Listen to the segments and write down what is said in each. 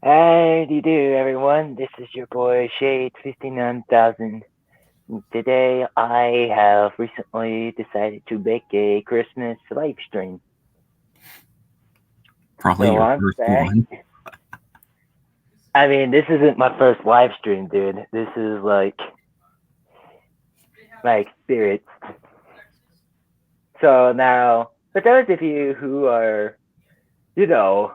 How do you do, everyone? This is your boy Shade 59,000. Today, I have recently decided to make a Christmas live stream. Probably So your I'm first back. one. I mean, this isn't my first live stream, dude. This is like my experience. So now, for those of you who are, you know,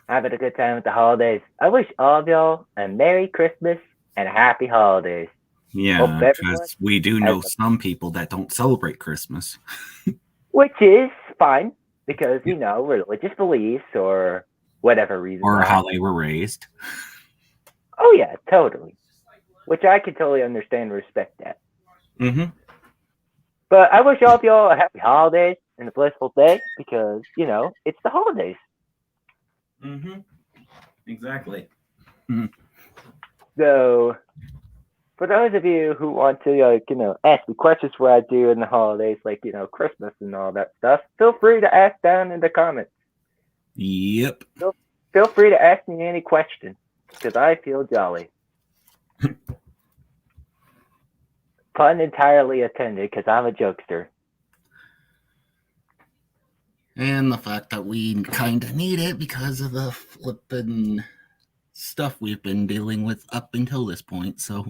having a good time with the holidays, I wish all of y'all a Merry Christmas and a Happy Holidays. Hope Yeah, everyone because we do has know some people that don't celebrate Christmas. which is fine because Yeah. religious beliefs or whatever reason Or why. how they were raised. Oh yeah, totally. Which I can totally understand and respect that. Mm-hmm. But I wish all of y'all a happy holidays and a blissful day because it's the holidays. Mm-hmm. Exactly. So for those of you who want to ask me questions what I do in the holidays, like Christmas and all that stuff, feel free to ask down in the comments. Yep. Feel feel free to ask me any questions because I feel jolly. Pun entirely intended because I'm a jokester. And the fact that we kind of need it because of the flippin' stuff we've been dealing with up until this point. So,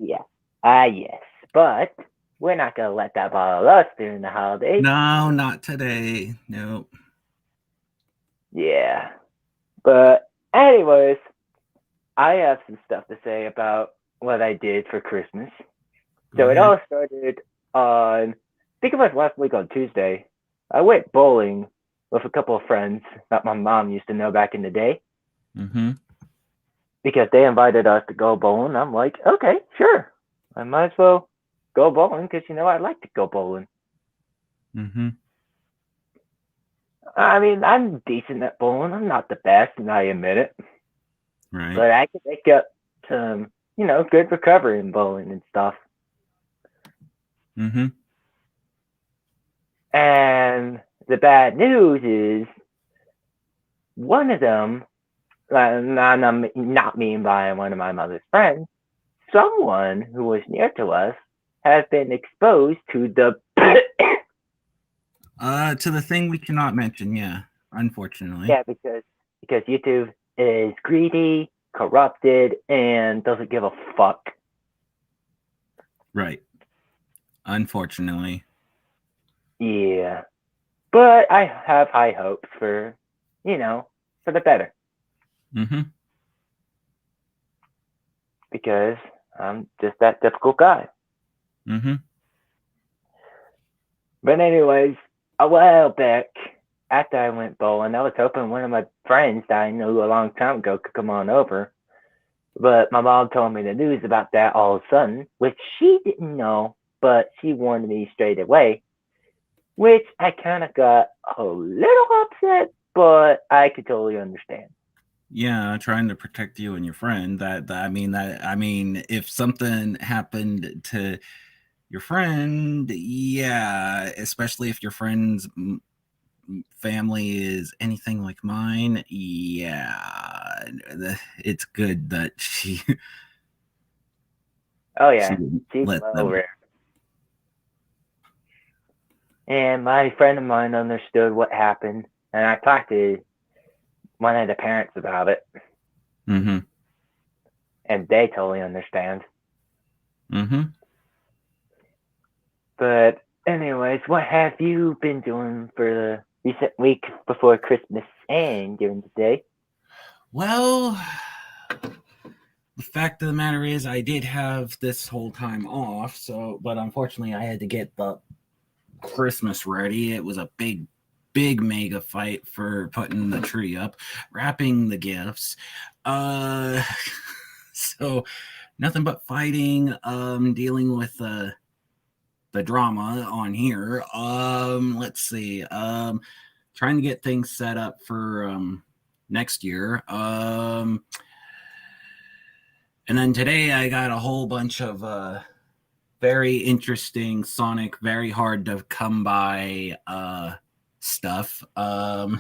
Yeah. Yes. But we're not gonna let that bother us during the holidays. no, not today. No. Yeah. But anyways, I have some stuff to say about what I did for Christmas. Go So it ahead. all started on I think it was last week on Tuesday. I went bowling with a couple of friends that my mom used to know back in the day Mm-hmm. because they invited us to go bowling. I'm like, okay, sure. I might as well go bowling because I like to go bowling. Mm-hmm. I mean, I'm decent at bowling. I'm not the best, and I admit it. Right. But I can make up some, good recovery in bowling and stuff. Mm-hmm. And the bad news is one of them, not me, by one of my mother's friends, someone who was near to us has been exposed to the To the thing we cannot mention, yeah, unfortunately. yeah because YouTube is greedy, corrupted, and doesn't give a fuck. Right. Unfortunately. Yeah, but I have high hopes for the better Mm-hmm. because I'm just that difficult guy. Mm-hmm. But anyways, a while back after I went bowling, I was hoping one of my friends that I knew a long time ago could come on over. But my mom told me the news about that all of a sudden, which she didn't know, but she warned me straight away, which I kind of got a little upset, but I could totally understand. Yeah, trying to protect you and your friend. I mean, if something happened to your friend, yeah, especially if your friend's family is anything like mine, yeah, it's good that Oh she yeah, didn't she's let well them. rare. And my friend of mine understood what happened, and I talked to one of the parents about it, Mm-hmm. and they totally understand. Mm-hmm. But anyways, what have you been doing for the recent week before Christmas and during the day? Well, the fact of the matter is, I did have this whole time off, so but unfortunately, I had to get the Christmas ready. It was a big mega fight for putting the tree up, wrapping the gifts. Uh, so nothing but fighting, dealing with the drama on here. Let's see. Trying to get things set up for next year. And then today I got a whole bunch of very interesting Sonic, very hard to come by stuff. And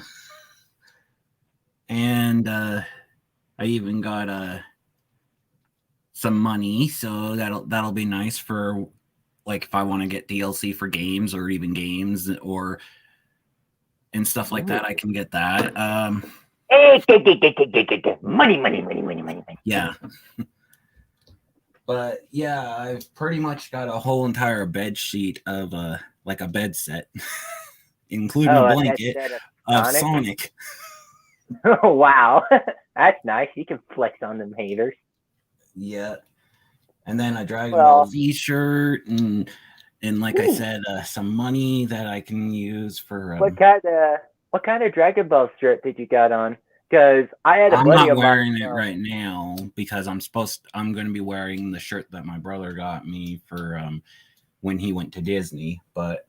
I even got some money, so that'll be nice for like if I want to get DLC for games or even games or and stuff like Ooh. that. I can get that. Money, money, money, money, money, money. Yeah, but yeah, I've pretty much got a whole entire bed sheet of like a bed set, including a Oh, that's blanket that of of Sonic. Sonic. Oh wow, that's nice. You can flex on them haters. Yeah, and then a Dragon Ball Well, Z shirt and like I ooh, said, some money that I can use for. what kind of Dragon Ball shirt did you got on? Because I had a I'm buddy not of mine. wearing it right now because I'm going to be wearing the shirt that my brother got me for when he went to Disney. But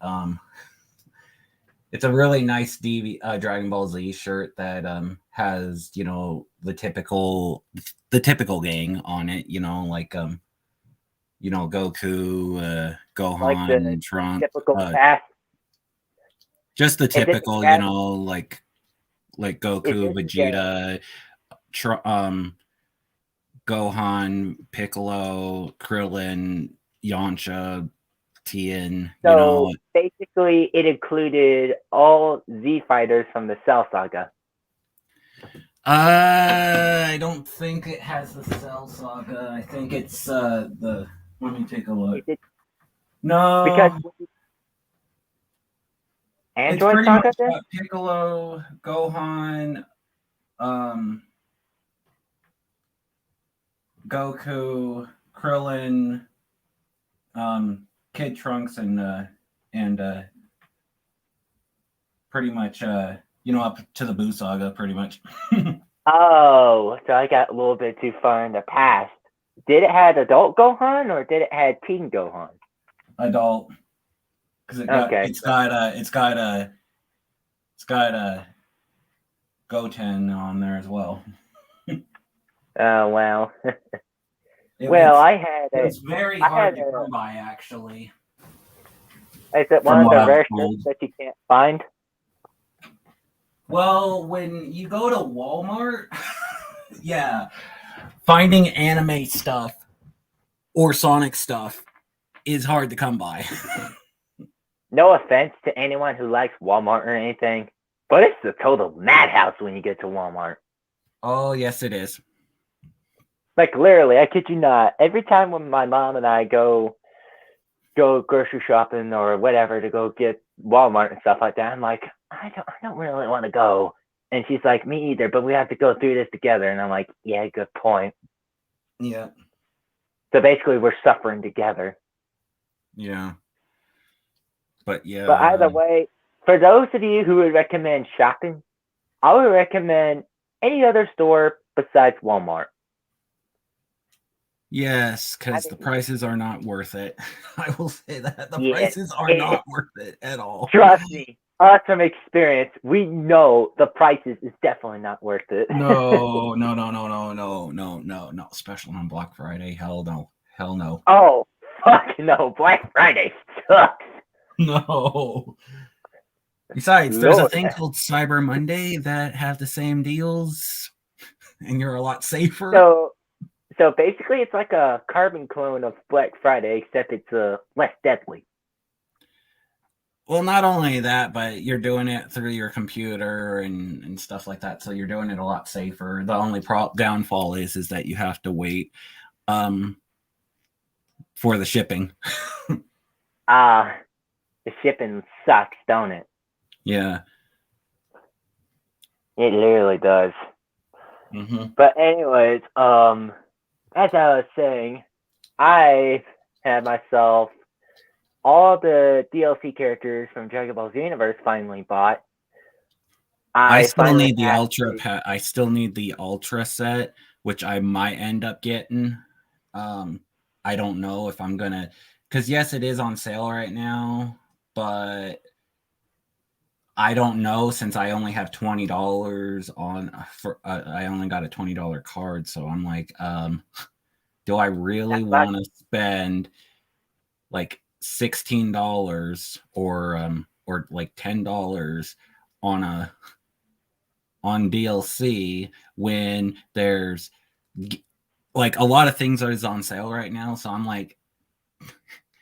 it's a really nice Dragon Ball Z shirt that has the typical gang on it. Like Goku, Like the Gohan, Trunks, typical cast. just the Is it the typical, cast? like Is Goku, this the Vegeta, Gohan, Piccolo, Krillin, Yamcha, Tien. so basically it included all Z fighters from the Cell Saga? I don't think it has the Cell Saga. I think it's the. Let me take a look. Is it because No, it's Android pretty much Saga then? Piccolo, Gohan, um, Goku, Krillin, Kid Trunks, and pretty much up to the Boo Saga, pretty much. Oh, so I got a little bit too far in the past. Did it have adult Gohan or did it have teen Gohan? Adult, because Okay. it's got a Goten on there as well. Oh well. It, Well, it's it was very I hard had to a. come by, actually, Is it one from of what the I was rare shirts told. that you can't find? Well, when you go to Walmart, yeah, finding anime stuff or Sonic stuff is hard to come by. No offense to anyone who likes Walmart or anything, but it's a total madhouse when you get to Walmart. Oh, yes, it is. Like literally, I kid you not. Every time when my mom and I go grocery shopping or whatever to go get Walmart and stuff like that, I'm like, I don't really want to go. And she's like, me either, but we have to go through this together. And I'm like, yeah, good point. Yeah, So basically, we're suffering together. yeah, but But yeah, either way, for those of you who would recommend shopping, I would recommend any other store besides Walmart. yes, I because the mean, prices are not worth it. I will say that the yeah, prices are it, not worth it at all. trust me, us from experience, we know the prices is definitely not worth it. No, no, no, no, no, no, no, no, no. Special on Black Friday. Hell no. Hell no. Oh, fuck no, Black Friday sucks. No. Besides, there's a Lord. thing called Cyber Monday that have the same deals, and you're a lot safer. So so basically, it's like a carbon clone of Black Friday, except it's less deadly. Well, not only that, but you're doing it through your computer and stuff like that, so you're doing it a lot safer. The only downfall is that you have to wait um, for the shipping. Ah, the shipping sucks, don't it? Yeah. It literally does. Mm-hmm. But anyways, as I was saying, I had myself all the DLC characters from Dragon Ball Z Universe finally bought. I I still finally need the ultra. actually, I still need the ultra set, which I might end up getting. Um, I don't know if I'm gonna, because yes, it is on sale right now, but I don't know since I only have $20 on for. I only got a $20 card, so I'm like, do I really that much. want to spend like $16 or like $10 on on DLC when there's like a lot of things is on sale right now. So I'm like,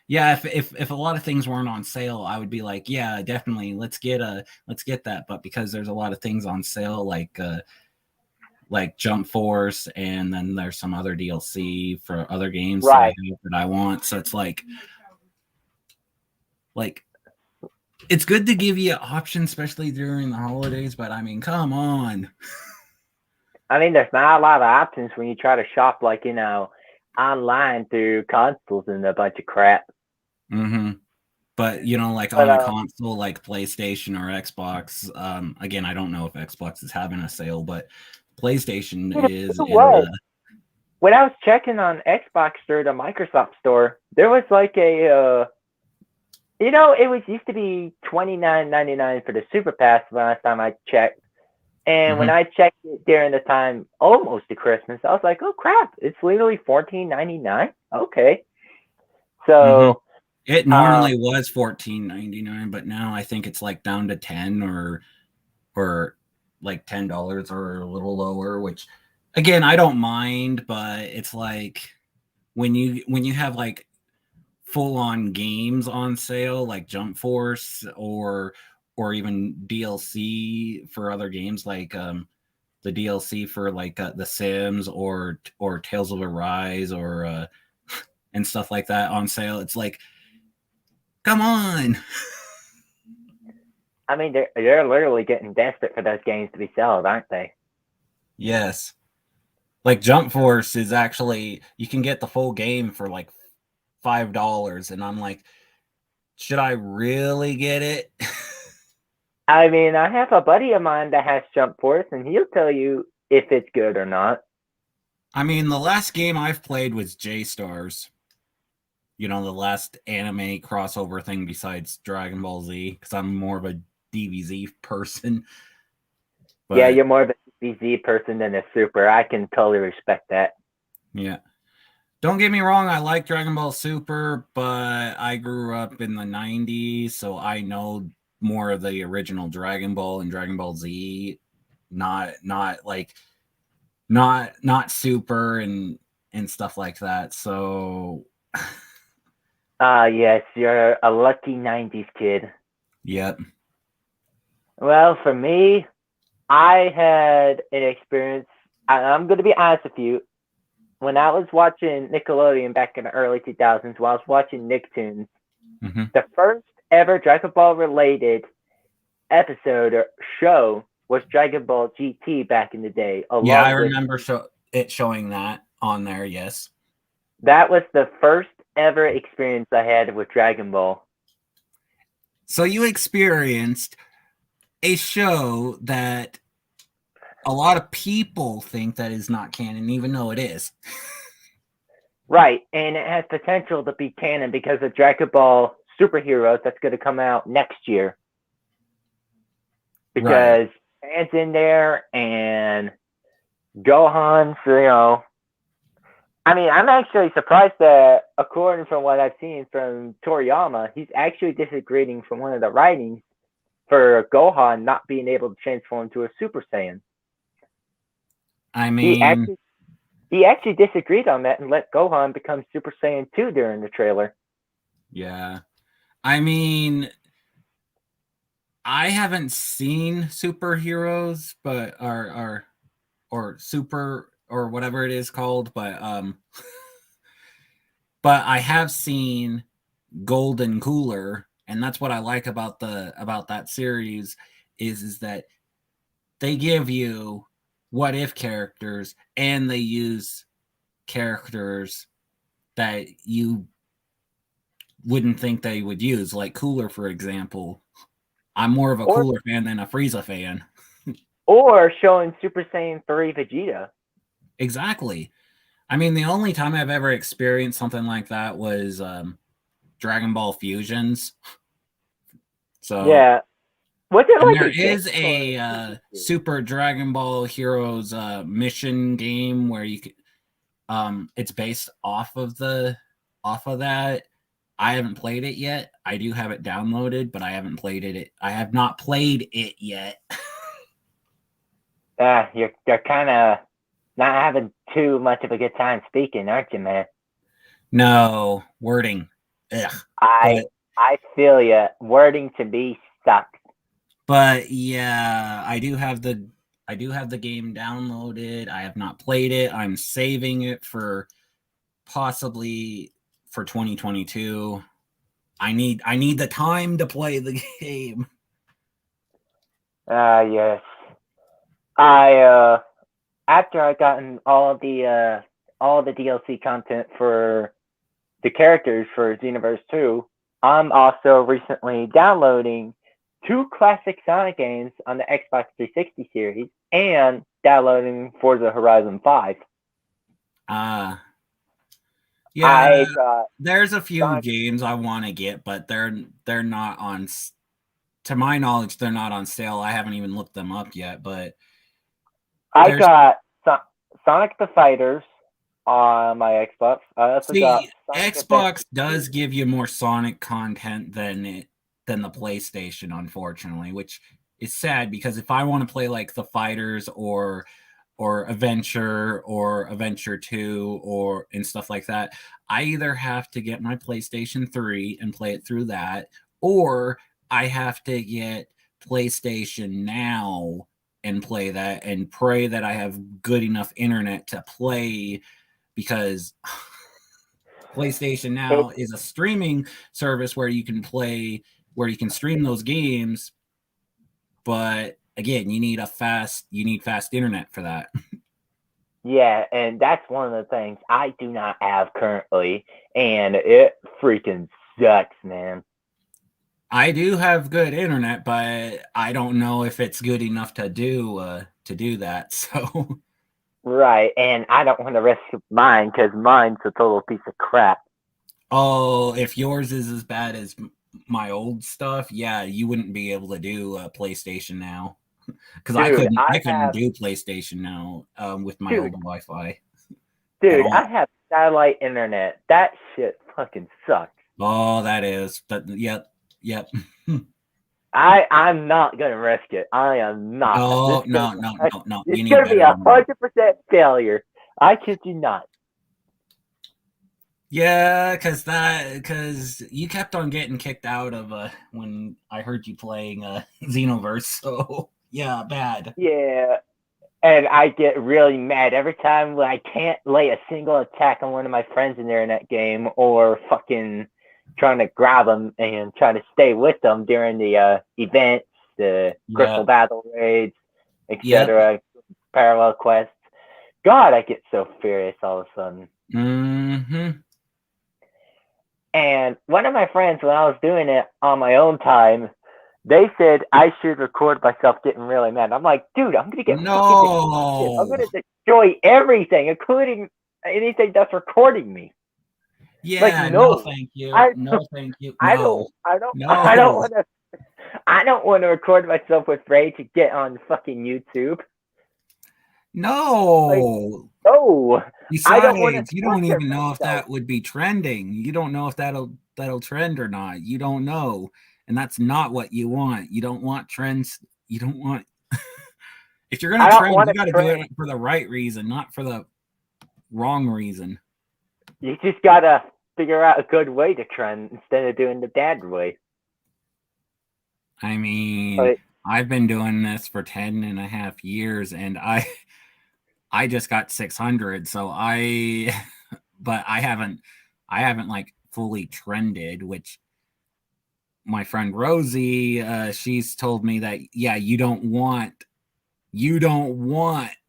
yeah, if a lot of things weren't on sale, I would be like, yeah, definitely, let's get that. But because there's a lot of things on sale, like Jump Force, and then there's some other DLC for other games that I Right. have that I want. So it's like it's good to give you options, especially during the holidays. But I mean, come on. I mean, there's not a lot of options when you try to shop, like, online through consoles and a bunch of crap. Mm-hmm. But like But on a console like PlayStation or Xbox, again, I don't know if Xbox is having a sale, but PlayStation is in what? the. When I was checking on Xbox through the Microsoft Store, there was like it was used to be $29.99 for the Super Pass last time I checked. And when Mhm. I checked it during the time almost to Christmas, I was like, oh crap, it's literally $14.99. Okay. Mhm. So It um normally was $14.99, but now I think it's like down to 10 or like $10 or a little lower, which again, I don't mind, but it's like when you have like full on games on sale like Jump Force or even DLC for other games like the DLC for like The Sims or Tales of Arise or and stuff like that on sale. It's like, come on. I mean they're literally getting desperate for those games to be sold, aren't they? Yes. Like Jump Force is actually you can get the full game for like $5 and I'm like, should I really get it? I mean, I have a buddy of mine that has Jump Force and he'll tell you if it's good or not. I mean, the last game I've played was J Stars. The last anime crossover thing besides Dragon Ball Z, because I'm more of a DBZ person. Yeah, But you're more of a BZ person than a super. I can totally respect that. yeah, don't get me wrong, I like Dragon Ball Super, but I grew up in the 90s, so I know more of the original Dragon Ball and Dragon Ball Z, not like not Super and stuff like that. So Yes, you're a lucky 90s kid. yep. Well, for me, I had an experience. I'm going to be honest with you. When I was watching Nickelodeon back in the early 2000s, while I was watching Nicktoons, Mm-hmm. the first ever Dragon Ball related episode or show was Dragon Ball GT back in the day, Yeah, I along with remember it showing that on there, yes. that was the first ever experience I had with Dragon Ball. So you experienced a show that a lot of people think that is not canon, even though it is. Right, and it has potential to be canon because of Dragon Ball Superheroes that's going to come out next year. Right. Because fans in there and Gohan's, I mean, I'm actually surprised that, according from what I've seen from Toriyama, he's actually disagreeing from one of the writings for Gohan not being able to transform to a Super Saiyan. I He mean, actually he actually disagreed on that and let Gohan become Super Saiyan 2 during the trailer. yeah. I mean, I haven't seen superheroes, but or super or whatever it is called, but I have seen Golden Cooler, and that's what I like about that series is that they give you what if characters and they use characters that you wouldn't think they would use, like Cooler, for example. I'm more of a Or Cooler fan than a Frieza fan. or showing Super Saiyan 3 Vegeta. Exactly. I mean, the only time I've ever experienced something like that was Dragon Ball Fusions. So, Yeah. Was it and like there a game is or a a TV series? Super Dragon Ball Heroes mission game where you can, it's based off of that. I haven't played it yet. I do have it downloaded, but I haven't played it. I have not played it yet. You're kind of not having too much of a good time speaking, aren't you, man? No, wording. Ugh. I But I feel you. Wording to be sucks. but yeah, I do have the game downloaded. I have not played it. I'm saving it for possibly for 2022. I need the time to play the game. Yes. I after I gotten all the DLC content for the characters for Xenoverse 2, I'm also recently downloading two classic Sonic games on the Xbox 360 series and downloading Forza Horizon 5. Uh yeah, I got there's a few Sonic, games I want to get, but they're not on to my knowledge they're not on sale. I haven't even looked them up yet, but I there's got Sonic the Fighters on my Xbox. I also got see Sonic Xbox Adventure does 2. give you more Sonic content than the PlayStation, unfortunately, which is sad because if I want to play like the Fighters or Adventure 2 or and stuff like that, I either have to get my PlayStation 3 and play it through that, or I have to get PlayStation Now and play that and pray that I have good enough internet to play because PlayStation It, Now is a streaming service where you can stream those games, but again, you need fast internet for that. yeah, and that's one of the things I do not have currently, and it freaking sucks, man. I do have good internet, but I don't know if it's good enough to do that. So, Right, and I don't want to risk mine because mine's a total piece of crap. oh, if yours is as bad as my old stuff, yeah, you wouldn't be able to do PlayStation Now because Dude, I couldn't do PlayStation Now with my old dude, Wi-Fi at dude, I all. have satellite internet. That shit fucking sucks. Oh, that is, but yep, yep. I'm not gonna risk it. I am not. This Oh is gonna no, be no, a, no, no. it's You need gonna be better a than that. 100% failure. I kid you not. Yeah, because you kept on getting kicked out of when I heard you playing Xenoverse. So yeah, bad. Yeah, and I get really mad every time when I can't lay a single attack on one of my friends in there in that game, or fucking trying to grab them and try to stay with them during the events, the crystal Yep, battle raids, yep. etc., parallel quests. God, I get so furious all of a sudden. Mm-hmm. And one of my friends, when I was doing it on my own time, they said I should record myself getting really mad. I'm like, dude, I'm gonna get fucking explosive. I'm No. gonna destroy everything, including anything that's recording me. Like, Yeah, no, no, thank you. I, No, thank you. I No, don't, I don't, I don't no, want to, I don't want to record myself with rage to get on fucking YouTube. Like, no. no, I don't want to Besides, you don't torture even know if myself. that would be trending. You don't know if that'll trend or not. You don't know. And that's not what you want. You don't want trends. You don't want if you're gonna I don't trend, want you to gotta do trend. it for the right reason, not for the wrong reason. You just gotta figure out a good way to trend instead of doing the bad way. I mean, But I've been doing this for 10 and a half years and I just got 600, so but I haven't like fully trended, which my friend Rosie, she's told me that yeah, you don't want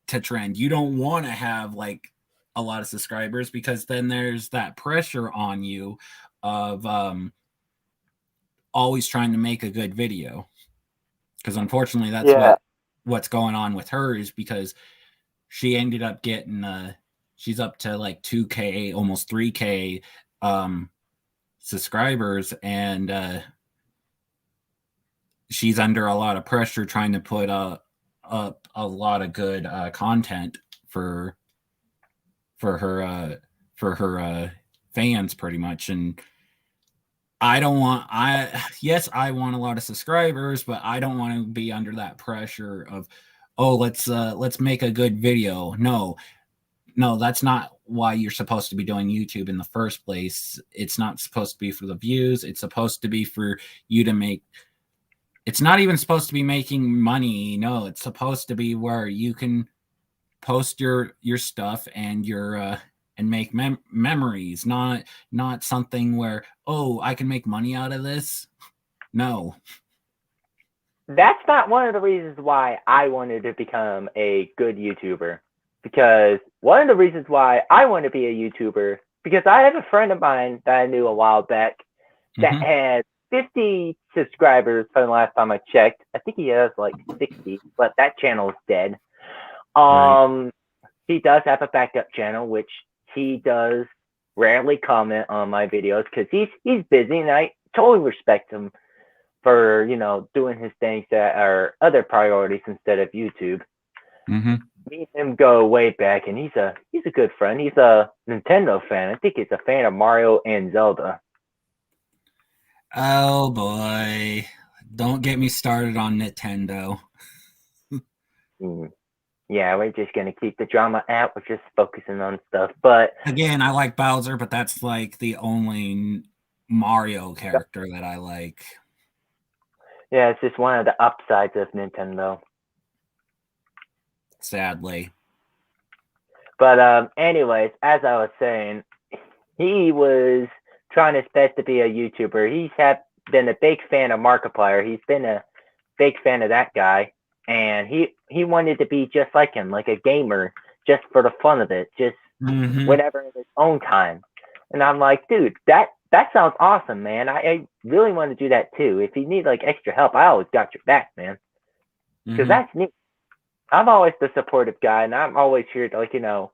to trend. You don't want to have like a lot of subscribers because then there's that pressure on you of always trying to make a good video. Because unfortunately, that's yeah, what's going on with hers because she ended up getting she's up to like 2K, almost 3K um subscribers, and she's under a lot of pressure trying to put up a lot of good content for for her uh, for her fans, pretty much. And I don't want I yes I want a lot of subscribers, but I don't want to be under that pressure of oh, let's make a good video. No, no, that's not why you're supposed to be doing YouTube in the first place. It's not supposed to be for the views. It's supposed to be for you to make. It's not even supposed to be making money. No, it's supposed to be where you can post your stuff and your and make memories, not something where, oh, I can make money out of this. No. That's not one of the reasons why I wanted to become a good YouTuber. Because one of the reasons why I want to be a YouTuber, because I have a friend of mine that I knew a while back that Mm-hmm. had 50 subscribers from the last time I checked. I think he has like 60, but that channel is dead. Right. Um, he does have a backup channel, which he does rarely comment on my videos because he's busy, and I totally respect him for doing his things that are other priorities instead of YouTube. Mm-hmm. Me and him go way back, and he's a good friend. He's a Nintendo fan. I think he's a fan of Mario and Zelda. Oh boy. Don't get me started on Nintendo. Mm. Yeah, we're just gonna keep the drama out. We're just focusing on stuff. But Again, I like Bowser, but that's like the only Mario character that I like, yeah, it's just one of the upsides of Nintendo. sadly. But anyways, as I was saying, he was trying his best to be a YouTuber. Been a big fan of Markiplier. He's been a big fan of that guy, and he wanted to be just like him, like a gamer, just for the fun of it, just Mm-hmm. whenever in his own time. And I'm like, dude, that sounds awesome, man. I really want to do that too. If you need like extra help, I always got your back, man. Because Mm-hmm. that's neat. I'm always the supportive guy, and I'm always here to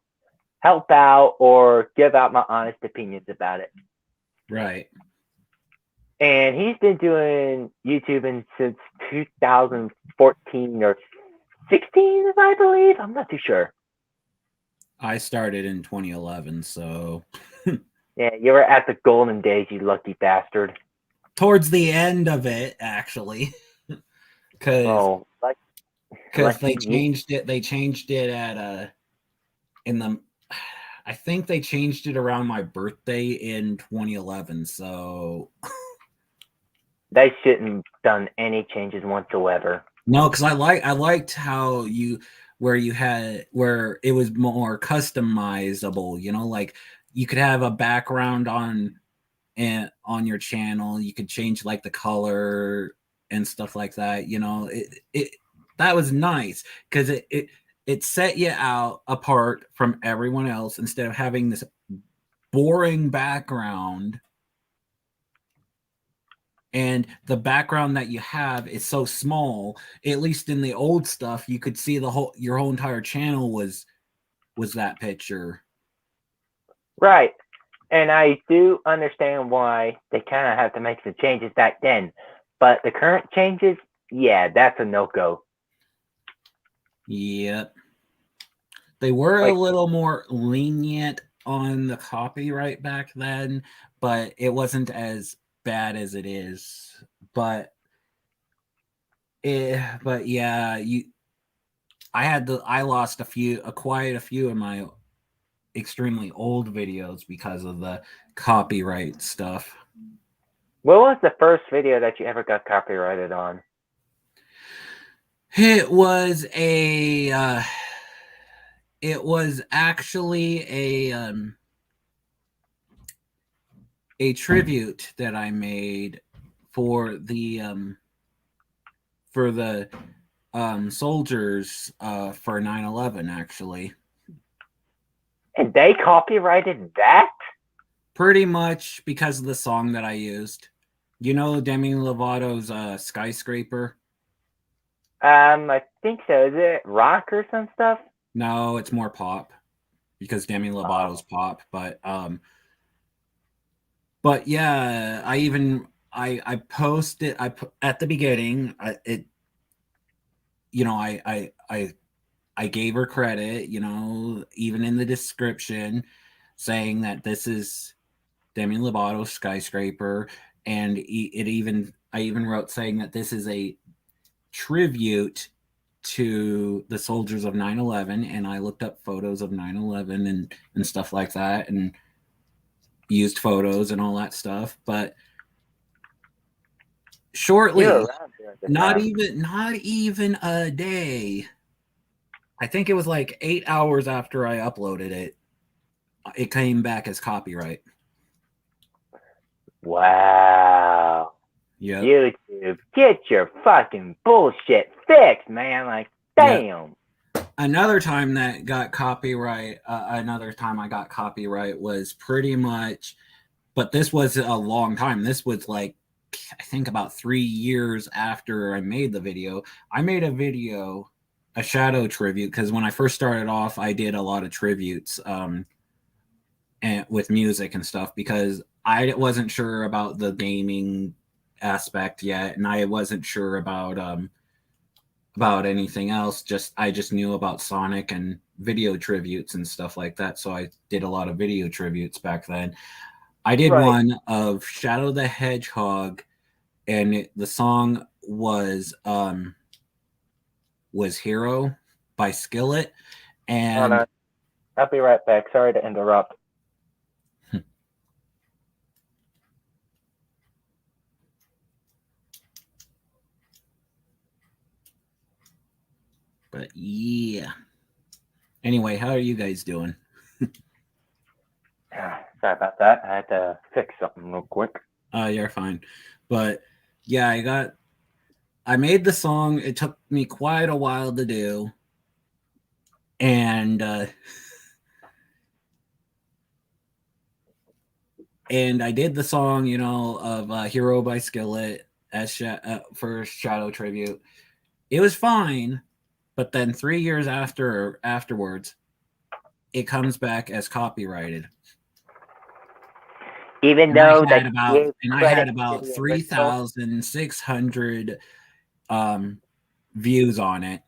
help out or give out my honest opinions about it. Right. And he's been doing YouTubing since 2014 or 16, I believe. I'm not too sure. I started in 2011, so Yeah, you were at the golden days, you lucky bastard. towards the end of it, actually, because Oh, they lucky you. changed it. They changed it at in the. I think they changed it around my birthday in 2011. So They shouldn't have done any changes whatsoever. no, because I liked how where it was more customizable. You know, like you could have a background on your channel. You could change like the color and stuff like that. You know, it that was nice because it set you out apart from everyone else instead of having this boring background, and the background that you have is so small. At least in the old stuff you could see your whole entire channel was that picture. Right. And I do understand why they kind of have to make some changes back then. But the current changes, yeah, that's a no go. Yep, they were a Like, little more lenient on the copyright back then, but it wasn't as bad as it is. But yeah, I lost quite a few of my extremely old videos because of the copyright stuff. what was the first video that you ever got copyrighted on? It was a it was actually a tribute that I made for the soldiers for 9/11 actually. And they copyrighted that? Pretty much because of the song that I used. You know Demi Lovato's Skyscraper? I think so. Is it rock or some stuff? No, it's more pop because Demi Lovato's Oh, pop, but yeah, I posted at the beginning. It you know I gave her credit. You know, even in the description, saying that this is Demi Lovato's Skyscraper, and I even wrote saying that this is a tribute to the soldiers of 9/11, and I looked up photos of 9/11 and stuff like that, and used photos and all that stuff. But shortly, not even a day, I think it was like 8 hours after I uploaded it, it came back as copyright. Wow. Yep. YouTube, get your fucking bullshit fixed, man. Like, damn. Yep. Another time that got copyright, another time I got copyright was pretty much, but this was a long time. This was like, I think about 3 years after I made the video. I made a video, a Shadow tribute, because when I first started off, I did a lot of tributes and with music and stuff, because I wasn't sure about the gaming aspect yet, and I wasn't sure about anything else. I just knew about Sonic and video tributes and stuff like that, so I did a lot of video tributes back then. I did one of Shadow the Hedgehog, and the song was Hero by Skillet. And I'll be right back. Sorry to interrupt. But yeah. Anyway, how are you guys doing? Sorry about that. I had to fix something real quick. You're fine. But yeah, I made the song. It took me quite a while to do. And and I did the song, you know, of Hero by Skillet as for Shadow tribute. It was fine, but then 3 years afterwards, it comes back as copyrighted. Even though I had about 3,600 views on it,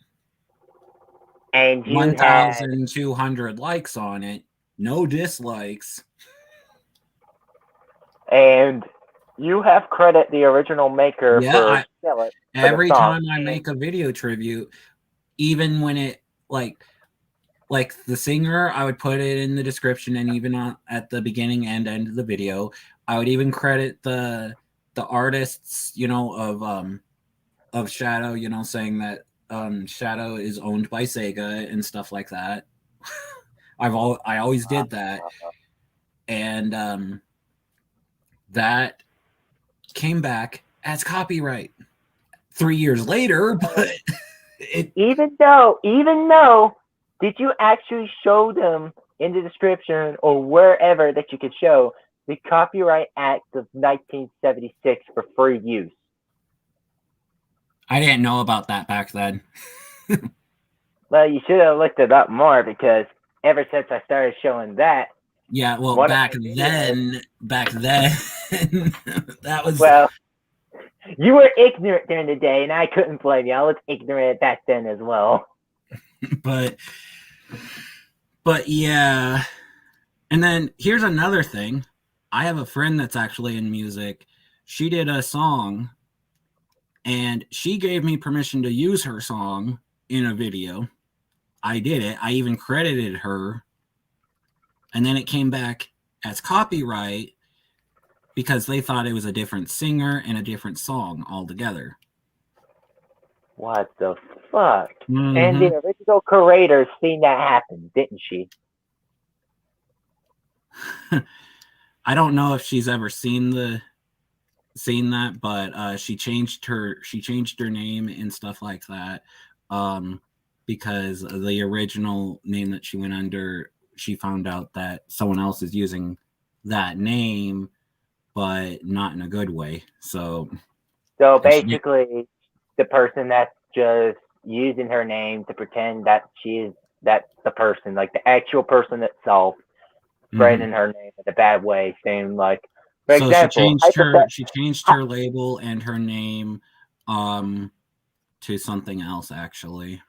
and 1,200 likes on it, no dislikes, and you have credit the original maker for Skillet. Every time I make a video tribute, even when it like the singer, I would put it in the description, and even at the beginning and end of the video, I would even credit the artists, you know, of Shadow, you know, saying that Shadow is owned by Sega and stuff like that. I always did that, and that came back as copyright 3 years later. But even though, did you actually show them in the description or wherever that you could show the Copyright Act of 1976 for free use? I didn't know about that back then. Well, you should have looked it up more, because ever since I started showing that. Yeah, well, back then, that was... Well, you were ignorant during the day, and I couldn't blame you. I was ignorant back then as well. But yeah. And then here's another thing. I have a friend that's actually in music. She did a song, and she gave me permission to use her song in a video. I did it. I even credited her. And then it came back as copyright because they thought it was a different singer and a different song altogether. What the fuck? Mm-hmm. And the original creator seen that happen, didn't she? I don't know if she's ever seen that, but she changed her name and stuff like that, because the original name that she went under, she found out that someone else is using that name, but not in a good way. So basically, the person that's just using her name to pretend that that's the person, like the actual person itself, spreading her name in a bad way, saying like, for example, she changed her label and her name to something else, actually.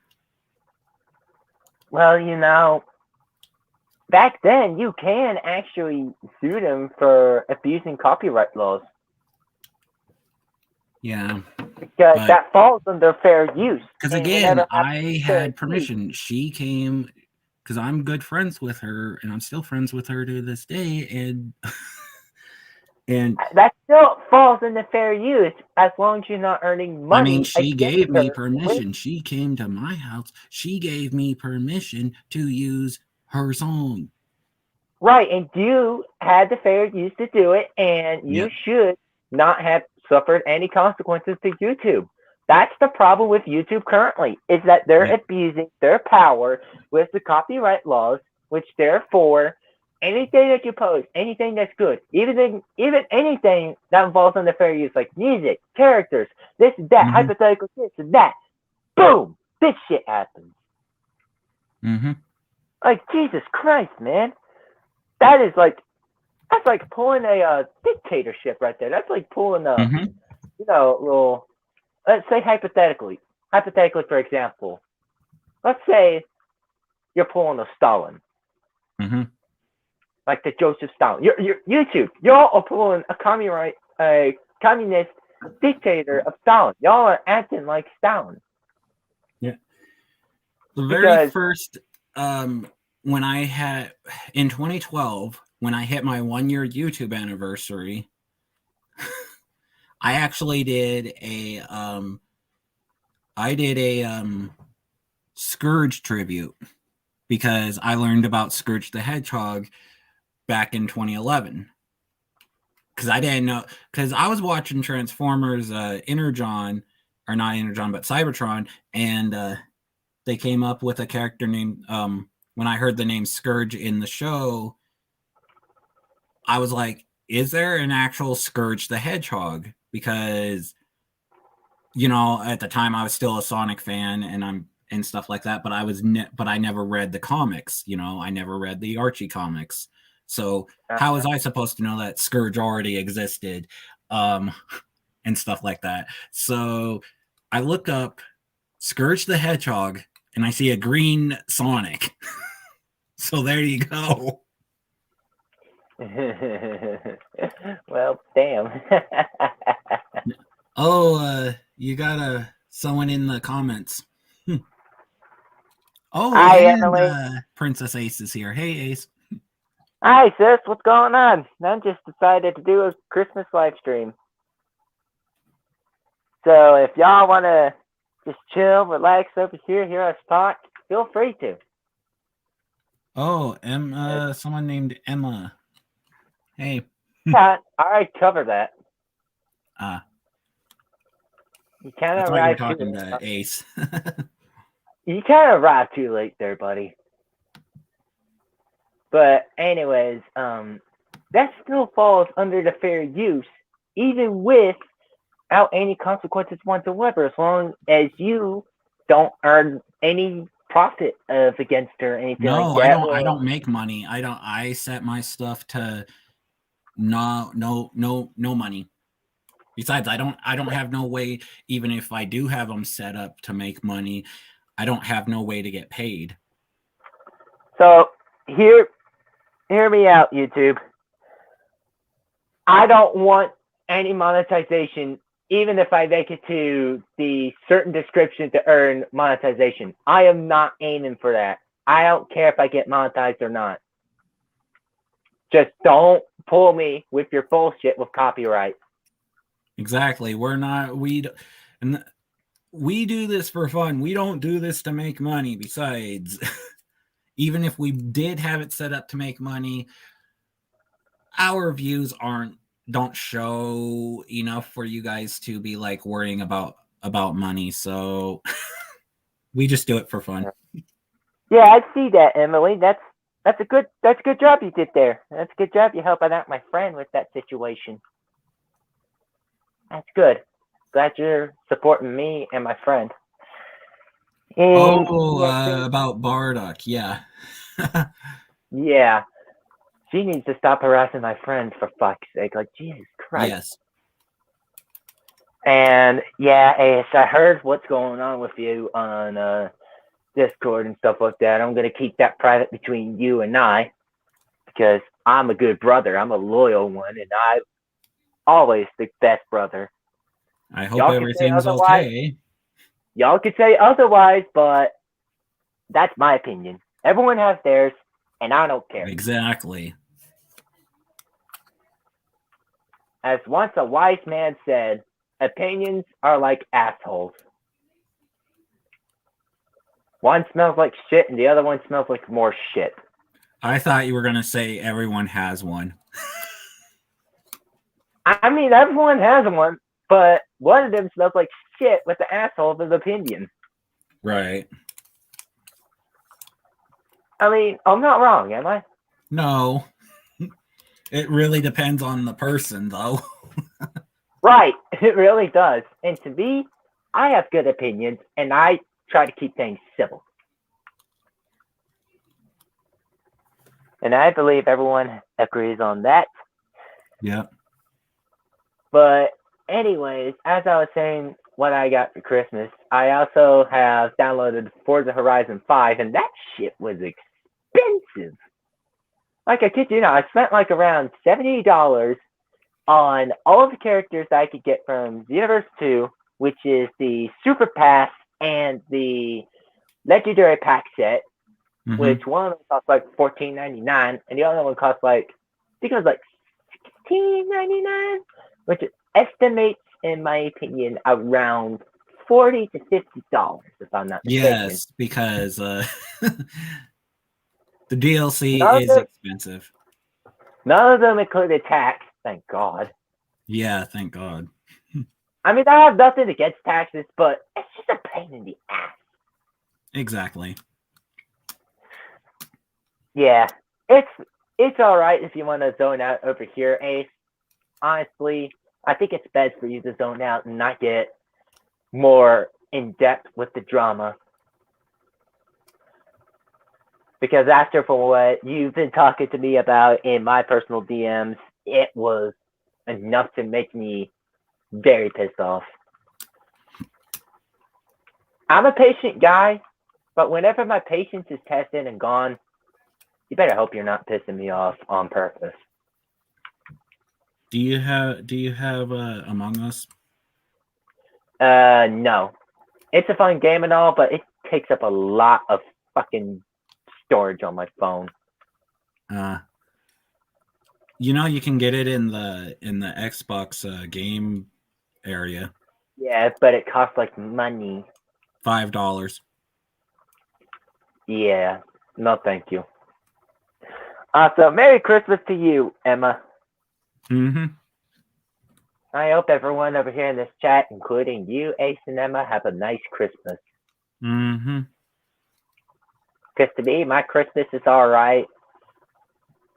Well, you know, back then you can actually sue them for abusing copyright laws. Yeah. because But that falls under fair use. because And again, whenever I fair had use, permission. She came because I'm good friends with her, and I'm still friends with her to this day. And that still falls into fair use as long as you're not earning I mean, money she against gave me her. With, permission. She came to my house. She gave me permission to use her song. right, and you had the fair use to do it, and you Yep. should not have suffered any consequences to YouTube. That's the problem with YouTube currently, is that they're Yep. abusing their power with the copyright laws, which therefore anything that you post, anything that's good, even anything that involves under fair use, like music, characters, this and that, Mm-hmm. hypothetical this and that, boom, this shit happens. Mm-hmm. Like Jesus Christ, man, that is like that's like pulling a dictatorship right there. That's like pulling a Mm-hmm. little. Let's say hypothetically for example, let's say you're pulling a Stalin, Mm-hmm. like the Joseph Stalin. You're YouTube. Y'all are pulling a communist dictator of Stalin. Y'all are acting like Stalin. Yeah. The very Because first when I had in 2012, when I hit my 1 year YouTube anniversary, I actually did a Scourge tribute because I learned about Scourge the Hedgehog back in 2011. Because I didn't know, because I was watching Transformers Energon, or not Energon, but Cybertron, and they came up with a character named, when I heard the name Scourge in the show, I was like, is there an actual Scourge the Hedgehog? Because, at the time I was still a Sonic fan and stuff like that, but but I never read the comics, I never read the Archie comics. So how was I supposed to know that Scourge already existed? And stuff like that. So I look up Scourge the Hedgehog and I see a green Sonic. So there you go. well, damn. Oh, you got someone in the comments. Oh, Hi, and Emily. Princess Ace is here. Hey, Ace. Hi, sis. What's going on? I just decided to do a Christmas live stream. So if y'all want to just chill, relax over here, hear us talk, feel free to. Oh, someone named Emma. Hey. Yeah, I already covered that. You kind I of thought you were arrived too talking late. to Ace. You kind of arrived too late there, buddy. But anyways, that still falls under the fair use, even without any consequences whatsoever, as long as you don't earn any profit of against her or anything like No, that. I don't make money. I set my stuff to no money. Besides, I don't have no way, even if I do have them set up to make money, I don't have no way to get paid. So hear me out, YouTube. I don't want any monetization, even if I make it to the certain description to earn monetization. I am not aiming for that. I don't care if I get monetized or not. Just don't pull me with your bullshit with copyright. Exactly. And we do this for fun. We don't do this to make money. Besides, even if we did have it set up to make money, our views don't show enough for you guys to be like worrying about money. So we just do it for fun. Yeah, I see that, Emily. That's a good job you did there. That's a good job you helping out my friend with that situation. That's good. Glad you're supporting me and my friend. And About Bardock, yeah. yeah, she needs to stop harassing my friends for fuck's sake. Like, Jesus Christ. Yes. And yeah, Ace, I heard what's going on with you on Discord and stuff like that. I'm gonna keep that private between you and I because I'm a good brother. I'm a loyal one, and I always the best brother. I hope Y'all can say everything's otherwise. okay. Y'all can say otherwise, but that's my opinion. Everyone has theirs, and I don't care. Exactly. As once a wise man said, opinions are like assholes. One smells like shit, and the other one smells like more shit. I thought you were going to say everyone has one. I mean, everyone has one, but one of them smells like shit with the asshole of his opinion. Right. I mean, I'm not wrong, am I? No. It really depends on the person, though. Right, it really does. And to me, I have good opinions, and I try to keep things civil. And I believe everyone agrees on that. Yep. But anyways, as I was saying, what I got for Christmas, I also have downloaded Forza Horizon 5, and that shit was expensive. Like I kid you not, I spent like around $70 on all of the characters that I could get from Xenoverse 2, which is the Super Pass and the Legendary Pack set, which one of them costs like $14.99, and the other one costs like, I think it was like $16.99, which estimates, in my opinion, around $40 to $50, if I'm not mistaken. Yes, because the DLC None is of, expensive. none of them included tax, thank God. Yeah, thank God. I mean, I have nothing against taxes, but it's just a pain in the ass. Exactly. Yeah, it's all right if you want to zone out over here, Ace. Honestly, I think it's best for you to zone out and not get more in depth with the drama. Because after from what you've been talking to me about in my personal DMs, it was enough to make me very pissed off. I'm a patient guy, but whenever my patience is tested and gone, you better hope you're not pissing me off on purpose. Do you have Among Us? No. It's a fun game and all, but it takes up a lot of fucking storage on my phone. You can get it in the Xbox game area. Yeah, but it costs like money. $5. Yeah. No, thank you. So Merry Christmas to you, Emma. I hope everyone over here in this chat, including you, Ace and Emma, have a nice Christmas. Because to me, my Christmas is all right,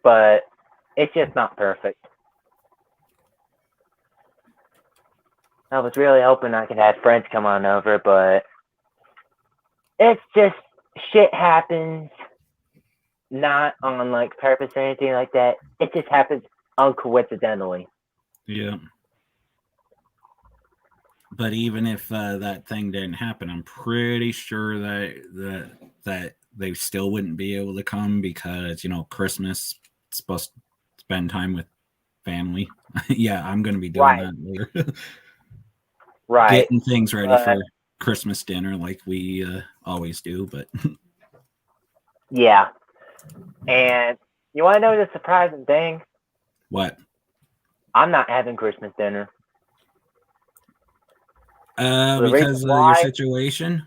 but it's just not perfect. I was really hoping I could have friends come on over, but it's just shit happens, not on like purpose or anything like that. It just happens uncoincidentally. Yeah. But even if that thing didn't happen, I'm pretty sure that they still wouldn't be able to come because Christmas is supposed to spend time with family. Yeah, I'm going to be doing that later. Right. Getting things ready for Christmas dinner like we always do, but yeah. And you want to know the surprising thing? What? I'm not having Christmas dinner. Because of your situation?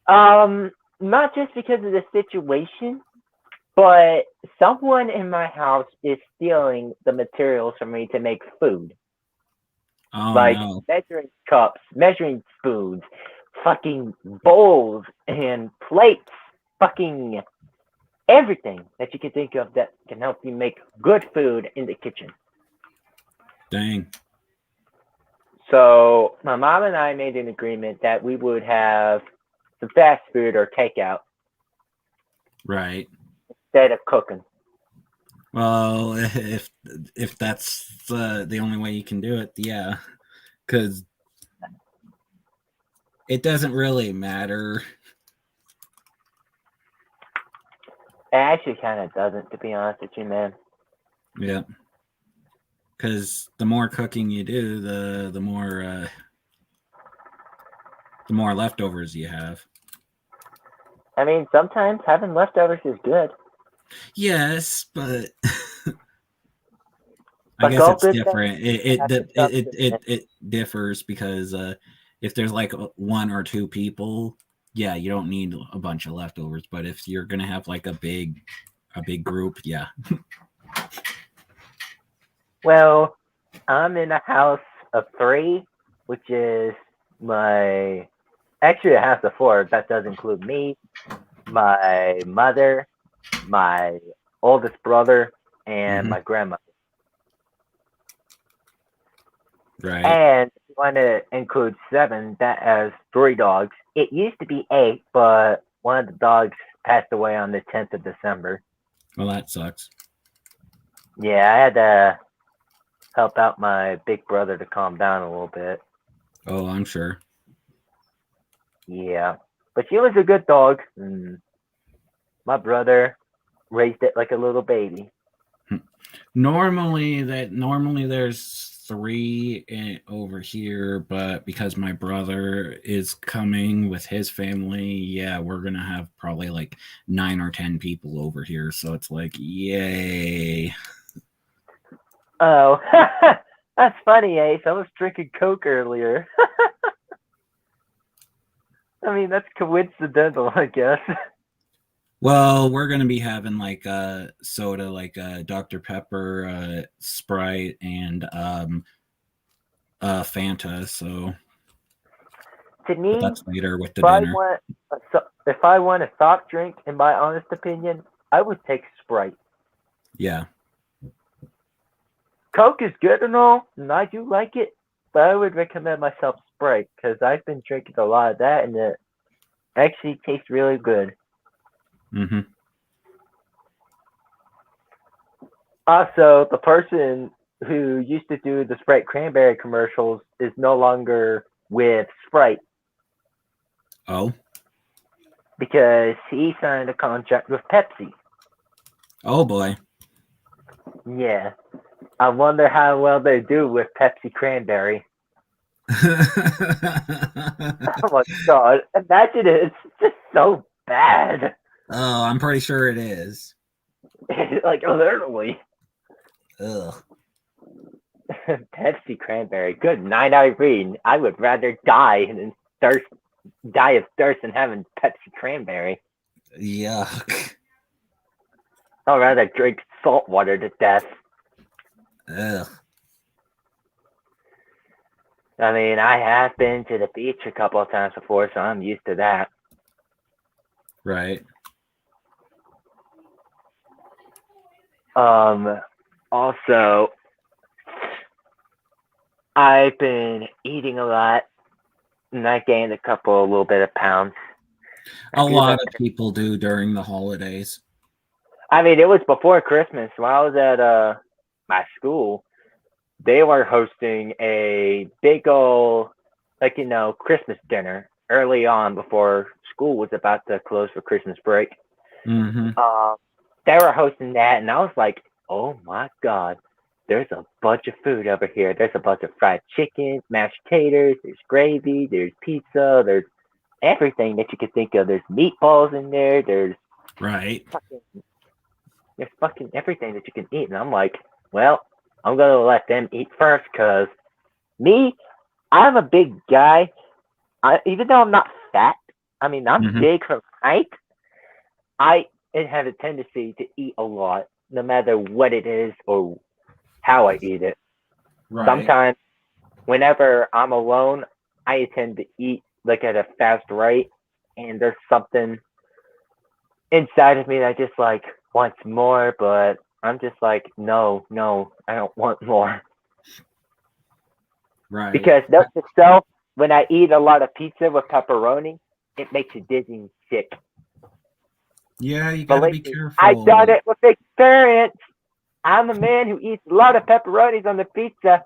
Not just because of the situation, but someone in my house is stealing the materials for me to make food. Oh, like no. measuring cups, measuring spoons, fucking bowls and plates, fucking everything that you can think of that can help you make good food in the kitchen. Dang. So my mom and I made an agreement that we would have some fast food or takeout. Right. Instead of cooking. Well, if that's the only way you can do it, yeah. Because it doesn't really matter. It actually kind of doesn't, to be honest with you, man. Yeah. because the more cooking you do, the more leftovers you have. I mean, sometimes having leftovers is good. Yes, but I Like guess all it's good things, different. you have to stop It differs because if there's like one or two people, yeah, you don't need a bunch of leftovers. But if you're gonna have like a big group, yeah. Well, I'm in a house of 3, which is my actually a house of 4. That does include me, my mother, my oldest brother, and Mm-hmm. my grandma. Right. And if you want to include 7, that has 3 dogs. It used to be 8, but one of the dogs passed away on the 10th of December. Well, that sucks. Yeah, I had to help out my big brother to calm down a little bit. Oh, I'm sure. Yeah, but she was a good dog. And my brother raised it like a little baby. Normally there's 3 over here, but because my brother is coming with his family, yeah, we're gonna have probably like 9 or 10 people over here. So it's like, yay. Oh, that's funny, Ace. I was drinking Coke earlier. I mean, that's coincidental, I guess. Well, we're gonna be having like soda, like Dr. Pepper, Sprite, and Fanta. So, To but me, that's later with the if I dinner. want if I want a soft drink, in my honest opinion, I would take Sprite. Yeah. Coke is good and all, and I do like it, but I would recommend myself Sprite because I've been drinking a lot of that, and it actually tastes really good. Mm-hmm. Also, the person who used to do the Sprite cranberry commercials is no longer with Sprite Oh. because he signed a contract with Pepsi. Oh boy. Yeah, I wonder how well they do with Pepsi cranberry. Oh my god, imagine it. It's just so bad. Oh, I'm pretty sure it is. Like literally. Ugh. Pepsi cranberry. Good night, Irene. I would rather die of thirst than having Pepsi cranberry. Yuck. I'd rather drink salt water to death. Ugh. I mean, I have been to the beach a couple of times before, so I'm used to that. Right. Also, I've been eating a lot, and I gained a little bit of pounds. A I do lot like. of people do during the holidays. I mean, it was before Christmas. When I was at my school, they were hosting a big old, like Christmas dinner early on before school was about to close for Christmas break. Mm-hmm. Um, they were hosting that, and I was like, oh my god, there's a bunch of food over here. There's a bunch of fried chicken, mashed taters, there's gravy, there's pizza, there's everything that you could think of. There's meatballs in there. Right. Fucking, there's fucking everything that you can eat, and I'm like, well, I'm gonna let them eat first, cause me, I'm a big guy. Even though I'm not fat, I mean I'm Mm-hmm. big from height. I have a tendency to eat a lot, no matter what it is or how I eat it. Right. Sometimes, whenever I'm alone, I tend to eat like at a fast rate, and there's something inside of me that just like wants more, but I'm just like, no, no, I don't want more. Right. Because note to self, when I eat a lot of pizza with pepperoni, it makes you dizzy and sick. Yeah, you got to Believe be me, I've careful. done it with experience. I'm a man who eats a lot of pepperonis on the pizza,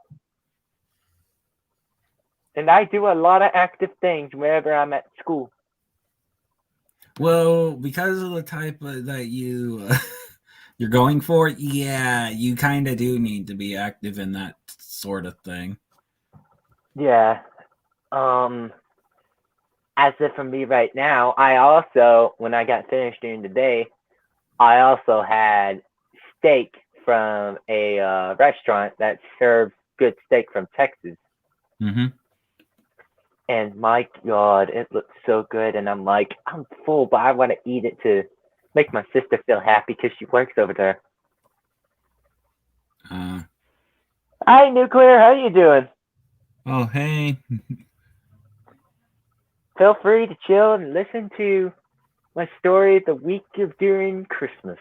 and I do a lot of active things whenever I'm at school. Well, because of the type that you You're going for it? Yeah, you kind of do need to be active in that sort of thing. Yeah. Um, as if for me right now, I also, when I got finished during the day, I also had steak from a restaurant that serves good steak from Texas. Mm-hmm. And my God, it looks so good. And I'm like, I'm full, but I want to eat it to make my sister feel happy because she works over there. Uh, Hi, Nuclear. How you doing? oh, hey. Feel free to chill and listen to my story the week of during Christmas.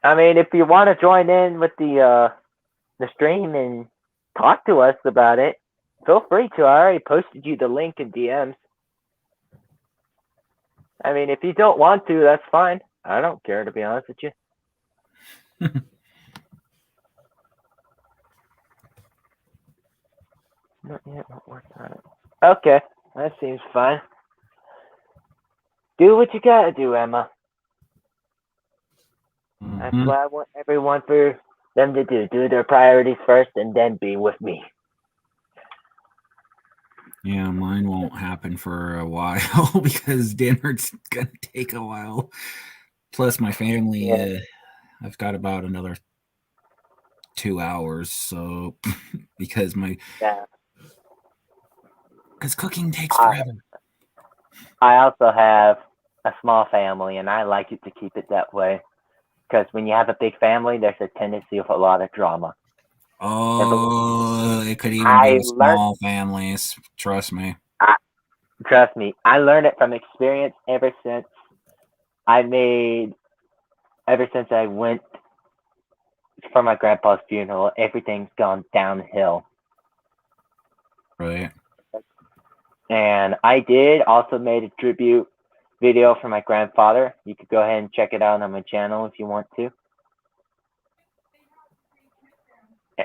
I mean, if you want to join in with the stream and talk to us about it, feel free to. I already posted you the link in DMs. I mean, if you don't want to, that's fine. I don't care, to be honest with you. Not yet, not working on it. Okay, that seems fine. Do what you gotta do, Emma. That's Mm-hmm. what I want everyone for them to do. Do their priorities first and then be with me. Yeah, mine won't happen for a while because dinner's gonna take a while. Plus, my family, Yeah. I've got about another 2 hours. So, because Yeah. cooking takes I, forever. I also have a small family, and I like it to keep it that way. Because when you have a big family, there's a tendency of a lot of drama. Oh, it could even be I the learned, small families. Trust me. I, trust me, I learned it from experience I made, ever since I went for my grandpa's funeral, everything's gone downhill. Right. And I did also made a tribute video for my grandfather. You could go ahead and check it out on my channel if you want to.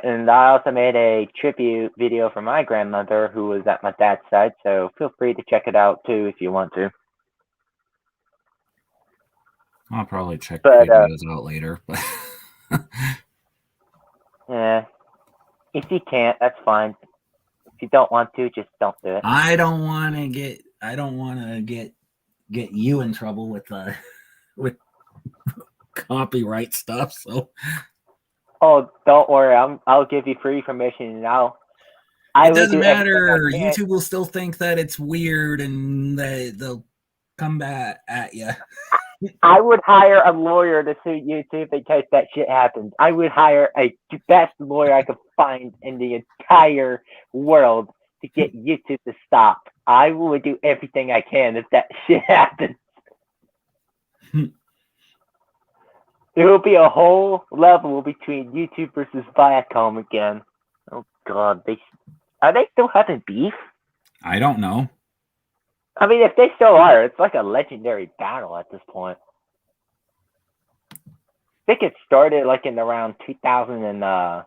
And I also made a tribute video for my grandmother who was at my dad's side, so feel free to check it out too if you want to. I'll probably check But videos out later. But yeah, if you can't, that's fine. If you don't want to, just don't do it. I don't want to get. I don't want to get you in trouble with with copyright stuff. So Oh, don't worry, I'll give you free permission, and I it will doesn't do everything I matter. can. YouTube will still think that it's weird, and they'll come back at you. I would hire a lawyer to sue YouTube in case that shit happens. I would hire a best lawyer I could find in the entire world to get YouTube to stop. I would do everything I can if that shit happens. There will be a whole level between YouTube versus Viacom again. Oh God, are they still having beef? I don't know. I mean, if they still are, it's like a legendary battle at this point. I think it started like in around 2000 and I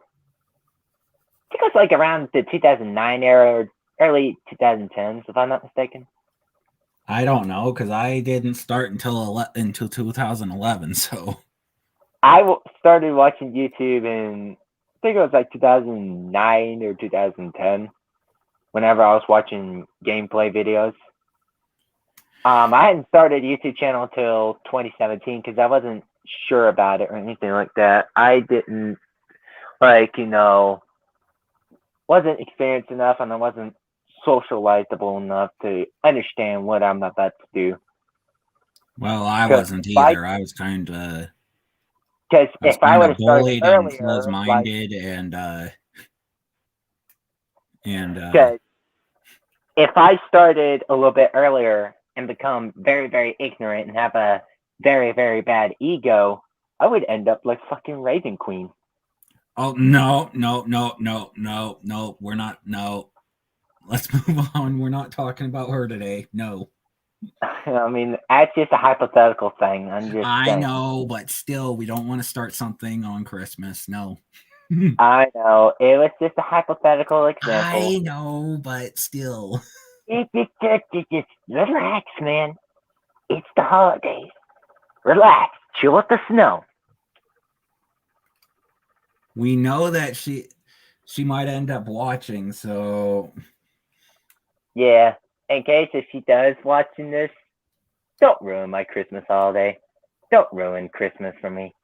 think it was like around the 2009 era or early 2010s, if I'm not mistaken. I don't know because I didn't start until 2011. So Started watching YouTube in I think it was like 2009 or 2010. Whenever I was watching gameplay videos, I hadn't started a YouTube channel until 2017 because I wasn't sure about it or anything like that. I didn't like wasn't experienced enough and I wasn't socializable enough to understand what I'm about to do. well, I Because wasn't either. I was if I kind would of have started bullied and earlier, like closed-minded, and because if I started a little bit earlier and become very, very ignorant and have a very, very bad ego, I would end up like fucking Raven Queen. oh no, no, no, no, no, no, we're not. No, let's move on. We're not talking about her today. No, I mean, that's just a hypothetical thing. I'm just I saying. know, but still, we don't want to start something on Christmas. No, I know it was just a hypothetical example. I know, but still. Just relax, man. It's the holidays. Relax. chill with the snow. We know that she might end up watching, so Yeah, in case if she does watching this, don't ruin my Christmas holiday. Don't ruin Christmas for me.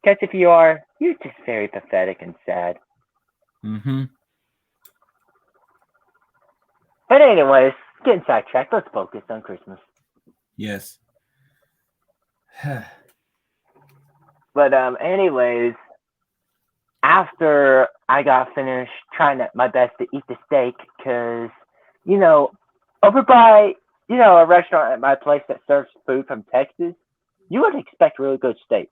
Because if you are, you're just very pathetic and sad. mm-hmm. But anyways, getting sidetracked. Let's focus on Christmas. Yes. But anyways, after I got finished trying my best to eat the steak, because you know, over by a restaurant at my place that serves food from Texas, you would expect really good steak,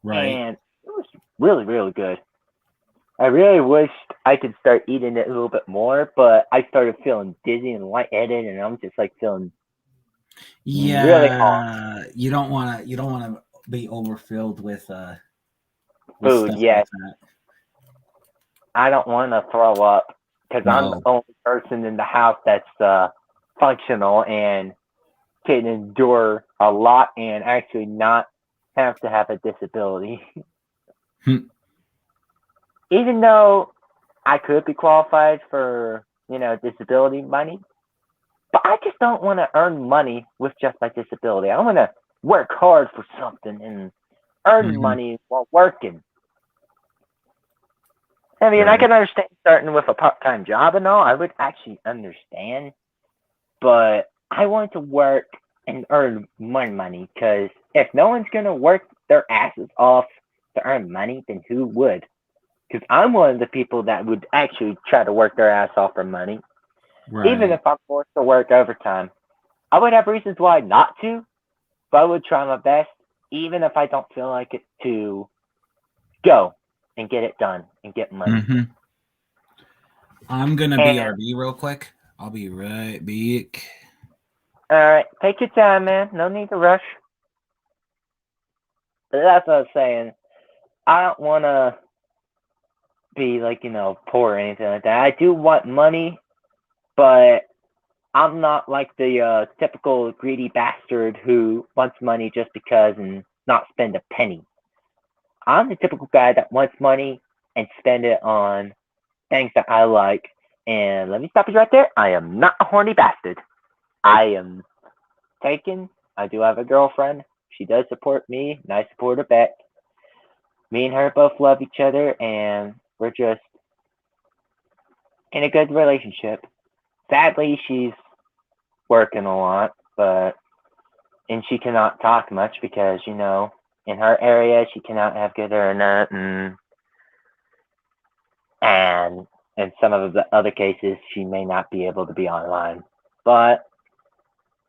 Right. and it was really really good. I really wished I could start eating it a little bit more, but I started feeling dizzy and lightheaded, and I'm just like feeling really off. Yeah, you don't want to be overfilled with Food, stuff like yes, that. I don't want to throw up because I'm the No. only person in the house that's functional and can endure a lot and actually not have to have a disability. Hmm. Even though I could be qualified for, disability money, but I just don't want to earn money with just my disability. I want to work hard for something and earn Mm-hmm. money while working. I mean, I Right. can understand starting with a part-time job and all. I would actually understand, but I want to work and earn more money because if no one's gonna work their asses off to earn money, then who would? Because I'm one of the people that would actually try to work their ass off for money, even Right. if I'm forced to work overtime. I would have reasons why not to, but I would try my best, even if I don't feel like it, to go and get it done and get money. Mm-hmm. I'm gonna And BRB real quick. I'll be right back. all right, take your time, man. No need to rush. But that's what I was saying. I don't want to be like poor or anything like that. I do want money, but I'm not like the typical greedy bastard who wants money just because and not spend a penny. I'm the typical guy that wants money and spend it on things that I like. And let me stop you right there. I am not a horny bastard. I am taken. I do have a girlfriend. She does support me, and I support her back. Me and her both love each other, and we're just in a good relationship. Sadly, she's working a lot, but and she cannot talk much because in her area she cannot have good internet, and in some of the other cases she may not be able to be online. But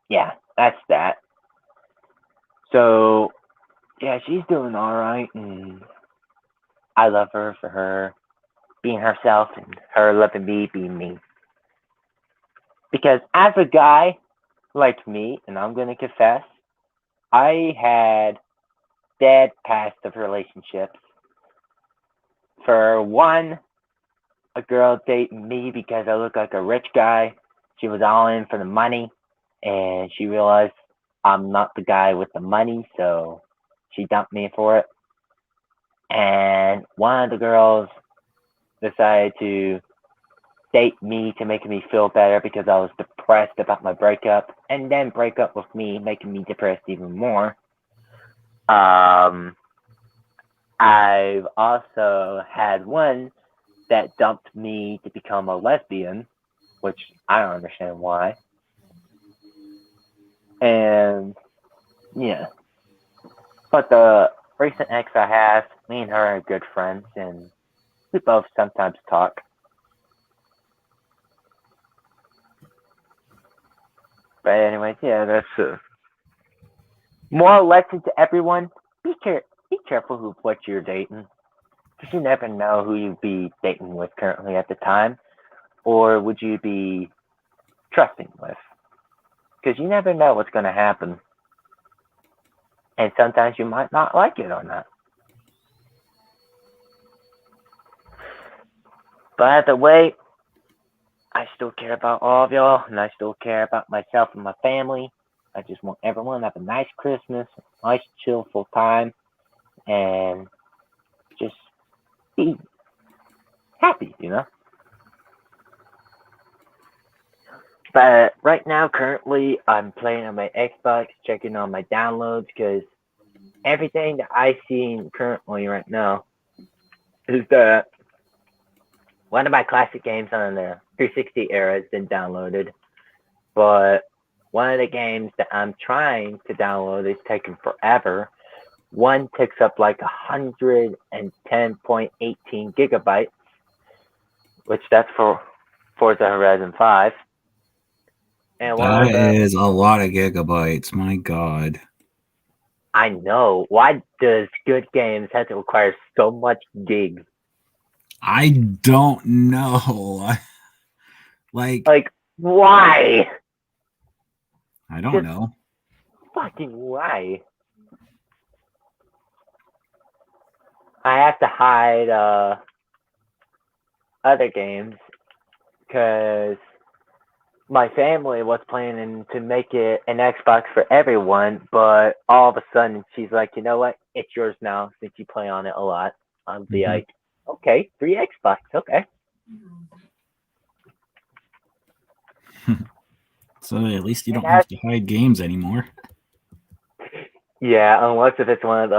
yeah, that's that. So yeah, she's doing all right, and I love her for her being herself and her loving me being me. Because as a guy like me, and I'm gonna confess, I had dead past of relationships. For one, a girl dating me because I look like a rich guy. She was all in for the money, and she realized I'm not the guy with the money, so she dumped me for it. And one of the girls decided to date me to make me feel better because I was depressed about my breakup, and then break up with me, making me depressed even more. Um, I've also had one that dumped me to become a lesbian, which I don't understand why. And yeah, but the recent ex I have, me and her are good friends, and we both sometimes talk. But anyways, yeah, that's moral lesson to everyone: be careful who what you're dating, because you never know who you'd be dating with currently at the time, or would you be trusting with, because you never know what's going to happen, and sometimes you might not like it or not. But either way, I still care about all of y'all, and I still care about myself and my family. I just want everyone to have a nice Christmas, nice chillful time, and just be happy, you know. But right now, currently, I'm playing on my Xbox, checking on my downloads because everything that I see currently right now is that one of my classic games on the 360 era has been downloaded, but one of the games that I'm trying to download is taking forever. One takes up like 110.18 gigabytes, which that's for Forza Horizon 5. And one That of the is a lot of gigabytes. My God. I know. Why does good games have to require so much gigs? I don't know. Like, Like, why? I don't Just know. fucking why? I have to hide other games because my family was planning to make it an Xbox for everyone, but all of a sudden she's like, you know what? It's yours now since you play on it a lot. I'll be Mhm. like, okay, free Xbox, okay. So at least you And don't have to hide games anymore. yeah, unless if it's one of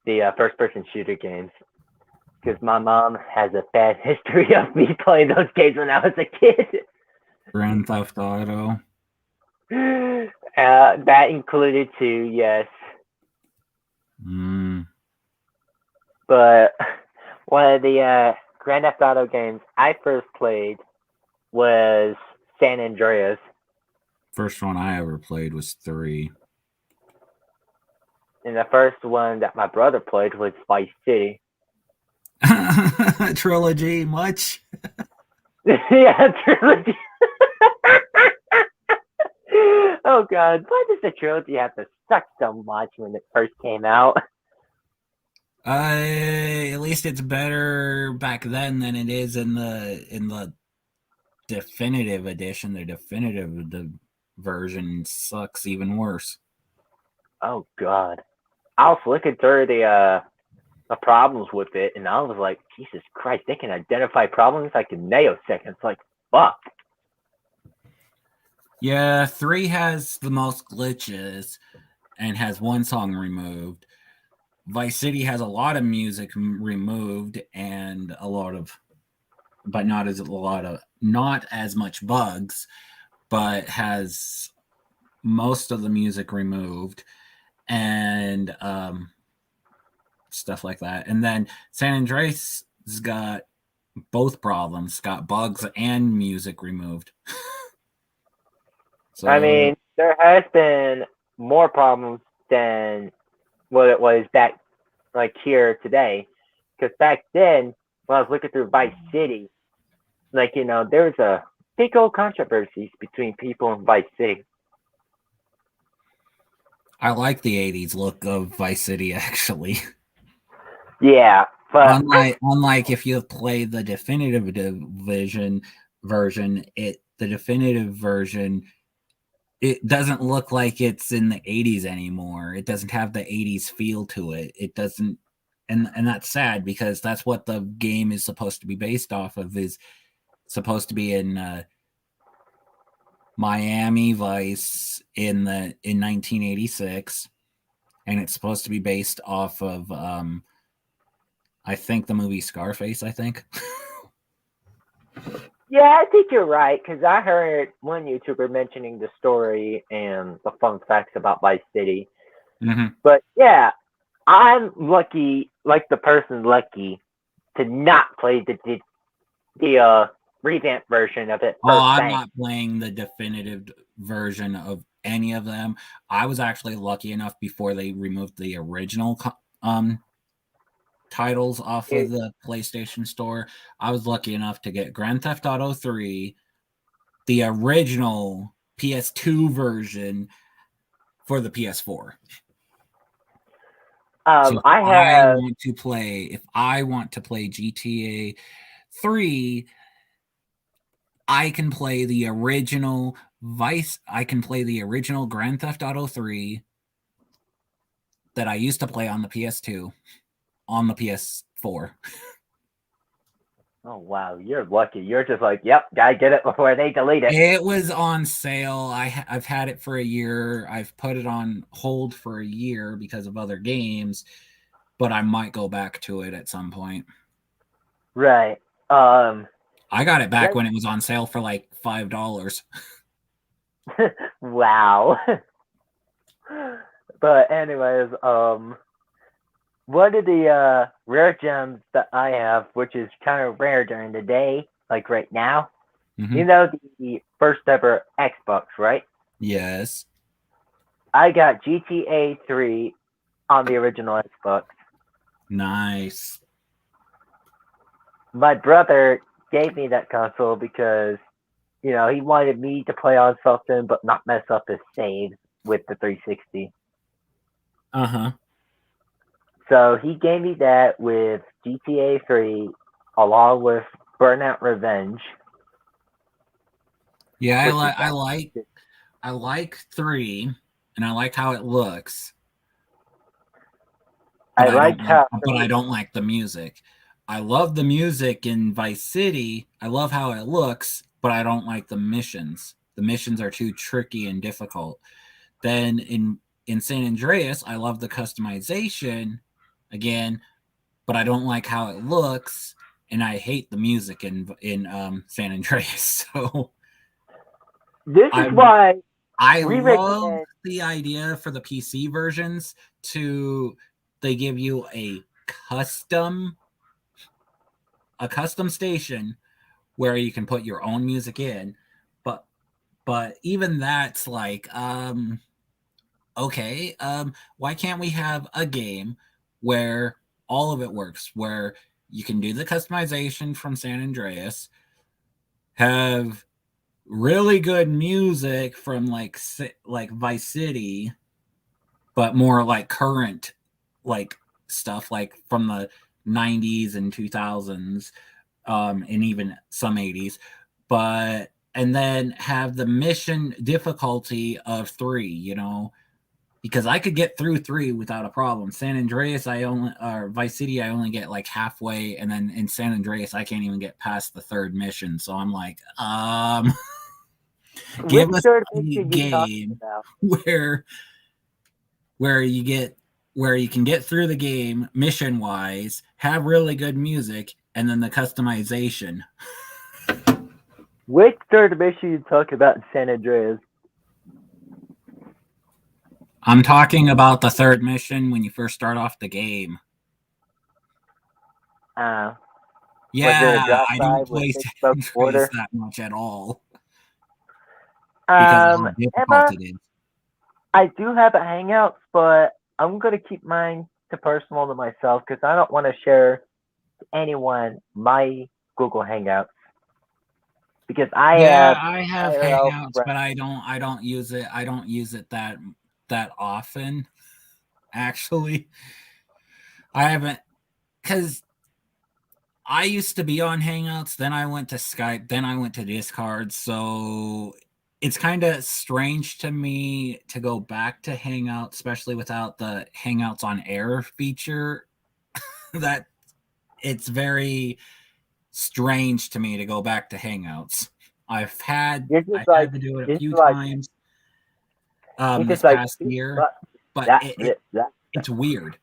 the first person shooter games. Because my mom has a bad history of me playing those games when I was a kid. Grand Theft Auto. That included too, yes. Mm. But one of the Grand Theft Auto games I first played was San Andreas. First one I ever played was 3. And the first one that my brother played was Vice City. Trilogy, much? Yeah, trilogy. Oh god, why does the trilogy have to suck so much when it first came out? At least it's better back then than it is in the definitive edition. The version sucks even worse. Oh god. I was looking through the problems with it, and I was like, Jesus Christ, they can identify problems like in nanoseconds. Like, fuck. Yeah, 3 has the most glitches and has one song removed. Vice City has a lot of music removed and a lot of, but not as much bugs, but has most of the music removed and stuff like that. And then San Andreas has got both problems, got bugs and music removed. I So mean, there has been more problems than what it was back like here today. Because back then, when I was looking through Vice City, like there was a big old controversies between people in Vice City. I like the 80s look of Vice City actually. Yeah, but Unlike if you play the definitive division version, the definitive version it doesn't look like it's in the 80s anymore. It doesn't have the 80s feel to it. It doesn't and that's sad because that's what the game is supposed to be based off of is supposed to be in Miami Vice in 1986 and it's supposed to be based off of I think the movie Scarface, I think. yeah, I think you're right because I heard one YouTuber mentioning the story and the fun facts about Vice City. Mm-hmm. But yeah, I'm lucky, like the person lucky, to not play the revamped version of it Oh, first I'm thing. not playing the definitive version of any of them. I was actually lucky enough before they removed the original titles off of It, the PlayStation Store. I was lucky enough to get Grand Theft Auto 3, the original PS2 version for the PS4. So I have if I want to play GTA 3, I can play the original Vice. I can play the original Grand Theft Auto 3 that I used to play on the PS2 on the PS4. Oh wow, you're lucky. You're just like, yep, gotta get it before they delete it. It was on sale. I've had it for a year. I've put it on hold for a year because of other games, but I might go back to it at some point. Right. I got it back That, when it was on sale for like $5. wow. But anyways, one of the rare gems that I have, which is kind of rare during the day, like right now, Mm-hmm. you know the first ever Xbox, right? Yes. I got GTA 3 on the original Xbox. Nice. My brother gave me that console because, he wanted me to play on something but not mess up his save with the 360. Uh-huh. So he gave me that with GTA 3 along with Burnout Revenge, Yeah, which is I like 3 and I like how it looks, but I liked how I don't like the music. I love the music in Vice City. I love how it looks, but I don't like the missions. The missions are too tricky and difficult. Then in San Andreas, I love the customization again, but I don't like how it looks, and I hate the music in San Andreas. So this is I why I we love recommend. the idea for the PC versions to they give you custom a custom station where you can put your own music in, but even that's like okay, why can't we have a game where all of it works, where you can do the customization from San Andreas, have really good music from like Vice City, but more like current like stuff like from the 90s and 2000s, and even some 80s, but and then have the mission difficulty of 3, because I could get through 3 without a problem. San Andreas, I only or Vice City, I only get like halfway, and then in San Andreas, I can't even get past the 3rd mission. So I'm like, Which give us third a mission you talking game about? where where you get where you can get through the game mission wise, have really good music, and then the customization. Which third mission you talking about in San Andreas? I'm talking about the 3rd mission when you first start off the game. Uh, was it a Yeah, drop I by don't with play Big San Smoke Andreas Border? that much at all because of how difficult Emma, it is. I do have a Hangouts, but I'm gonna keep mine to personal to myself because I don't want to share to anyone my Google Hangouts because I Yeah, have I have IRL Hangouts, friends. but I don't use it. I don't use it that often. Actually, I haven't because I used to be on Hangouts, then I went to Skype, then I went to Discord. So it's kind of strange to me to go back to Hangouts, especially without the Hangouts on Air feature. That it's very strange to me to go back to Hangouts. You're just I like, had to do it a you're just few like, times you're this just like, past year, but but that, that. it's weird.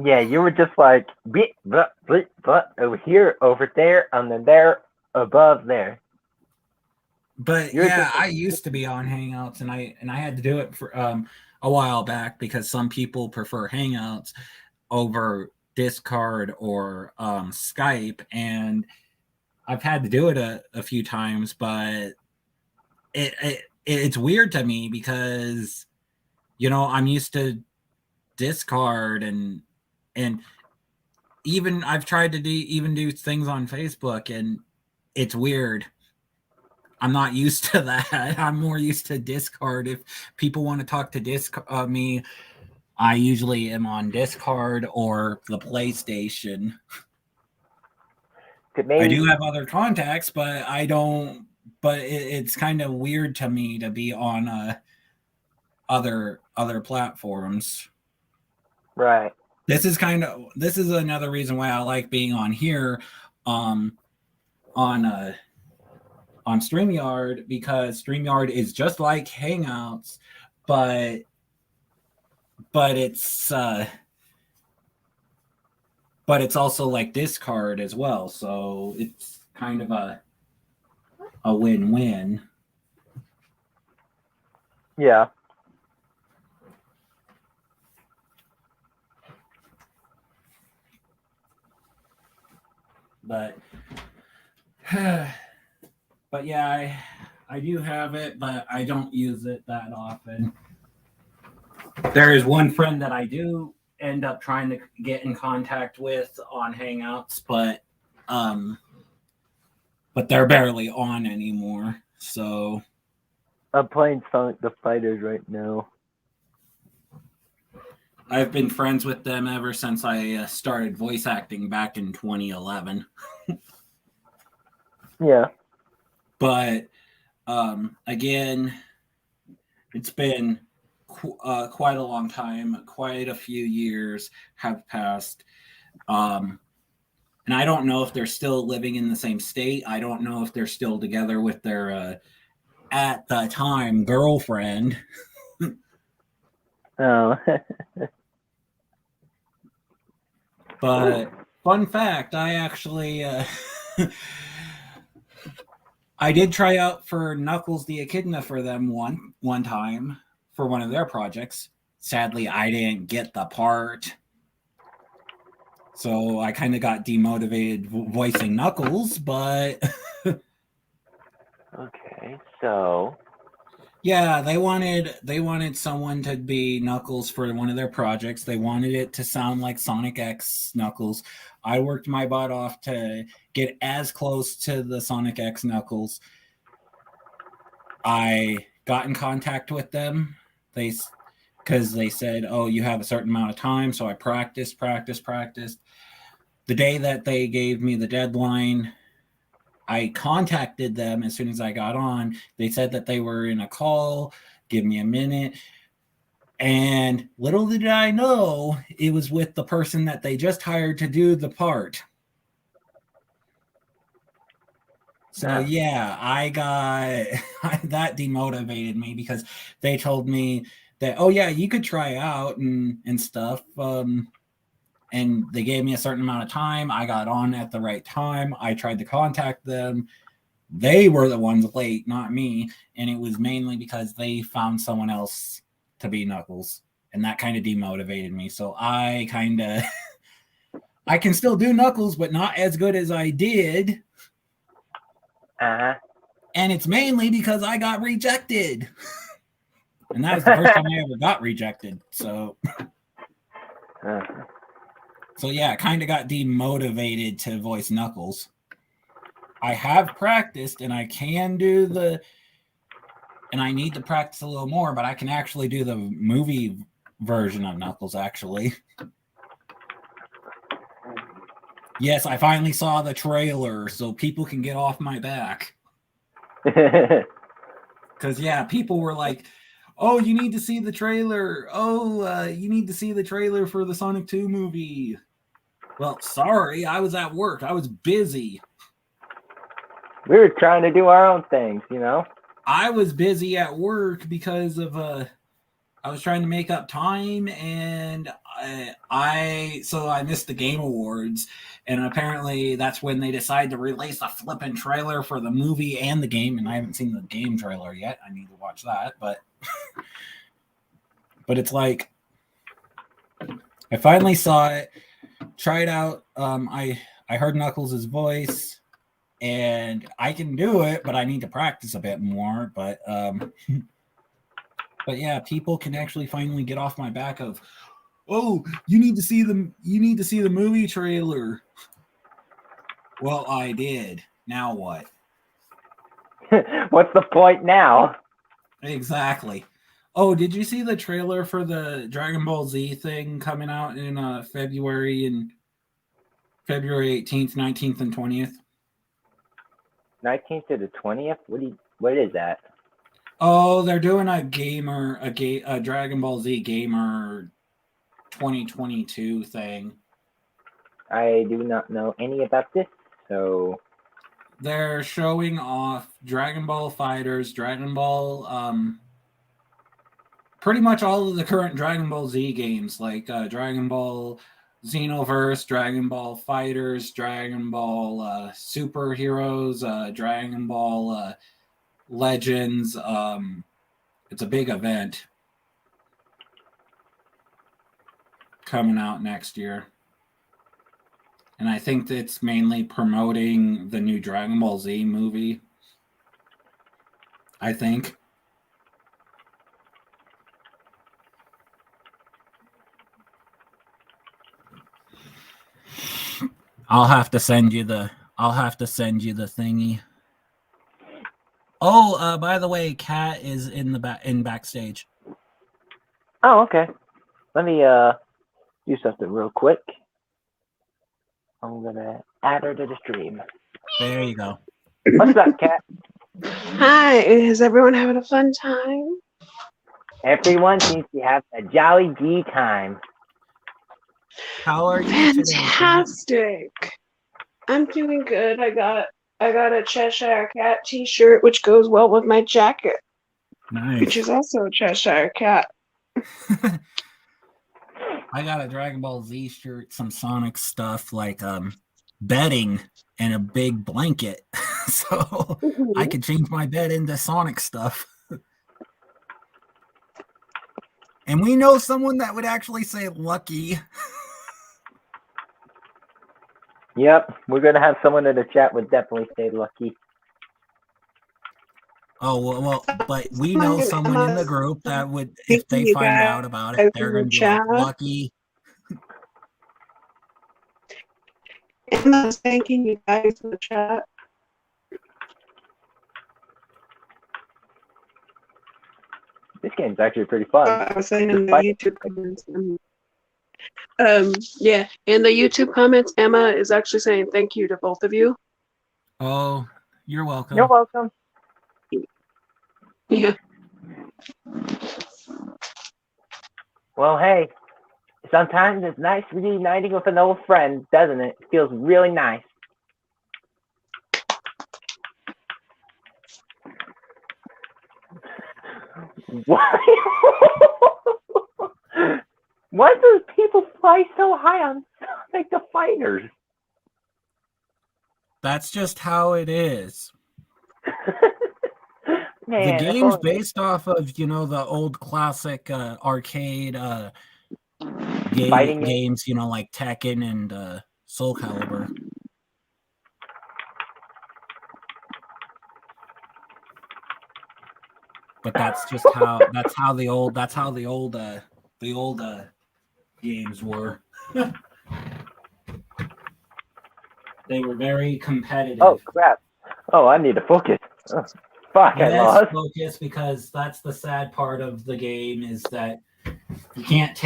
Yeah, you were just like, but over here, over there, and then there, above there. But You're yeah, just like, I used to be on Hangouts, and I had to do it for a while back because some people prefer Hangouts over Discord or Skype, and I've had to do it a few times, but it's weird to me because I'm used to Discord and even I've tried to do things on Facebook, and it's weird. I'm not used to that. I'm more used to Discord. If people want to talk to me, I usually am on Discord or the PlayStation. To me, I do have other contacts, but I don't. But it's kind of weird to me to be on other platforms. right. This is another reason why I like being on here, um, on StreamYard, because StreamYard is just like Hangouts, but but it's uh, but it's also like Discord as well. So it's kind of a win-win. Yeah. But but yeah, I do have it, but I don't use it that often. There is one friend that I do end up trying to get in contact with on Hangouts, um but they're barely on anymore. So I'm playing Sonic the Fighters right now. I've been friends with them ever since I started voice acting back in 2011. Yeah. But again, it's been quite a long time. Quite a few years have passed. And I don't know if they're still living in the same state. I don't know if they're still together with their, at the time, girlfriend. Oh. But fun fact, I actually I did try out for Knuckles the Echidna for them one time for one of their projects. Sadly, I didn't get the part. So I kind of got demotivated voicing Knuckles, but Okay, so yeah, they wanted someone to be Knuckles for one of their projects. They wanted it to sound like Sonic X Knuckles. I worked my butt off to get as close to the Sonic X Knuckles. I got in contact with them. Because they said, "Oh, you have a certain amount of time." So I practiced. The day that they gave me the deadline, I contacted them as soon as I got on. They said that they were in a call. Give me a minute. And little did I know, it was with the person that they just hired to do the part. So yeah, I got that demotivated me because they told me that, oh yeah, you could try out and stuff. And they gave me a certain amount of time. I got on at the right time. I tried to contact them. They were the ones late, not me. And it was mainly because they found someone else to be Knuckles. And that kind of demotivated me. So I can still do Knuckles, but not as good as I did. Uh-huh. And it's mainly because I got rejected. And that was the first time I ever got rejected. So so yeah, I kind of got demotivated to voice Knuckles. I have practiced and I can do and I need to practice a little more, but I can actually do the movie version of Knuckles, actually. Yes, I finally saw the trailer, so people can get off my back. Because, yeah, people were like, oh, you need to see the trailer. Oh, you need to see the trailer for the Sonic 2 movie. Well, sorry, I was at work. I was busy. We were trying to do our own things, you know? I was busy at work because of I was trying to make up time, and I missed the Game Awards, and apparently that's when they decided to release a flippin' trailer for the movie and the game, and I haven't seen the game trailer yet. I need to watch that, but it's like I finally saw it, tried out. I heard Knuckles' voice. And I can do it, but I need to practice a bit more. But yeah, people can actually finally get off my back of, oh, you need to see the movie trailer. Well, I did. Now what? What's the point now? Exactly. Oh, did you see the trailer for the Dragon Ball Z thing coming out in February 18th, 19th, and 20th? 19th to the 20th. What is that? Oh, they're doing a Dragon Ball Z Gamer 2022 thing. I do not know any about this, so They're showing off Dragon Ball Fighters, Dragon Ball, pretty much all of the current Dragon Ball Z games, like Dragon Ball Xenoverse, Dragon Ball Fighters, Dragon Ball Superheroes, Dragon Ball Legends. It's a big event coming out next year. And I think it's mainly promoting the new Dragon Ball Z movie. I think. I'll have to send you the thingy. Oh, by the way, Kat is in backstage. oh, okay. Let me do something real quick. I'm gonna add her to the stream. There you go. What's up, Kat? Hi, is everyone having a fun time? Everyone seems to have a jolly G time. How are you today, Kat? Fantastic. I'm doing good. I got a Cheshire Cat t-shirt, which goes well with my jacket, Nice. which is also a Cheshire Cat. I got a Dragon Ball Z shirt, some Sonic stuff like bedding and a big blanket. So I could change my bed into Sonic stuff. And we know someone that would actually say lucky. Yep, we're gonna have someone in the chat would definitely say lucky. Oh well, but we know someone in the group that would, if they find out about it, they're gonna be like, lucky. Emma's thanking you guys in the chat. This game's actually pretty fun. I was saying in the YouTube comments. Yeah, in the YouTube comments, Emma is actually saying thank you to both of you. Oh, you're welcome. You're welcome. Yeah. Well, hey, sometimes it's nice reuniting with an old friend, doesn't it? It feels really nice. Why? Why do people fly so high on like the fighters? That's just how it is. Man, the game's based off of, the old classic arcade games, like Tekken and Soul Calibur. But that's just how the old games were. They were very competitive. Oh crap! Oh, I need to focus. Oh, fuck, yes, I lost. Focus, because that's the sad part of the game, is that you can't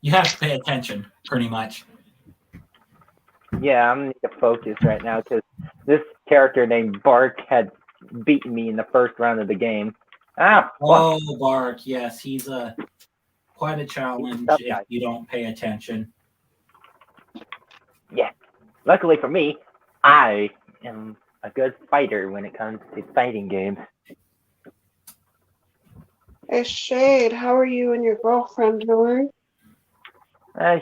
you have to pay attention pretty much. Yeah, I'm gonna need to focus right now because this character named Bark had beaten me in the first round of the game. Ah! Oh, Bark, yes, he's quite a challenge if you don't pay attention. Yeah. Luckily for me, I am a good fighter when it comes to fighting games. Hey, Shade, how are you and your girlfriend doing?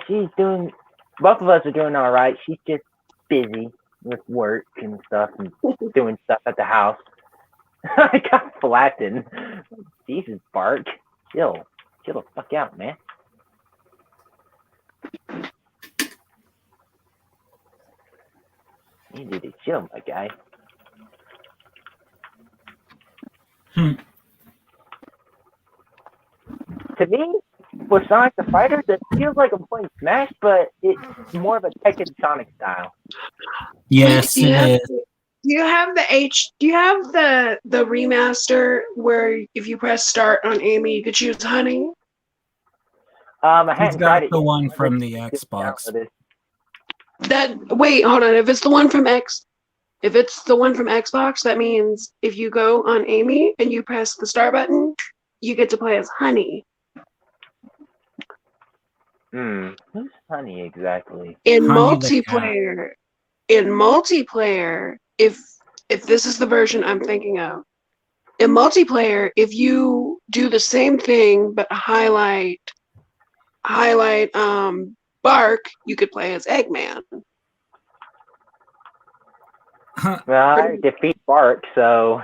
She's doing. Both of us are doing all right. She's just busy with work and stuff and doing stuff at the house. I got flattened. Jesus, Bark. Chill the fuck out, man. You need to chill, my guy. To me, for Sonic the Fighters, it feels like I'm playing Smash, but it's more of a Tekken Sonic style. Yes, it is. Do you have the remaster where if you press start on Amy, you could choose Honey? I hadn't tried it the yet. one from the Xbox. Wait, hold on. If it's the one from Xbox, that means if you go on Amy and you press the start button, you get to play as Honey. Who's Honey exactly? In Honey the cat. multiplayer, if this is the version I'm thinking of, in multiplayer, if you do the same thing but highlight Bark, you could play as Eggman. Well, I defeat Bark, so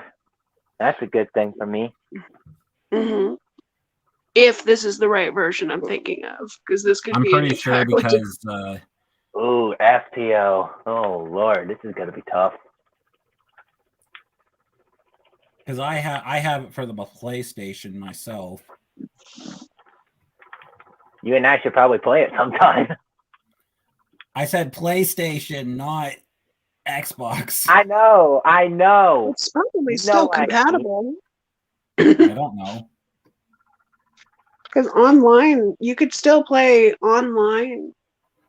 that's a good thing for me. Mm-hmm. If this is the right version I'm thinking of, because this could I'm be pretty sure because Ooh, FPO. Oh Lord, this is gonna be tough. I have it for the PlayStation myself. You and I should probably play it sometime. I said PlayStation, not Xbox. I know. It's probably You still know what I mean. compatible. I don't know. Because online, you could still play online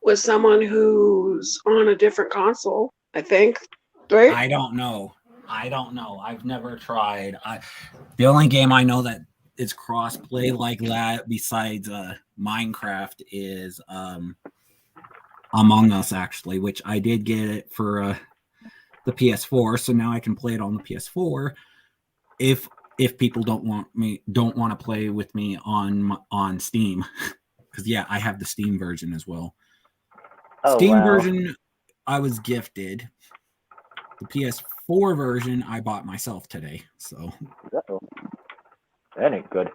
with someone who's on a different console, I think. Right? I don't know. I've never tried. The only game I know that is cross-play like that besides Minecraft is Among Us, actually, which I did get it for the PS4, so now I can play it on the PS4 if people don't want to play with me on Steam. Because yeah, I have the Steam version as well. Oh, Steam wow. version I was gifted. The PS4 version I bought myself today. So Uh-oh. That ain't good.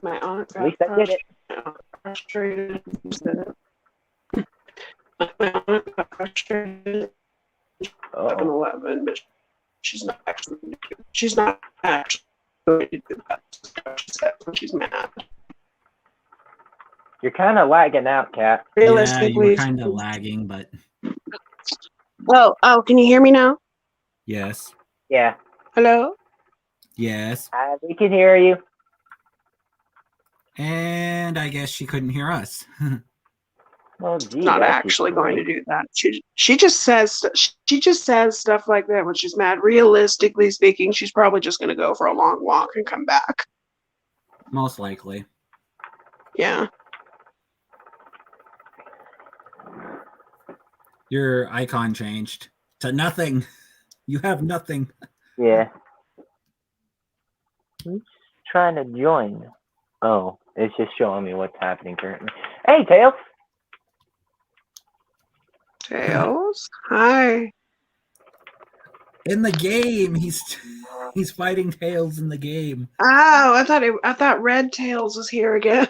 My aunt At least I did it. frustrated. My aunt got frustrated. Uh-oh. 11, but she's not actually going to do that. She said when she's mad. You're kind of lagging out, Kat. yeah, you Realistically, were kind of lagging, but oh, can you hear me now? yes. Yeah. Hello? Yes. We can hear you. And I guess she couldn't hear us. Oh, gee, Not that's actually just going to great. do that. She just says stuff like that when she's mad. Realistically speaking, she's probably just going to go for a long walk and come back. Most likely. Yeah. Your icon changed to nothing. You have nothing. Yeah. Who's trying to join? Oh, it's just showing me what's happening currently. Hey, Tails. Tails? Hi. In the game, he's fighting Tails in the game. Oh, I thought Red Tails was here again.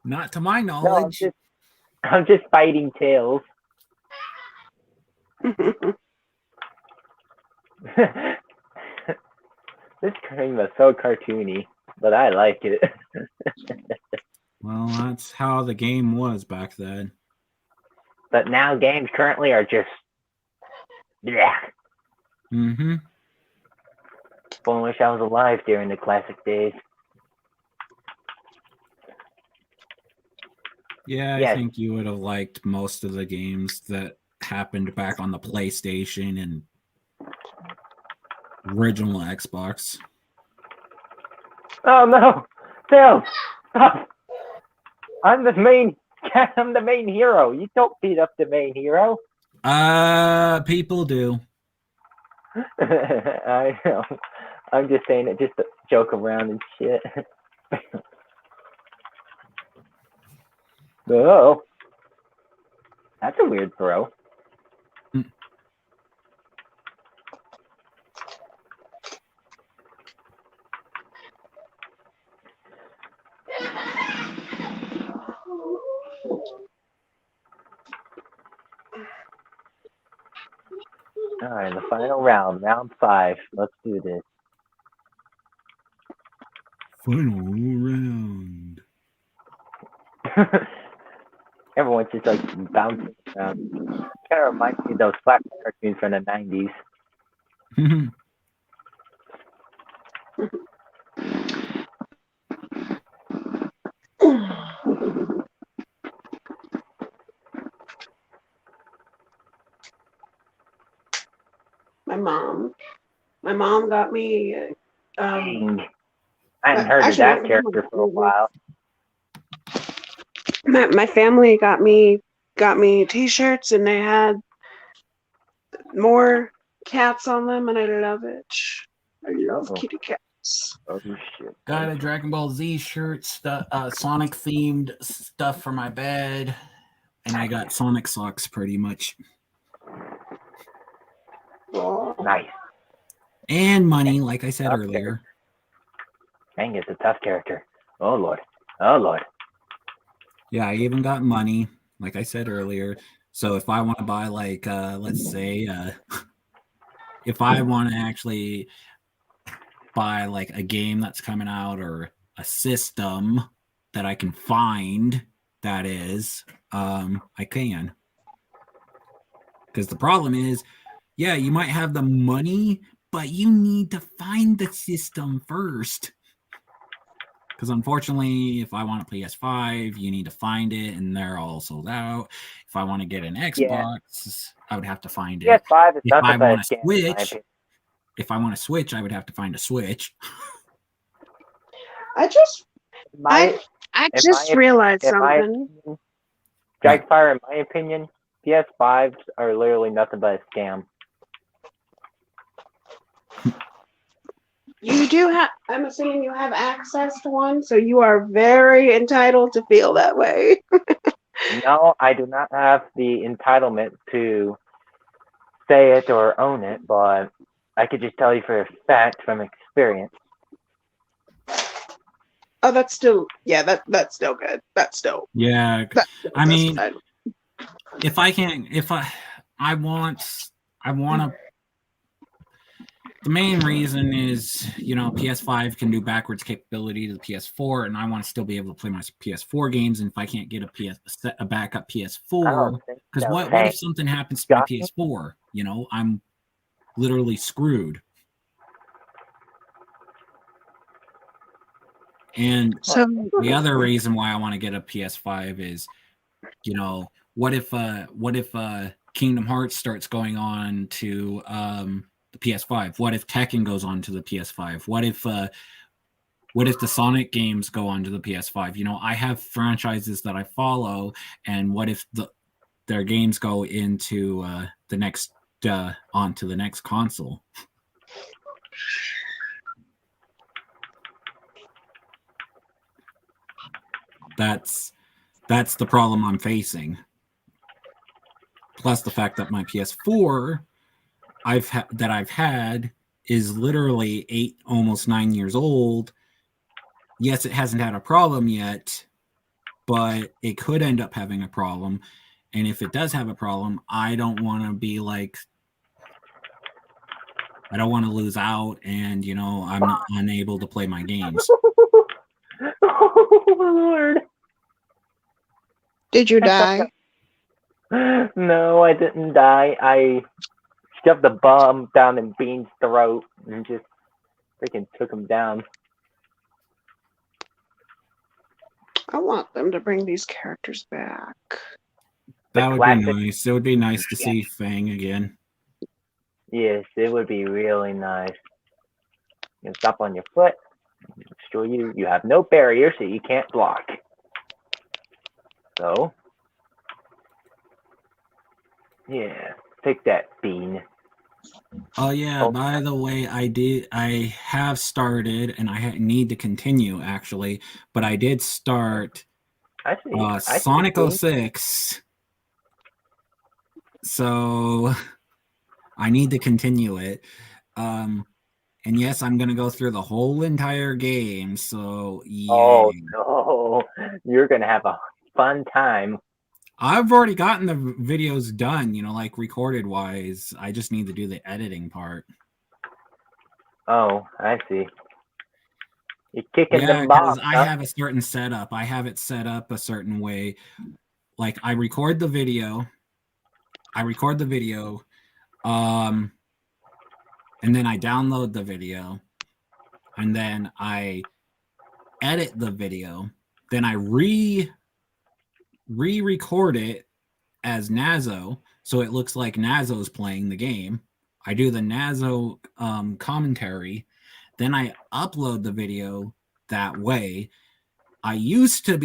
Not to my No, knowledge. I'm just fighting Tails. This game is so cartoony, but I like it. Well, that's how the game was back then. But now games currently are just, yeah. Mm-hmm. I wish I was alive during the classic days. Yeah, Yes. I think you would have liked most of the games that happened back on the PlayStation and original Xbox. Oh no, Tails, stop! I'm the main hero. You don't beat up the main hero. People do. I know. I'm just saying it just to joke around and shit. Oh, that's a weird throw. All right, the final round, round 5. Let's do this. Final round. Everyone's just like bouncing around. Kind of reminds me of those classic cartoons from the 90s. My mom got me. Dang. I hadn't heard of Actually, that character for a while. my family got me T-shirts, and they had more cats on them, and I love it. I love kitty cats. Oh shit. Got a Dragon Ball Z shirt, Sonic themed stuff for my bed, and I got Sonic socks pretty much. Oh. Nice. And money, like I said Okay. earlier. Dang, it's a tough character. Oh lord. Oh lord. Yeah, I even got money, like I said earlier. So if I want to buy, like, let's say, if I want to actually buy like a game that's coming out or a system that I can find, that is, I can. Because the problem is, yeah, you might have the money, but you need to find the system first. Because unfortunately, if I want a PS5, you need to find it, and they're all sold out. If I want to get an Xbox, I would have to find it. PS5 is If not I the best want a game, in my Switch, opinion. if I want a Switch, I would have to find a Switch. I just My, I in just my- realized in my something. opinion, Dragfire, in my opinion, PS5s are literally nothing but a scam. You do have. I'm assuming you have access to one, so you are very entitled to feel that way. No, I do not have the entitlement to say it or own it, but I could just tell you for a fact from experience. Oh, that's still that's still good. That's still Yeah, still I mean, justified. if I want to. The main reason is, PS5 can do backwards capability to the PS4, and I want to still be able to play my PS4 games. And if I can't get a backup PS4, because what if something happens to my PS4? I'm literally screwed. And So the other reason why I want to get a PS5 is, what if Kingdom Hearts starts going on to the PS5? What if Tekken goes on to the PS5? What if the Sonic games go onto the PS5? I have franchises that I follow, and what if their games go into the next onto the next console? That's the problem I'm facing. Plus the fact that my PS4 I've had is literally 8, almost 9 years old. Yes, it hasn't had a problem yet, but it could end up having a problem. And if it does have a problem, I don't want to be like, I don't want to lose out, and I'm not unable to play my games. Oh Lord! did you die? No, I didn't die. I shoved the bomb down in Bean's throat and just freaking took him down. I want them to bring these characters back. That would classic. be nice. It would be nice to see Fang again. Yes, it would be really nice. You stop on your foot. Show you have no barrier, so you can't block. So, yeah, take that, Bean. Oh yeah, by the way, I have started, and I need to continue actually, but I did start Sonic 06. So I need to continue it. And yes, I'm gonna go through the whole entire game. So yeah. Oh no, you're gonna have a fun time. I've already gotten the videos done, like recorded wise. I just need to do the editing part. Oh, I see. You're kicking Yeah, them because balls. I have a certain setup. I have it set up a certain way. Like I record the video, and then I download the video, and then I edit the video, Then I re-record it as Nazo, so it looks like Nazo's playing the game. I do the Nazo commentary. Then I upload the video that way. I used to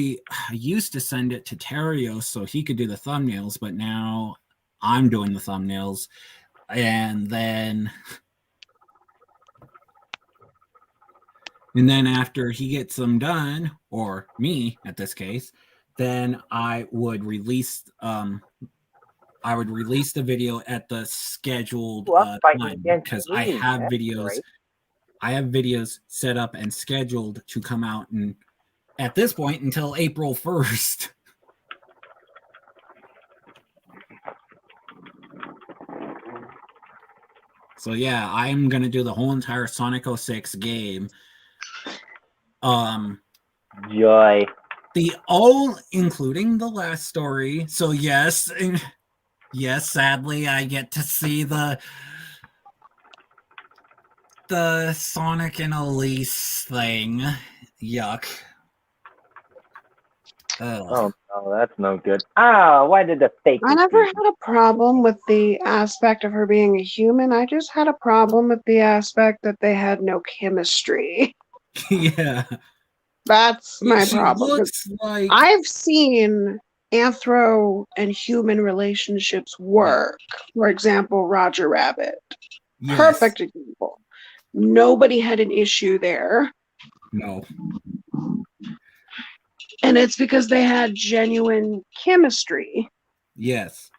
send it to Terios so he could do the thumbnails, but now I'm doing the thumbnails. And then after he gets them done, or me at this case, then I would release the video at the scheduled time, because I have videos set up and scheduled to come out, and at this point until April 1st. So yeah, I'm gonna do the whole entire Sonic 06 game. Joy. Including the last story. So yes, sadly I get to see the Sonic and Elise thing. Yuck. Oh no, that's no good. Why did the fake? I never had a problem with the aspect of her being a human. I just had a problem with the aspect that they had no chemistry. Yeah. That's my problem. Looks like... I've seen anthro and human relationships work. For example, Roger Rabbit. Yes. Perfect example. Nobody had an issue there. No. And it's because they had genuine chemistry. Yes.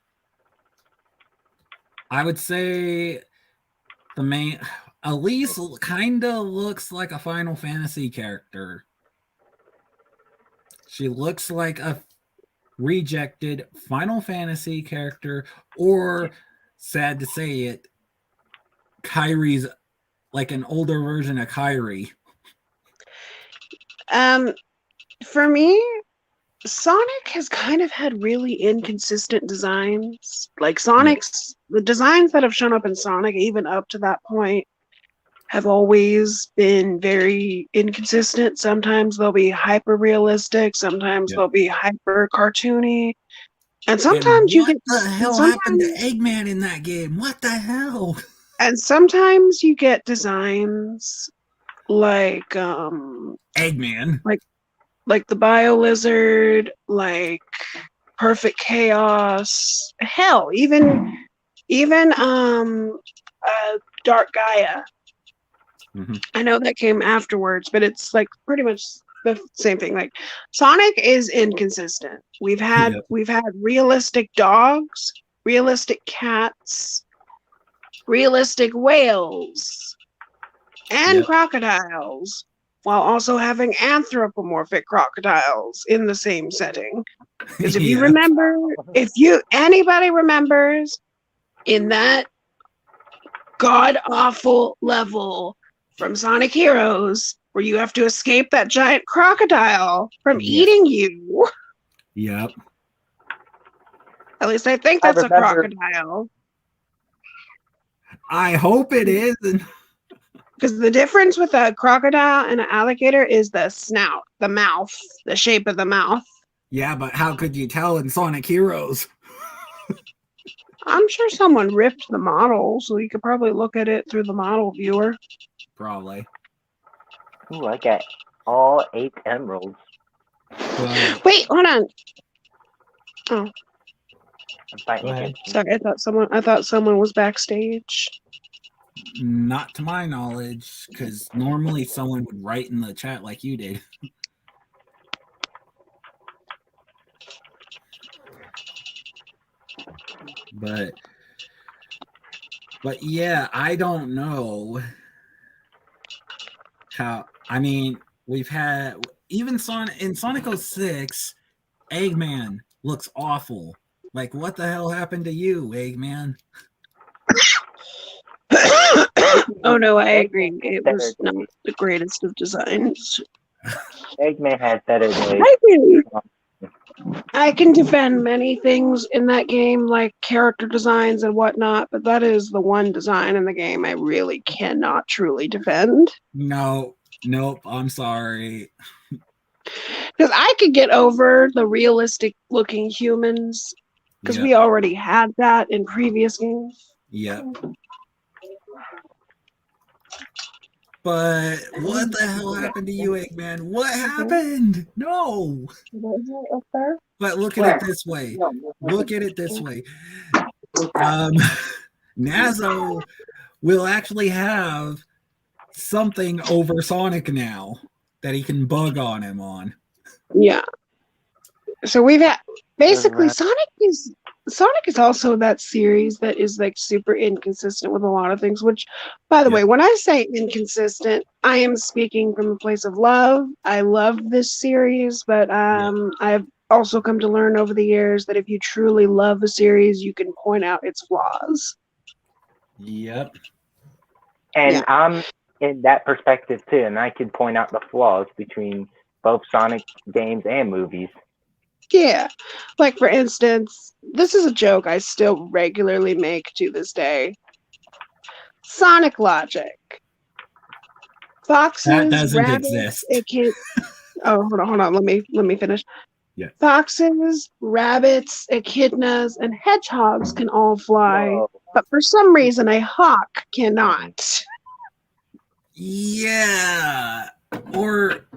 I would say the main... Elise kind of looks like a Final Fantasy character. She looks like a rejected Final Fantasy character, or, sad to say it, Kyrie's like an older version of Kyrie. For me, Sonic has kind of had really inconsistent designs. Like the designs that have shown up in Sonic, even up to that point, have always been very inconsistent. Sometimes they'll be hyper realistic, sometimes they'll be hyper cartoony, and sometimes what the hell happened to Eggman in that game? What the hell? And sometimes you get designs like Eggman, like the Bio Lizard, like Perfect Chaos. Hell, even Dark Gaia. Mm-hmm. I know that came afterwards, but it's like pretty much the same thing. Like Sonic is inconsistent. We've had realistic dogs, realistic cats, realistic whales, and crocodiles, while also having anthropomorphic crocodiles in the same setting. Because if you remember, anybody remembers in that god-awful level from Sonic Heroes, where you have to escape that giant crocodile from eating you. Yep. At least I think that's a crocodile. I hope it is. Because the difference with a crocodile and an alligator is the snout, the mouth, the shape of the mouth. Yeah, but how could you tell in Sonic Heroes? I'm sure someone ripped the model, so you could probably look at it through the model viewer. Probably. Ooh, I got all 8 emeralds. Wait, hold on. Oh. I'm fighting against you. Sorry, I thought someone was backstage. Not to my knowledge, because normally someone would write in the chat like you did. But yeah, I don't know how. I mean, we've had even in Sonic 06, Eggman looks awful. Like, what the hell happened to you, Eggman? Oh no, I agree. It was not the greatest of designs. Eggman had better days. I can defend many things in that game, like character designs and whatnot, but that is the one design in the game I really cannot truly defend. Nope, I'm sorry. Because I could get over the realistic looking humans because we already had that in previous games. Yep. But what the hell happened to you, Eggman? What happened? No. But look at it this way. Look at it this way. Nazo will actually have something over Sonic now that he can bug on him on. Yeah. So we've had basically Sonic is also that series that is like super inconsistent with a lot of things, which by the way, when I say inconsistent, I am speaking from a place of love. I love this series, but I've also come to learn over the years that if you truly love a series, you can point out its flaws. Yep. And I'm in that perspective too, and I can point out the flaws between both Sonic games and movies. Yeah. Like, for instance, this is a joke I still regularly make to this day. Sonic logic. Foxes, that doesn't rabbits, exist. hold on. Let me finish. Yeah. Foxes, rabbits, echidnas, and hedgehogs can all fly, but for some reason a hawk cannot. Yeah. Or,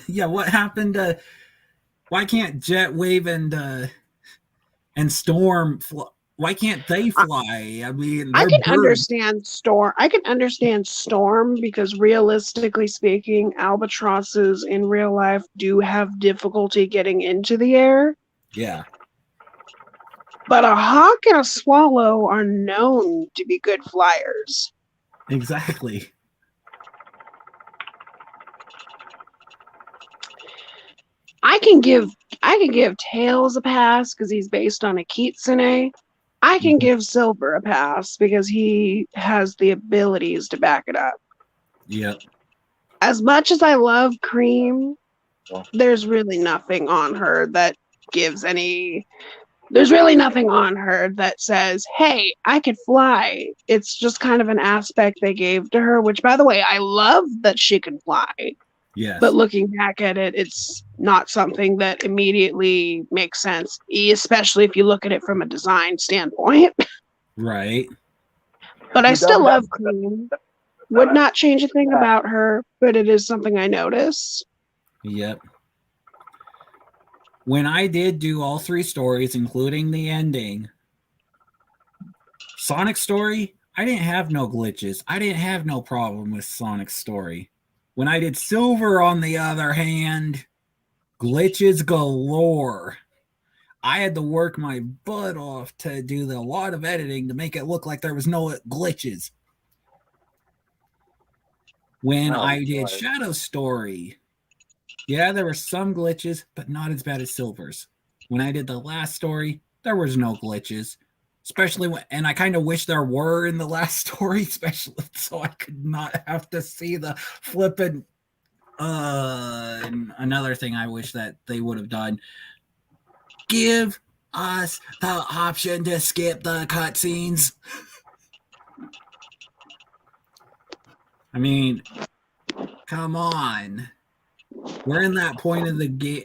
what happened to... Why can't Jetwave and Storm fly? Why can't they fly? I mean, I can understand Storm. I can understand Storm because realistically speaking, albatrosses in real life do have difficulty getting into the air. Yeah. But a hawk and a swallow are known to be good flyers. Exactly. I can give Tails a pass because he's based on a kitsune. I can give Silver a pass because he has the abilities to back it up. Yep. As much as I love Cream, there's really nothing on her that gives any... There's really nothing on her that says, hey, I could fly. It's just kind of an aspect they gave to her, which, by the way, I love that she can fly. Yes. But looking back at it, it's not something that immediately makes sense, especially if you look at it from a design standpoint. Right. But I still love Cream. Would not change a thing about her, but it is something I notice. Yep. When I did do all 3 stories, including the ending, Sonic story, I didn't have no glitches. I didn't have no problem with Sonic's story. When I did Silver, on the other hand, glitches galore. I had to work my butt off to do a lot of editing to make it look like there was no glitches. When I did Shadow Story, there were some glitches, but not as bad as Silver's. When I did the last story, there was no glitches. Especially and I kind of wish there were in the last story, especially so I could not have to see the flippin'. Another thing I wish that they would have done: give us the option to skip the cutscenes. I mean, come on. We're in that point of the game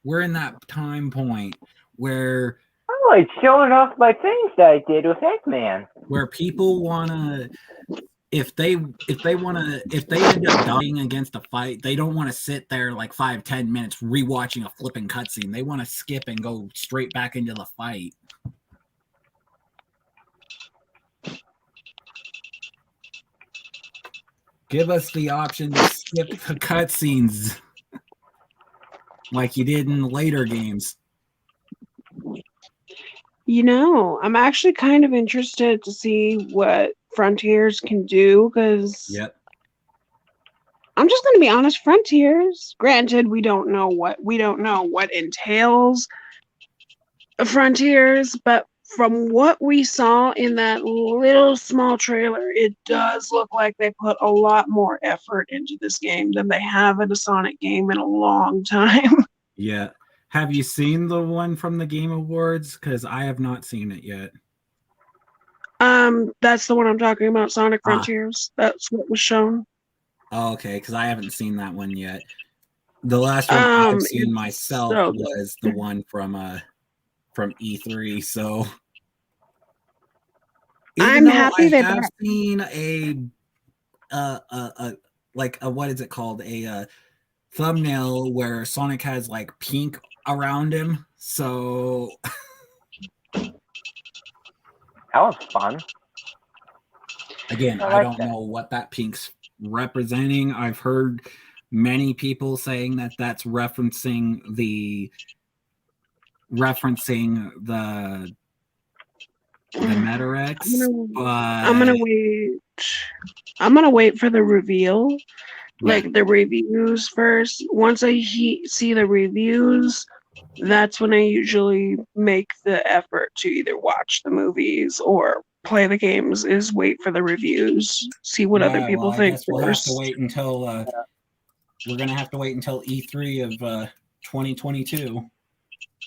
we're in that time point where it's showing off my things that I did with Eggman. Where people wanna, if they end up dying against a fight, they don't want to sit there like 5-10 minutes rewatching a flipping cutscene. They want to skip and go straight back into the fight. Give us the option to skip the cutscenes like you did in later games. I'm actually kind of interested to see what Frontiers can do because I'm just going to be honest. Frontiers, granted, we don't know what entails Frontiers, but from what we saw in that little small trailer, it does look like they put a lot more effort into this game than they have in a Sonic game in a long time. Yeah. Have you seen the one from the Game Awards? Because I have not seen it yet. That's the one I'm talking about, Sonic Frontiers. That's what was shown. Oh, okay, because I haven't seen that one yet. The last one I've seen It's myself so was the one from E3. So even I'm though happy I they have brought. seen a what is it called, a thumbnail where Sonic has like pink around him. So That was fun. again, I like don't that. know what that pink's representing. I've heard many people saying that that's referencing the Metarex, I'm gonna but wait. I'm gonna wait for the reveal, yeah, like the reviews first. Once I see the reviews, that's when I usually make the effort to either watch the movies or play the games. Is wait for the reviews, see what other yeah. Well, people I think guess we'll have to first. wait until we're gonna have to wait until E3 of 2022.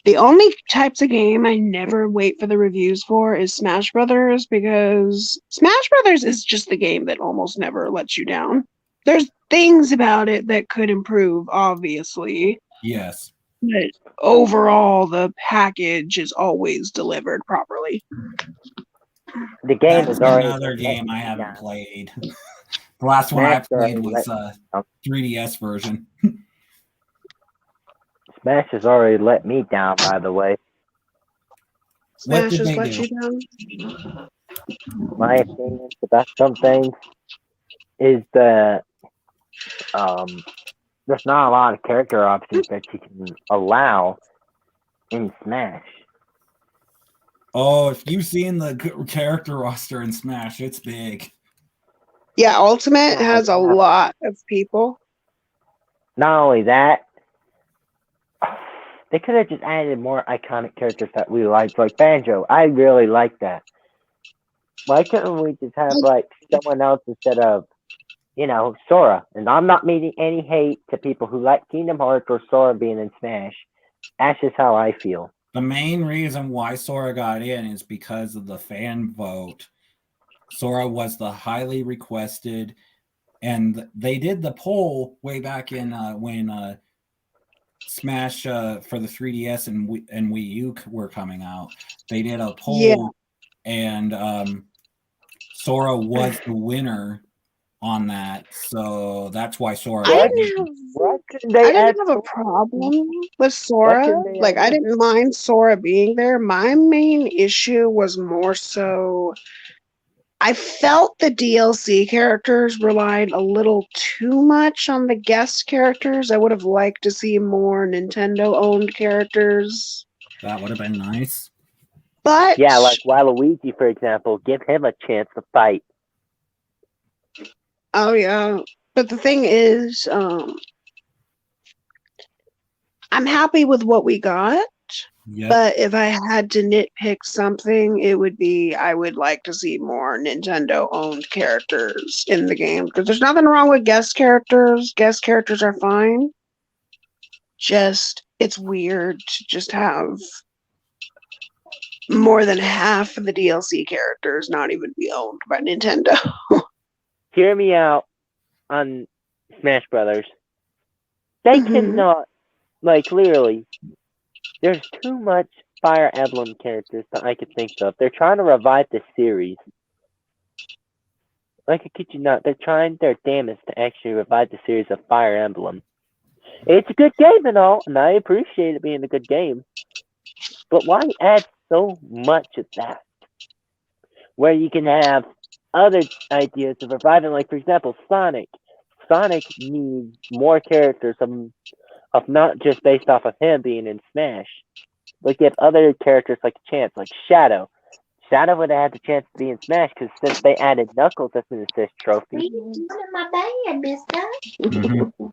The only types of game I never wait for the reviews for is Smash Brothers, because Smash Brothers is just the game that almost never lets you down. There's things about it that could improve, obviously, Yes, but overall the package is always delivered properly. The game that's is already another let game I me haven't down. played. The last one I Smash played already was let me down. 3DS version. Smash has already let me down, by the way. What Smash did has they let do? you down. My opinions about some things is that there's not a lot of character options that you can allow in Smash. Oh, if you've seen the character roster in Smash, it's big. Yeah, Ultimate Not has a only that, lot of people. not only that, they could have just added more iconic characters that we liked, like Banjo. I really like that. Why couldn't we just have like someone else instead of, Sora? And I'm not meeting any hate to people who like Kingdom Hearts or Sora being in Smash. That's just how I feel. The main reason why Sora got in is because of the fan vote. Sora was the highly requested, and they did the poll way back in when Smash for the 3DS and Wii U were coming out. They did a Yeah. poll, and Sora was the winner on that, so that's why Sora got in. I didn't have a problem with Sora. Like, I didn't mind Sora being there. My main issue was more so I felt the DLC characters relied a little too much on the guest characters. I would have liked to see more Nintendo owned characters. That would have been nice. But Yeah, like Waluigi, for example. Give him a chance to fight. oh yeah. But the thing is, I'm happy with what we got. Yep. But if I had to nitpick something, it would be I would like to see more Nintendo owned characters in the game. Because there's nothing wrong with guest characters. Guest characters are fine. Just, it's weird to just have more than half of the DLC characters not even be owned by Nintendo. Hear me out on Smash Brothers. They cannot, literally, there's too much Fire Emblem characters that I could think of. They're trying to revive the series. Like, I kid you not, they're trying their damnedest to actually revive the series of Fire Emblem. It's a good game and all, and I appreciate it being a good game. But why add so much of that? Where you can have other ideas of reviving, like, for example, Sonic. Sonic needs more characters of not just based off of him being in Smash. Like, you have other characters like Chance, like Shadow. Shadow would have had the chance to be in Smash because since they added Knuckles as an assist trophy. Mm-hmm.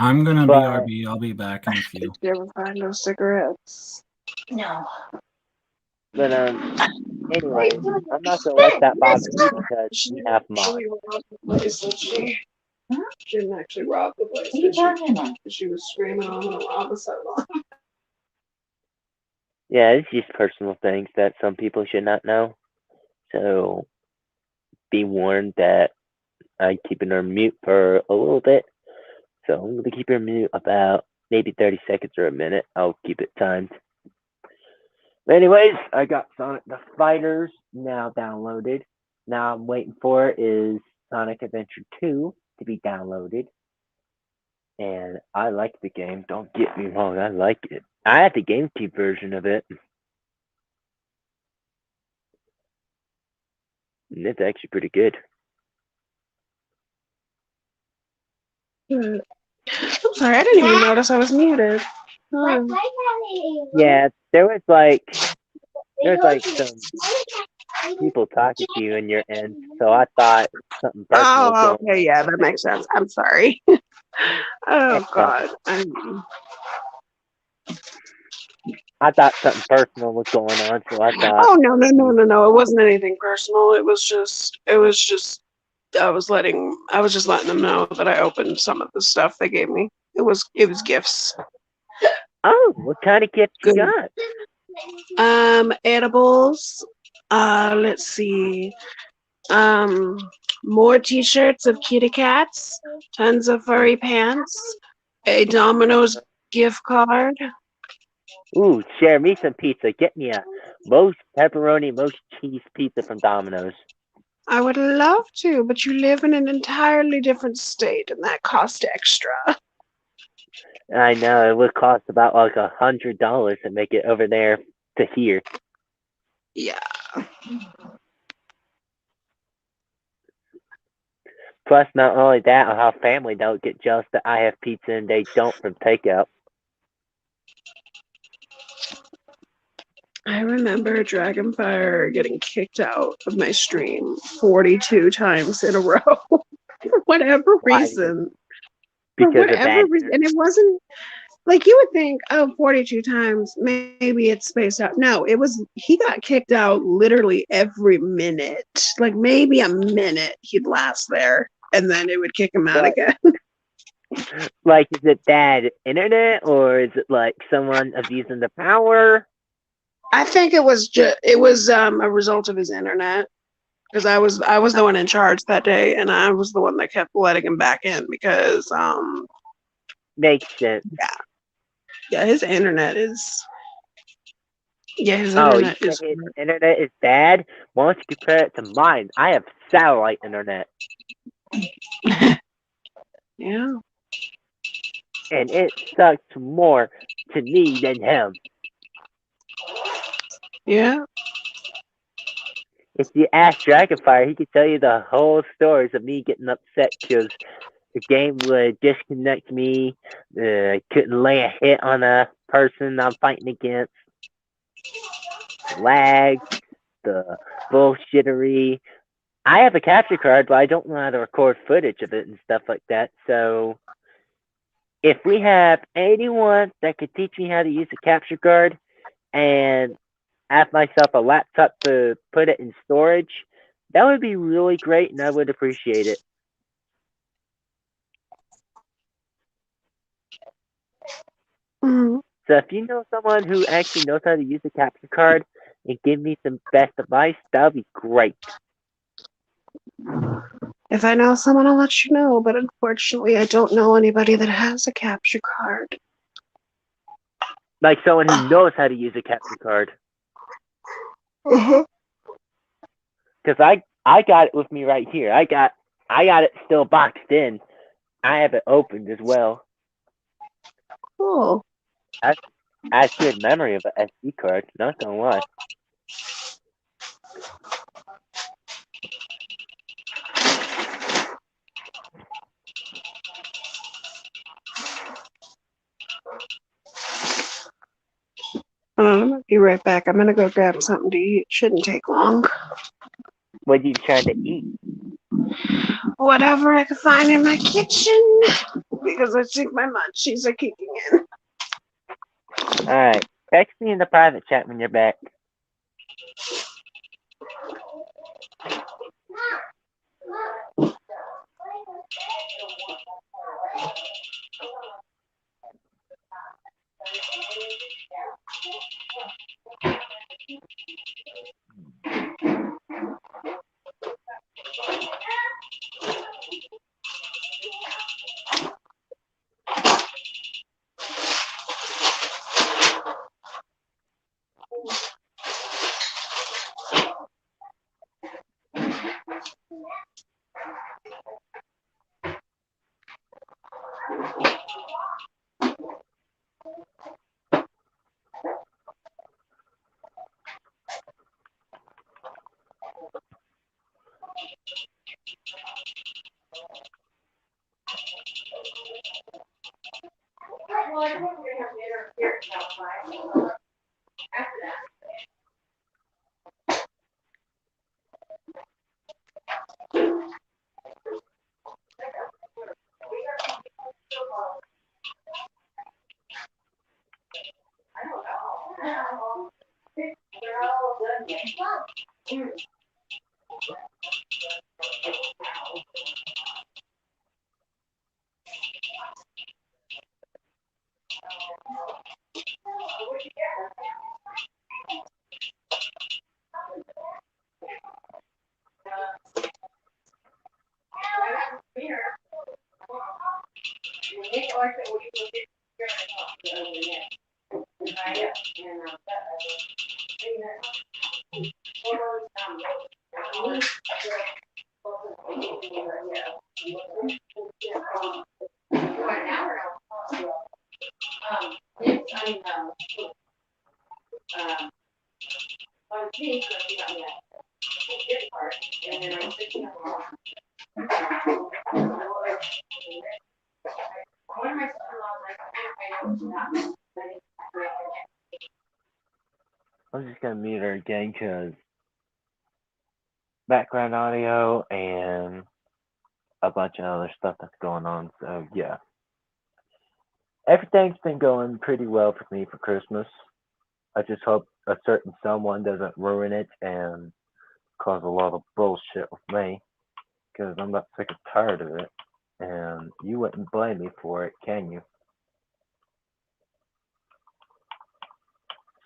I'm gonna BRB. I'll be back in a few. Did you ever find those cigarettes? No. But anyway, I'm not gonna let that bother me because we have mods. She didn't actually rob the place. What are you talking about? She was screaming on the rob us so long. Yeah, it's just personal things that some people should not know. So be warned that I'm keeping her mute for a little bit. So I'm going to keep your mute about maybe 30 seconds or a minute. I'll keep it timed. But anyways, I got Sonic the Fighters now downloaded. Now I'm waiting for is Sonic Adventure 2 to be downloaded. And I like the game. Don't get me wrong, I like it. I had the GameCube version of it. And it's actually pretty good. I'm sorry, I didn't even notice I was muted. Yeah, there was some people talking to you in your end, so I thought something personal was Oh, going okay, on. yeah, that makes sense. I'm sorry. Oh God. I thought something personal was going on, so I thought. Oh no. It wasn't anything personal. It was just I was just letting them know that I opened some of the stuff they gave me. It was gifts. Oh, what kind of gift you Good. got? Edibles. Let's see. More t-shirts of kitty cats, tons of furry pants, a Domino's gift card. Ooh, share me some pizza. Get me a most pepperoni, most cheese pizza from Domino's. I would love to, but you live in an entirely different state, and that costs extra. I know it would cost about like $100 to make it over there to here. Yeah. Plus, not only that, our family don't get jealous that I have pizza and they don't from takeout. I remember Dragonfire getting kicked out of my stream 42 times in a row for whatever reason. Because For of whatever that. reason. And it wasn't like you would think, oh, 42 times, maybe it's spaced out. No, he got kicked out literally every minute. Like maybe a minute he'd last there and then it would kick him out again. Like, is it bad internet or is it like someone abusing the power? I think it was a result of his internet because I was the one in charge that day and I was the one that kept letting him back in because makes sense. Yeah, his internet is. Yeah, his internet is. His internet is bad. Why don't you compare it to mine? I have satellite internet. Yeah. And it sucks more to me than him. Yeah. If you ask Dragonfire, he could tell you the whole stories of me getting upset because the game would disconnect me. I couldn't lay a hit on a person I'm fighting against. Lag, the bullshittery. I have a capture card, but I don't know how to record footage of it and stuff like that. So if we have anyone that could teach me how to use a capture card and have myself a laptop to put it in storage, that would be really great and I would appreciate it. Mm-hmm. So if you know someone who actually knows how to use a capture card and give me some best advice, that would be great. If I know someone, I'll let you know, but unfortunately, I don't know anybody that has a capture card. Like someone who knows how to use a capture card. Uh-huh. Because I got it with me right here. I got it still boxed in. I have it opened as well. Cool. I have good memory of an SD card, not gonna lie. I'm gonna be right back. I'm gonna go grab something to eat. Shouldn't take long. What are you trying to eat? Whatever I can find in my kitchen, because I think my munchies are kicking in. Alright, text me in the private chat when you're back. I'm just gonna mute her again because background audio and a bunch of other stuff that's going on. So yeah, everything's been going pretty well for me for Christmas. I just hope a certain someone doesn't ruin it and cause a lot of bullshit with me because I'm not sick and tired of it. And you wouldn't blame me for it, can you?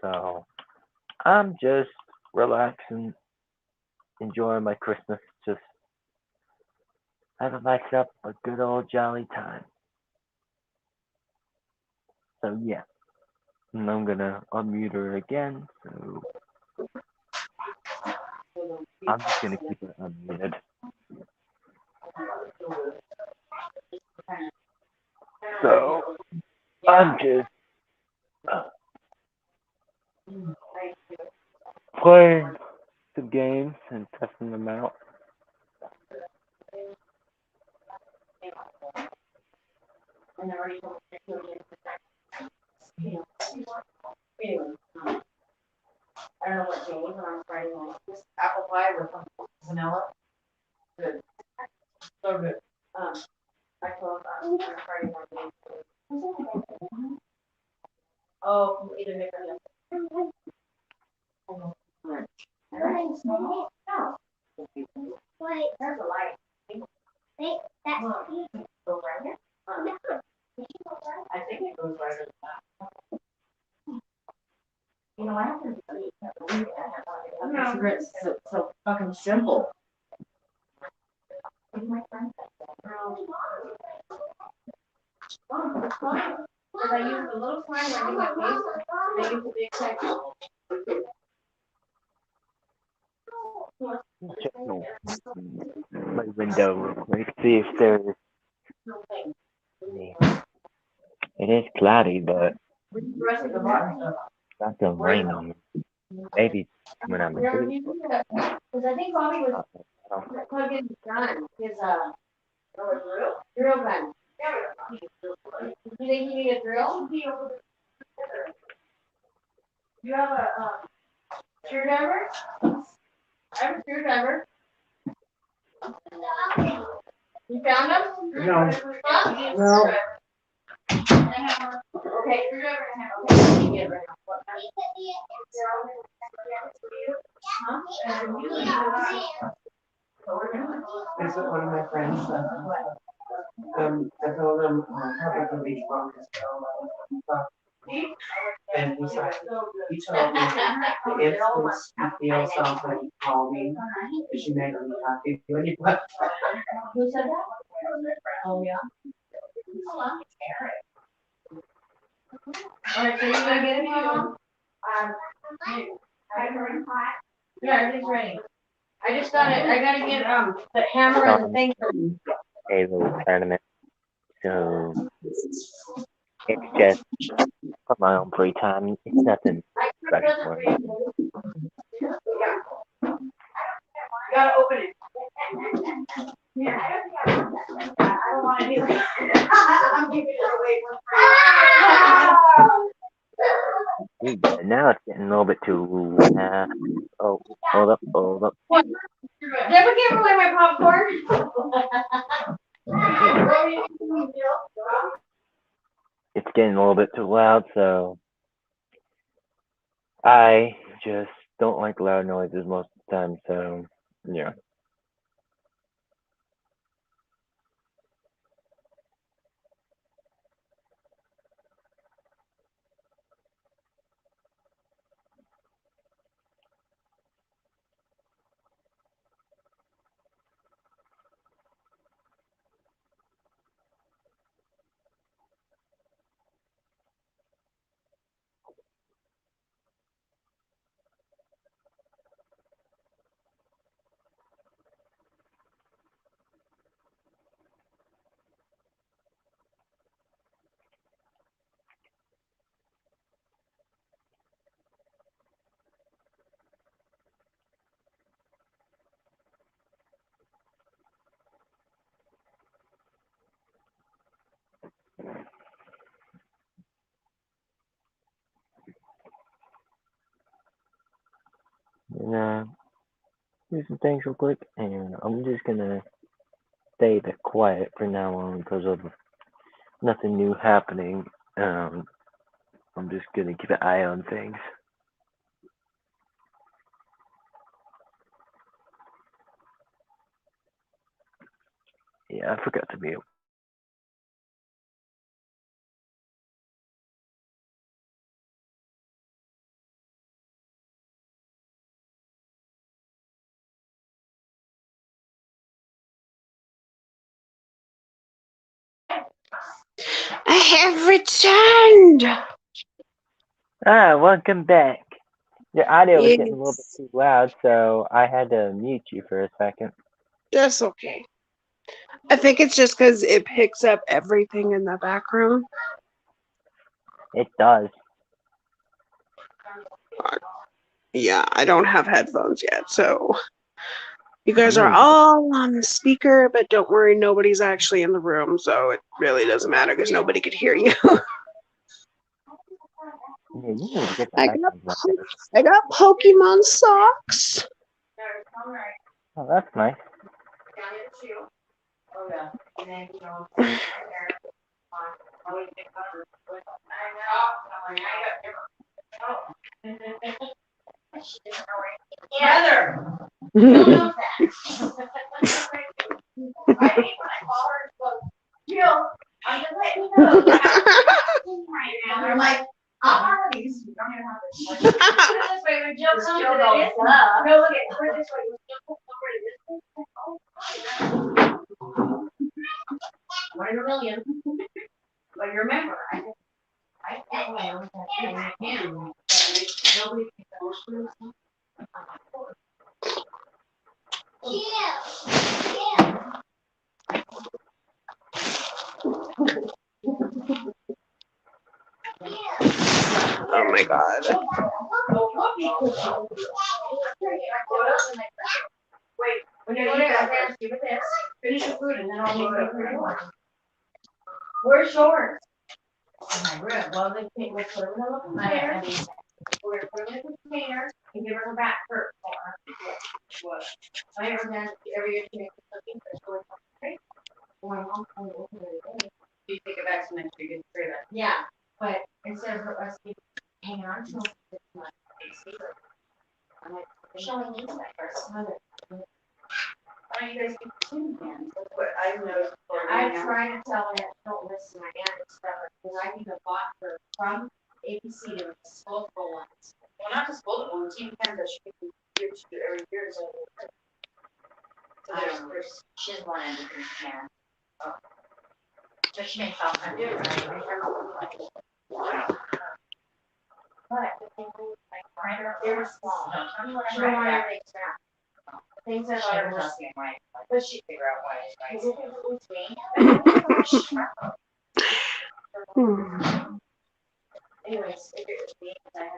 So I'm just relaxing, enjoying my Christmas, just having myself a good old jolly time. So yeah, and I'm gonna unmute her again. So I'm just gonna keep it unmuted. So I'm just playing some games and testing them out. I don't know what day, but on Friday night, just apple pie with vanilla. Good. So good. I told on Friday night. Oh, either make or no. Wait, there's a light. Wait, that's go right here. I think it goes right at the back. You know, I have to believe that. Cigarettes so fucking simple. My friend I use the little sign when I do my face, and I use the big sign. Check my window real quick, see if there's. It is cloudy, but not gonna rain on me. Maybe when I'm in Because I think Bobby was plugging gun, his drill gun. Do you think you need a drill? You have a screwdriver? I have a screwdriver. You found them? No. Huh? No. Okay, screwdriver and a hammer. Okay, you get it right now. Huh? It's one of my friends. I told him how to be drunk. And he's like, he told me the instance you feel something calming, because you make me happy when you put. Who said that? Oh, yeah. All right, so you're gonna get it now? Yeah, everything's ready. I just gotta get the hammer and the thing. A little tournament. So it's just for my own free time. It's nothing special for me. You gotta open it. Yeah. I don't want to do it. I'm giving it away for free. little bit too loud. Oh, hold up, hold up. What? Did we give away my popcorn? It's getting a little bit too loud, so I just don't like loud noises most of the time, so yeah. And do some things real quick, and I'm just gonna stay a bit quiet for now on because of nothing new happening. I'm just gonna keep an eye on things. Yeah, I forgot to mute. I have returned. Ah, welcome back. Your audio was getting a little bit Yes, too loud, so I had to mute you for a second. that's okay. I think it's just because it picks up everything in the background. It does. Yeah, I don't have headphones yet, so you guys are Mm. all on the speaker, but don't worry, nobody's actually in the room, so it really doesn't matter because nobody could hear you. Yeah, you need to get the I got headphones up there. I got Pokemon socks. Oh, that's nice. Oh, yeah. And then, you know, Heather! Jill, I'm just letting you know. I'm like, I'll borrow these. You don't even have to. This way, when Jill comes to this, no, look at, put it this way. When Jill comes over to this, one in a million. But you remember, I can't own that thing. Nobody can go. Oh my god. Wait, when you go downstairs, do this, finish your food, and then I'll make you. Where's yours? In my room. Well, then we'll put them in the container. We're putting it in the container and give her the back first. What? I ever done every year she makes a cookie, but it's really great. When my mom told me to open it today, you take it back to next year, get straight up. Yeah, but instead of us hanging on to them, it's like a secret. I'm like, showing you that first. Why don't you guys keep tuning in? But I've noticed. I try to tell her, don't listen to my aunt and stuff, because I even bought her from ABC to disposable ones. Well, not disposable ones, even kind that she can give to every year. So she's one end of the can. Oh. So she makes all kinds of right? But the thing is, like, they're small. She don't want to make snap. Things that are right. But she figure out why it's right. Because if it was me, anyways, if it was me, I had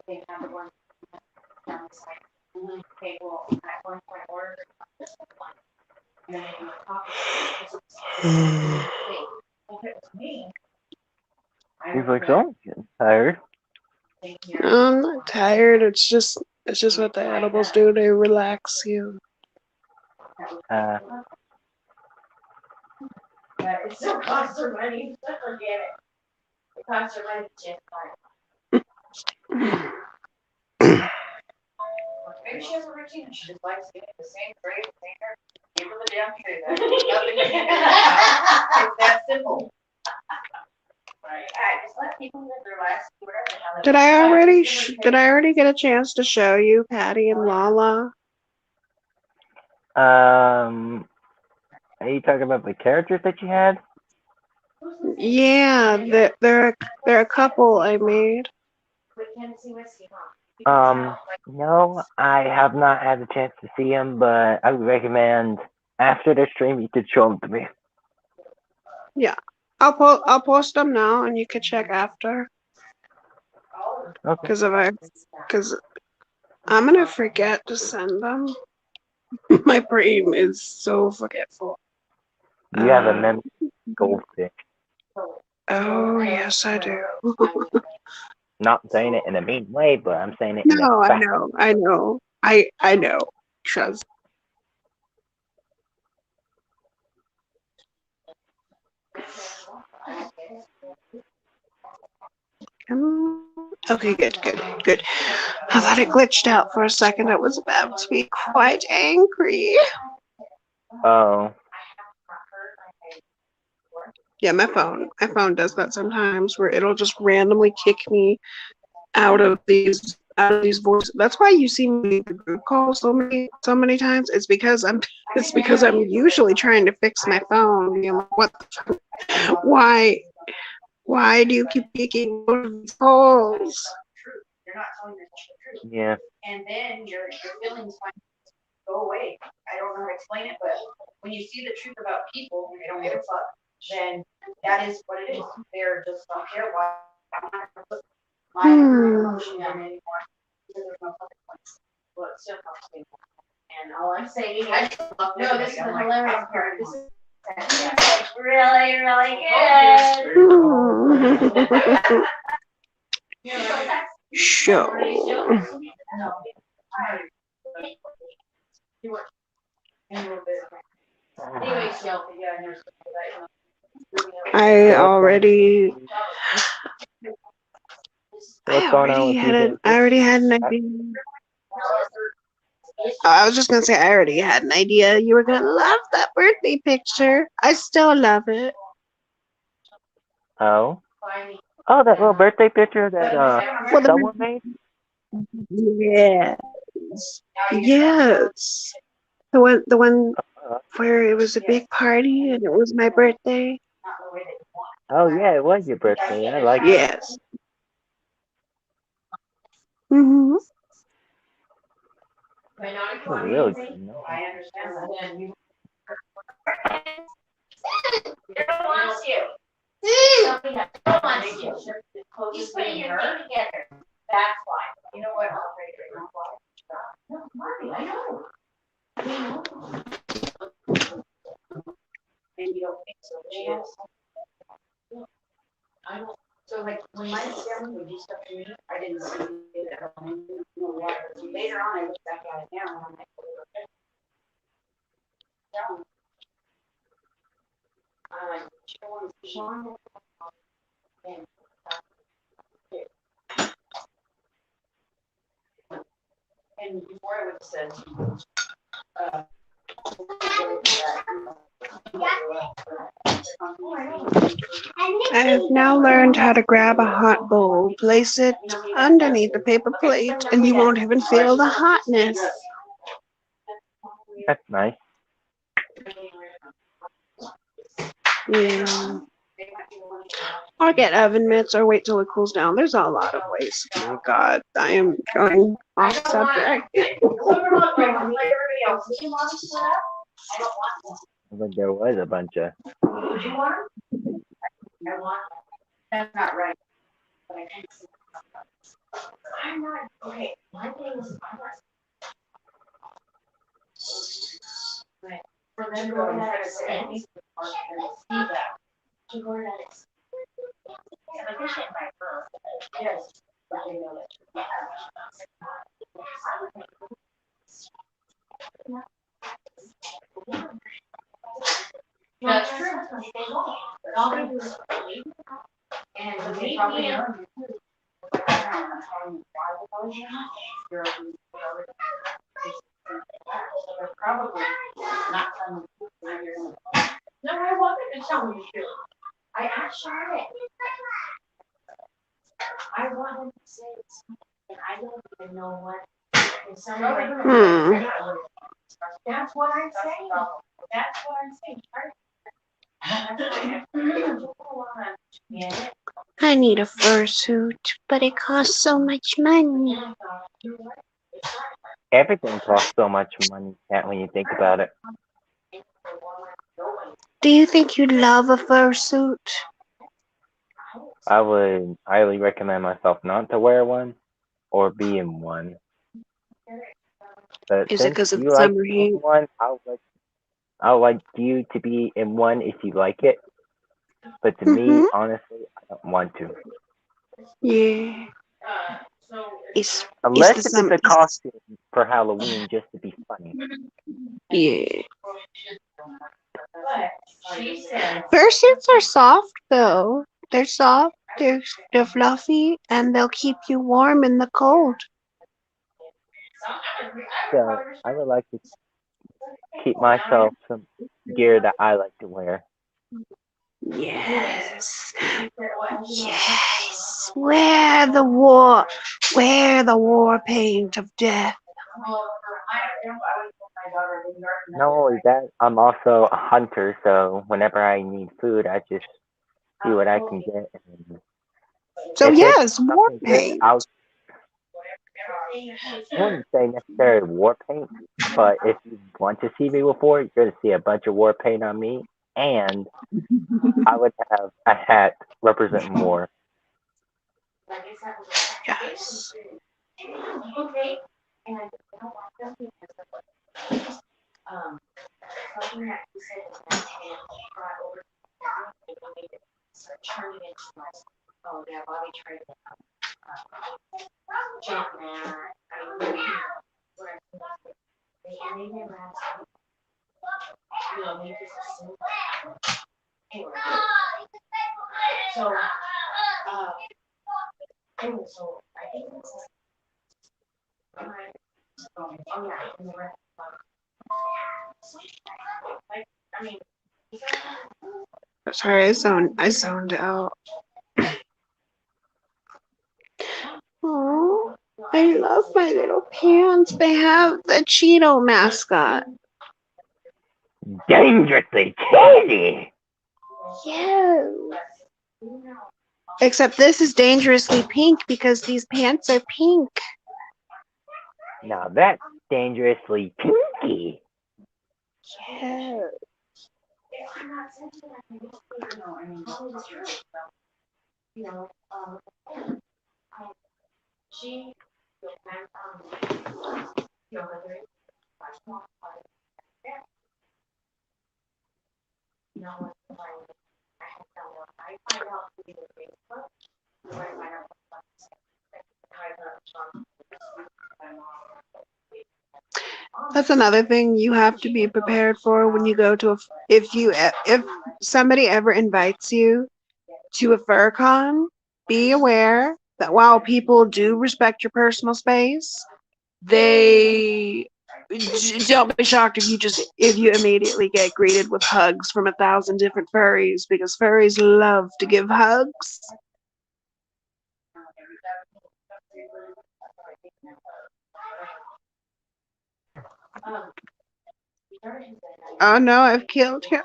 they have the one down the side. Okay, well, at one point ordered this one. You look so tired. I'm not tired. It's just what the edibles do. They relax you. But it still costs her money. Forget it. It costs her money to just maybe she has a routine. She just likes getting the same tray, container. Give her the damn tray back. Nothing to do. It's that simple. Right. Just let people live their lives. Did I already get a chance to show you Patty and Lala? Are you talking about the characters that you had? Yeah, they're a couple I made. No, I have not had a chance to see them, but I would recommend after the stream you could show them to me. Yeah, I'll post them now, and you can check after. Okay. Because I'm gonna forget to send them. My brain is so forgetful. You have a memory goldfish. Oh yes, I do. Not saying it in a mean way, but I'm saying it in a No, I fact. know. I know. Trust. Okay, good. I thought it glitched out for a second. I was about to be quite angry. Oh. Yeah, my phone does that sometimes, where it'll just randomly kick me out of these voices. That's why you see me in the group call so many times. It's because I'm usually trying to fix my phone. You know, what the fuck? Why do you keep kicking out of these calls? You're not telling yourself the truth. Yeah. And then your feelings might go away. I don't know how to explain it, but when you see the truth about people and they don't give a fuck, then that is what it is. They're just don't care why I'm not gonna put my emotion on anymore. Because there's no fucking point. Well, it's still complicated. And all I'm saying is, no, this is the hilarious part. This is really, really good. Show. I already had an idea. I was just gonna say I already had an idea. You were gonna love that birthday picture. I still love it. Oh. Oh, that little birthday picture that someone made? Yes. Yes. The one where it was a big party and it was my birthday. Oh yeah, it was your birthday. I like it. Yes. Mhm. Oh, really? No. I understand that. Everyone wants you. Everyone wants you. He's putting your thing together. That's why. You know what? No, Marty, I know. And you don't think so, but she is. I don't. So like when my family would do stuff to me, I didn't see it at all. Later on, I look back at it now and I'm like, okay. I'm like, Sean. And before I would have said, I have now learned how to grab a hot bowl, place it underneath the paper plate, and you won't even feel the hotness. That's nice. Yeah. Or get oven mitts or wait till it cools down. There's a lot of ways. Oh God, I am going off subject. But there was a bunch of. Would you want them? I want them. That's not right. But I can't see. I'm not, okay, my thing is, I'm not. For them to go to that extent, to go to that extent. Yes. But they know that. That's true. All they do is leave. And they probably know. They're probably not telling you. No, I wanted to tell you too. I asked Charlotte. I want him to say something, and I don't even know what. That's what I'm saying. That's what I'm saying. I need a fursuit, but it costs so much money. Everything costs so much money when you think about it. Do you think you'd love a fursuit? I would highly recommend myself not to wear one or be in one. But Is it since because of the you like summer being heat? in one, I would like you to be in one if you like it. But to me, honestly, I don't want to. Yeah. It's Unless the if it's summer. a costume for Halloween just to be funny. Yeah. She Fursuits are soft though. They're soft. They're fluffy, and they'll keep you warm in the cold. So I would like to keep myself some gear that I like to wear. Yes. Yes. Wear the war paint of death. Not only that, I'm also a hunter, so whenever I need food, I just see what I can get. And So if it's yes, war something good, paint. I wouldn't say necessarily war paint, but if you want to see me with war, you're going to see a bunch of war paint on me, and I would have a hat representing war. Yes. Okay. And something that you said that brought over turning into like, oh yeah, Bobby tried to jump man. I mean, they never asked you know, maybe just assume anyway. So anyway, so I think this is oh yeah, and the rest like I mean Sorry, I zoned out. Oh, I love my little pants. They have the Cheeto mascot. Dangerously candy! Yes. Except this is dangerously pink because these pants are pink. Now that's dangerously pinky. Yes. you know, she you know, whether it's you know, I find out through Facebook, you might find out That's another thing you have to be prepared for when you go to a, if somebody ever invites you to a fur con, be aware that while people do respect your personal space, they don't be shocked if you immediately get greeted with hugs from 1,000 different furries, because furries love to give hugs. Oh no, I've killed him.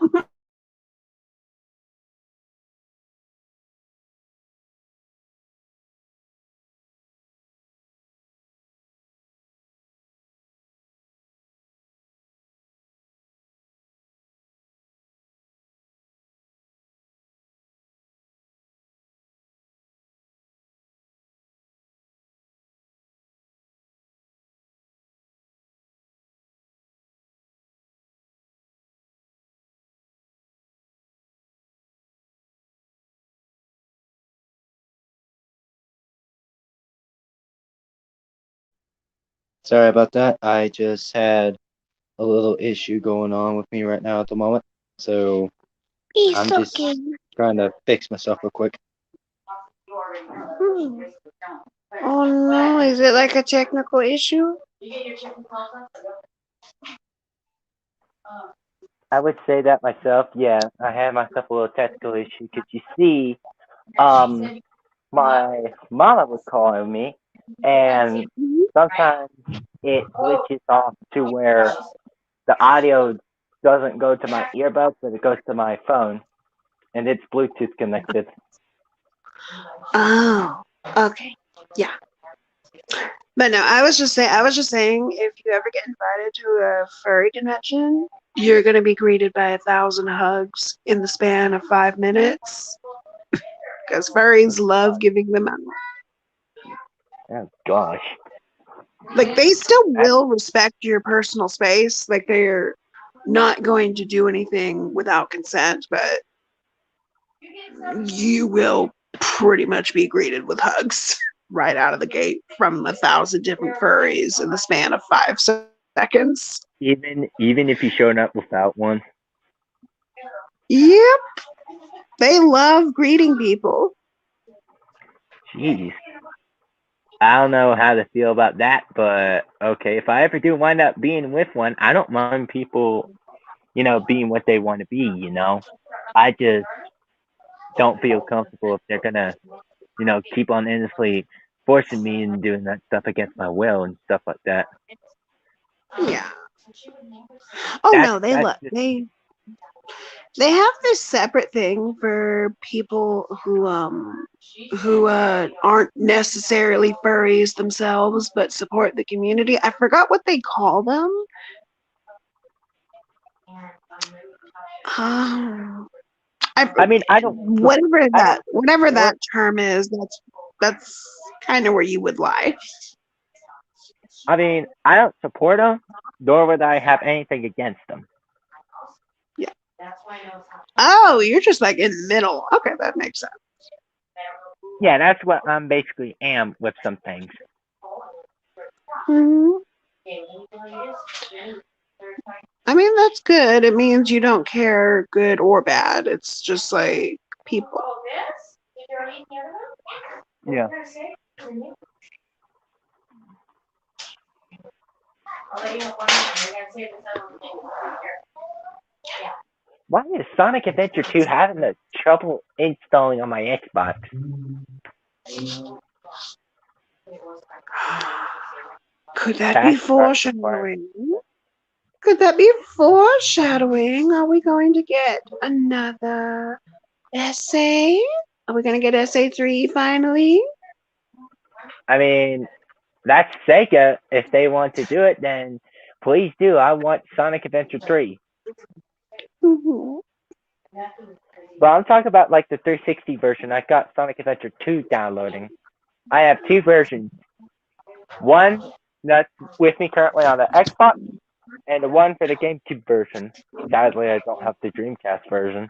Sorry about that. I just had a little issue going on with me right now at the moment. So I'm just trying to fix myself real quick. Hmm. Oh no, is it like a technical issue? I would say that myself. Yeah, I had myself a little technical issue because you see, um, my mama was calling me, and Mhm. sometimes it glitches off to where the audio doesn't go to my earbuds, but it goes to my phone, and it's Bluetooth connected. Oh, okay. Yeah. But no, I was just saying, if you ever get invited to a furry convention, you're gonna be greeted by 1,000 hugs in the span of 5 minutes. Because furries love giving them out. Oh gosh, Like they still that's will respect your personal space. Like they're not going to do anything without consent, but you will pretty much be greeted with hugs right out of the gate from 1,000 different furries in the span of 5 seconds. even if you showed up without one. Yep, they love greeting people. Jeez, I don't know how to feel about that, but okay, if I ever do wind up being with one, I don't mind people, being what they want to be. I just don't feel comfortable if they're gonna, keep on endlessly forcing me and doing that stuff against my will and stuff like that. Yeah. Oh That's no, they that's love just they have this separate thing for people who aren't necessarily furries themselves but support the community. I forgot what they call them. Um, I mean, whatever support. that term is, that's kind of where you would lie. I mean, I don't support them, nor would I have anything against them. Yeah. Oh, you're just like in the middle. Okay, that makes sense. Yeah, that's what I'm basically am with some things. Hmm. I mean, that's good. It means you don't care good or bad. It's just like people. Yeah. Why is Sonic Adventure 2 having the trouble installing on my Xbox? Could that be Fast start required. foreshadowing? Could that be foreshadowing? Are we going to get another essay? Are we going to get essay 3 finally? I mean, that's Sega. If they want to do it, then please do. I want Sonic Adventure 3. Mhm. But I'm talking about like the 360 version. I got Sonic Adventure 2 downloading. I have two versions. One that's with me currently on the Xbox, and the one for the GameCube version. Sadly, I don't have the Dreamcast version.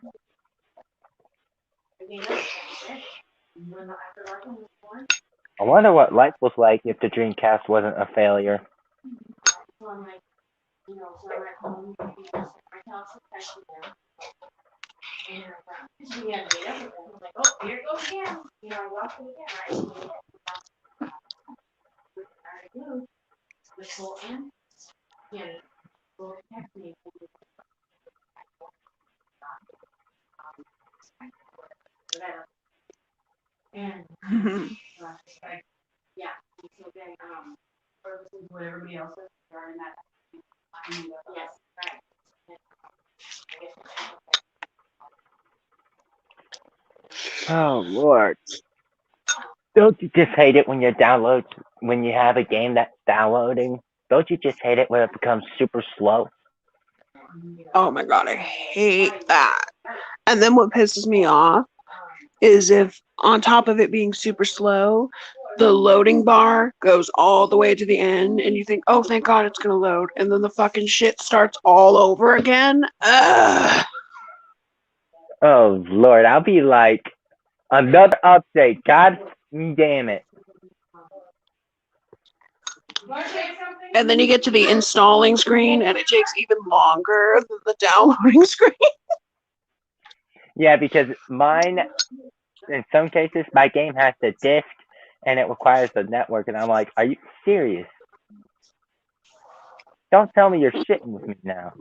I wonder what life was like if the Dreamcast wasn't a failure. Oh Lord. Don't you just hate it when when you have a game that's downloading? Don't you just hate it when it becomes super slow? Oh my god, I hate that. And then what pisses me off is if on top of it being super slow, the loading bar goes all the way to the end and you think, oh, thank God it's going to load. And then the fucking shit starts all over again. Ugh. Oh Lord, I'll be like, another update. God damn it. Want to say something? And then you get to the installing screen, and it takes even longer than the downloading screen. Yeah, because mine, in some cases, my game has the disc and it requires the network, and I'm like, are you serious? Don't tell me you're shitting with me now.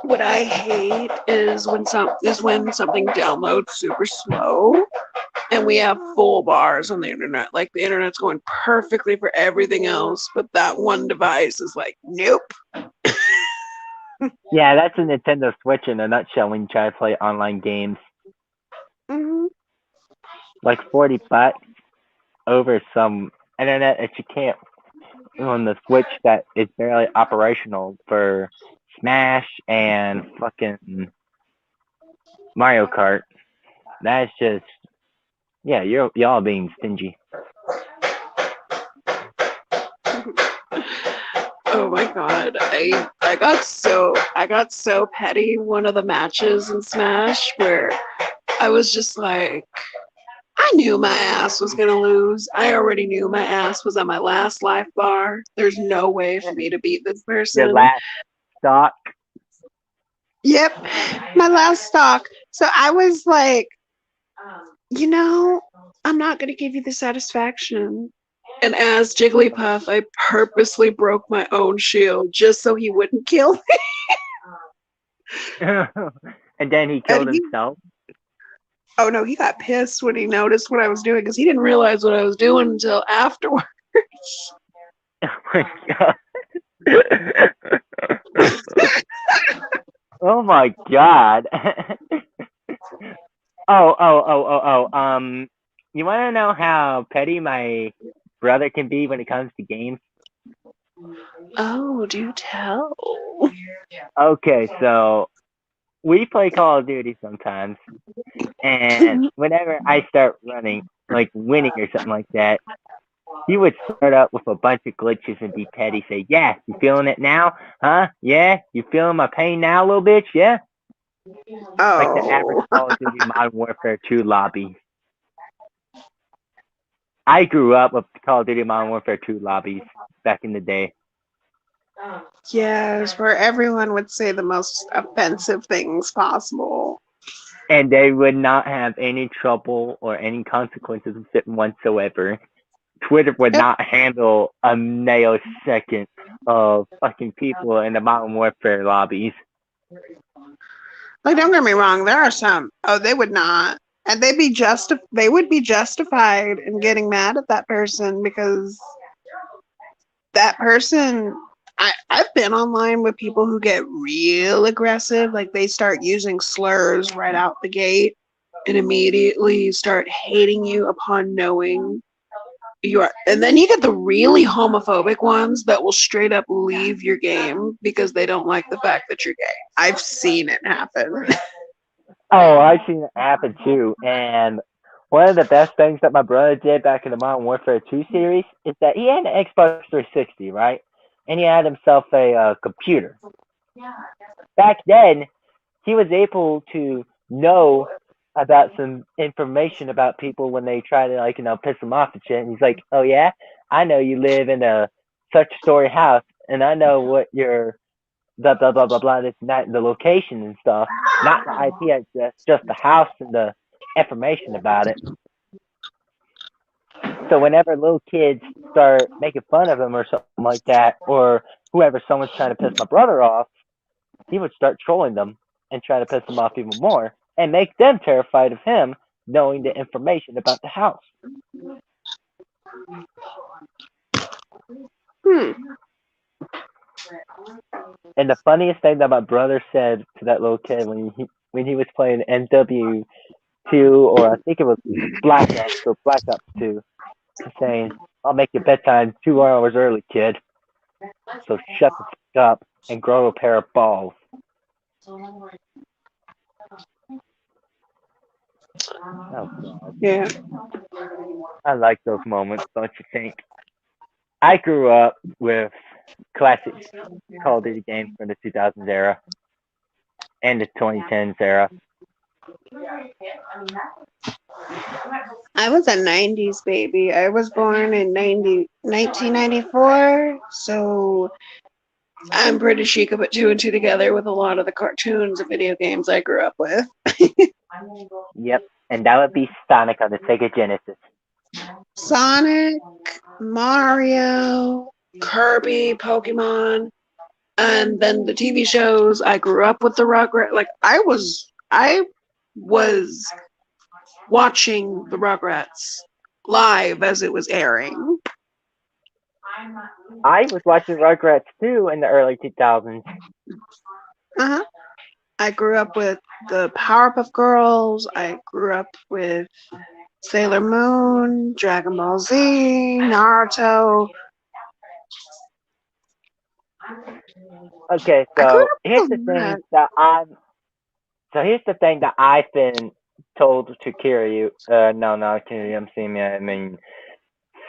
What I hate is when something downloads super slow, and we have full bars on the internet. Like the internet's going perfectly for everything else, but that one device is like, nope. Yeah, that's a Nintendo Switch in a nutshell when you try to play online games. Mm-hmm. Like $40 over some internet that you can't on the Switch that is barely operational for Smash and fucking Mario Kart. That's just, yeah, y'all being stingy. Oh my god, I got so petty one of the matches in Smash where I was just like, I knew my ass was gonna lose. I already knew my ass was on my last life bar. There's no way for me to beat this Your person. last stock. Yep, my last stock. So I was like, I'm not gonna give you the satisfaction. And as Jigglypuff, I purposely broke my own shield just so he wouldn't kill me. And then he killed himself. Oh no, he got pissed when he noticed what I was doing because he didn't realize what I was doing until afterwards. Oh my god. Oh my god. You want to know how petty my brother can be when it comes to games? Oh, do tell. Okay, so we play Call of Duty sometimes, and whenever I start running, like winning or something like that, he would start up with a bunch of glitches and be petty, say, yeah, you feeling it now? Huh? Yeah? You feeling my pain now, little bitch? Yeah? Like the average Call of Duty Modern Warfare 2 lobby. I grew up with Call of Duty Modern Warfare 2 lobbies back in the day. Yes, where everyone would say the most offensive things possible. And they would not have any trouble or any consequences with it whatsoever. Twitter would not handle a nanosecond of fucking people in the Modern Warfare lobbies. Like, don't get me wrong, there are some. Oh, they would not. And they would be justified in getting mad at that person because that person I've been online with people who get real aggressive, like they start using slurs right out the gate and immediately start hating you upon knowing you are. And then you get the really homophobic ones that will straight up leave your game because they don't like the fact that you're gay. I've seen it happen. Oh, I've seen it happen too. And one of the best things that my brother did back in the Modern Warfare 2 series is that he had an Xbox 360, right? And he had himself a computer. Back then, he was able to know about some information about people when they try to, like, piss him off and shit. And he's like, oh, yeah? I know you live in a such story house, and I know what your blah, blah, blah, blah, blah, this and that, and the location and stuff. Not the IP address, just the house and the information about it. So whenever little kids start making fun of him or something like that, or whoever someone's trying to piss my brother off, he would start trolling them and try to piss them off even more and make them terrified of him knowing the information about the house. And the funniest thing that my brother said to that little kid when he was playing MW2, or I think it was Black Ops or Black Ops 2, saying, I'll make your bedtime 2 hours early, kid. So shut the fuck up and grow a pair of balls. Oh, God. Yeah. I like those moments, don't you think? I grew up with classic Call of Duty games from the 2000s era and the 2010s era. I was a 90s baby. I was born in 1994, so I'm pretty sure you could put two and two together with a lot of the cartoons and video games I grew up with. Yep, and that would be Sonic on the Sega Genesis. Sonic, Mario, Kirby, Pokemon, and then the TV shows. I grew up with the Rugrats. Like I was watching the Rugrats live as it was airing. I was watching Rugrats too in the early 2000s. Uh-huh. I grew up with the Powerpuff Girls. I grew up with Sailor Moon, Dragon Ball Z, Naruto. Okay, I grew so up here's with the a thing lot. that I've been told to Kiryu. No, not Kiryu. I'm seeing me. I mean,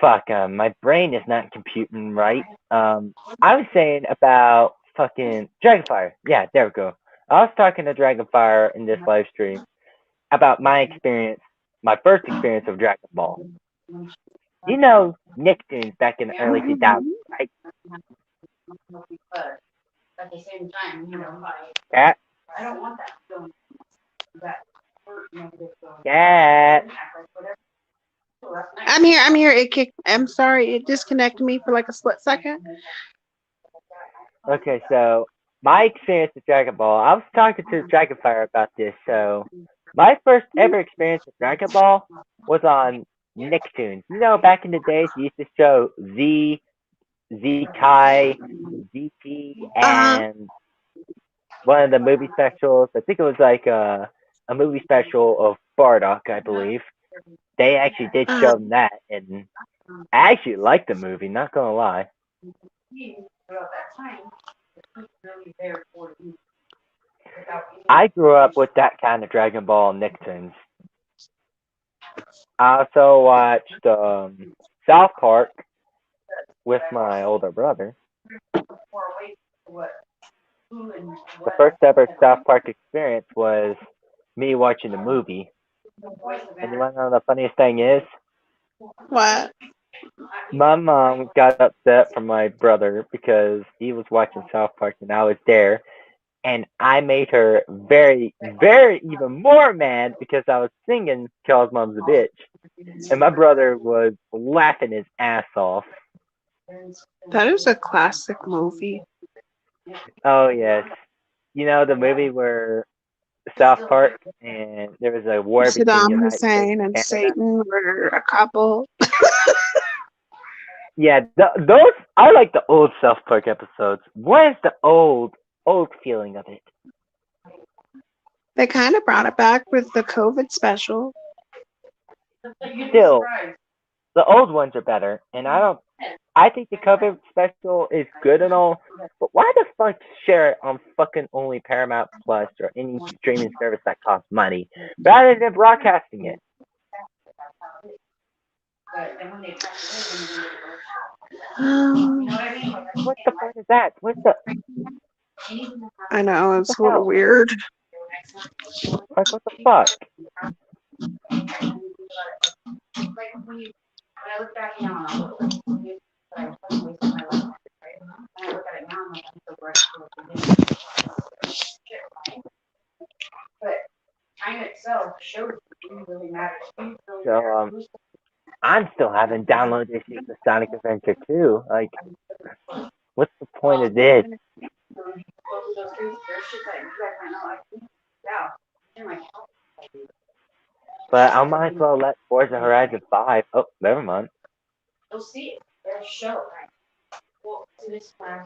fuck. My brain is not computing right. I was saying about fucking Dragonfire. Yeah, there we go. I was talking to Dragonfire in this live stream about my experience, my first experience of Dragon Ball. You know Nicktoons back in the early 2000s, right? At the same time, Cat, I don't want that feeling. That hurt negative feeling. cat. I'm here. I'm here. It kicked. I'm sorry. It disconnected me for like a split second. Okay, so my experience with Dragon Ball, I was talking to Dragonfire about this. So my first ever experience with Dragon Ball was on Nicktoons. You know, back in the days, they used to show Z Kai, ZT, Uh-huh. and one of the movie specials. I think it was like a movie special of Bardock, I believe. They actually did Uh-huh. show that, and I actually liked the movie. Not gonna lie. I grew up with that kind of Dragon Ball Nicktoons. I also watched South Park with my older brother. The first ever South Park experience was me watching the movie. And you want to know the funniest thing is? What? My mom got upset from my brother because he was watching South Park and I was there. And I made her very, very even more mad because I was singing Charles Mom's a Bitch. And my brother was laughing his ass off. That is a classic movie. Oh, yes. You know, the movie where South Park and there was a war between the Saddam United States Hussein and and Canada. Satan were a couple. Yeah, those, I like the old South Park episodes. What is the old feeling of it? They kind of brought it back with the COVID special. Still, the old ones are better, and I think the COVID special is good and all, but why the fuck share it on fucking only Paramount Plus or any streaming service that costs money rather than broadcasting it? What the fuck is that? I know, What it's the a little hell? weird. Like, what the fuck? Like when I look back now and I look at I wasted my life, right? And I look at it now and I'm like, I'm so grateful. But time itself shows who really matters. So, I'm still having download issues with Sonic Adventure 2. Like, what's the point of this? But I might as well let Forza Horizon 5. Oh, never mind. You'll see it. There's a show, right? Well, to this plan,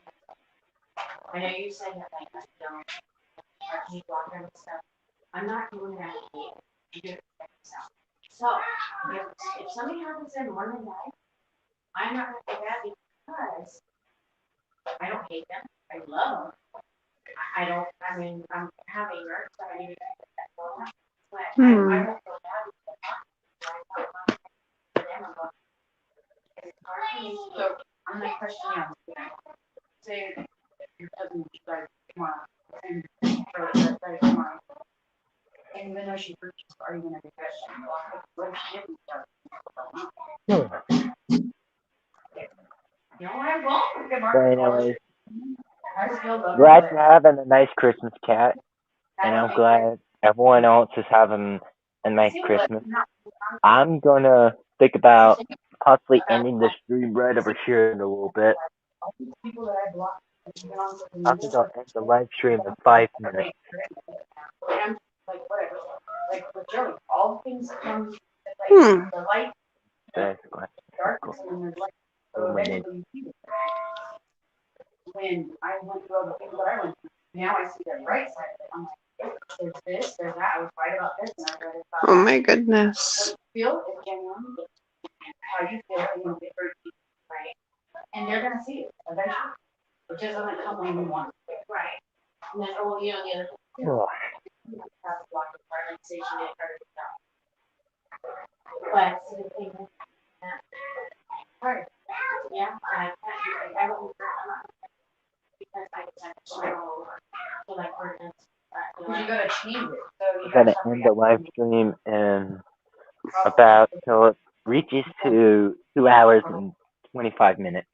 I know you said that like I don't keep walking and stuff. I'm not doing that yet. You do it yourself. So if something happens in one and die, I'm not gonna feel bad because I don't hate them. I love them. I don't. I mean, I'm having nerves, so I need to get that going. But I don't feel bad because so I'm not questioning you. Say your cousin drives tomorrow and for tomorrow. And even though she purchased or even a confession, what she didn't start. You know, I won't. But anyways, I still love glad it. you're having a nice Christmas, Cat, and I'm glad everyone else is having a nice Christmas. I'm gonna think about possibly ending the stream right over here in a little bit. People that I blocked. I think I'll end the live stream in 5 minutes. And like whatever. Like with Joey, all things come like the light, Basically. darkness, and there's light. So eventually you see it. When I went through all the things that I went through, now I see the right side of it. There's this, there's that. I was right about this, and I read about Oh my goodness. what you feel is genuine. How you feel, you know, get hurt, right? And they're gonna see it eventually. It just doesn't come when you want it. Right. And then, oh, you know, the other thing. Oh, Have a block of fire station and hurt yourself. But the thing is that hard. Yeah, I won't because I can't show like for instance. Because you gotta change it. So you I'm gonna gotta end the live stream in about till it reaches to 2 hours and 25 minutes.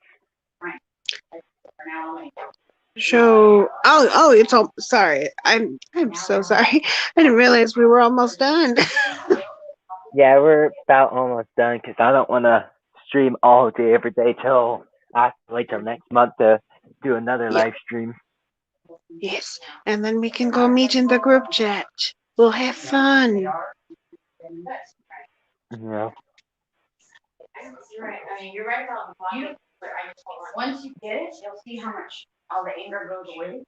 So, it's all, sorry. I'm so sorry. I didn't realize we were almost done. Yeah, we're about almost done because I don't want to stream all day every day till I have to wait till next month to do another Yeah. live stream. Yes, and then we can go meet in the group chat. We'll have fun. Yeah. You're right. I mean, you're right about the body, but I just once you get it, you'll see how much all the anger goes away.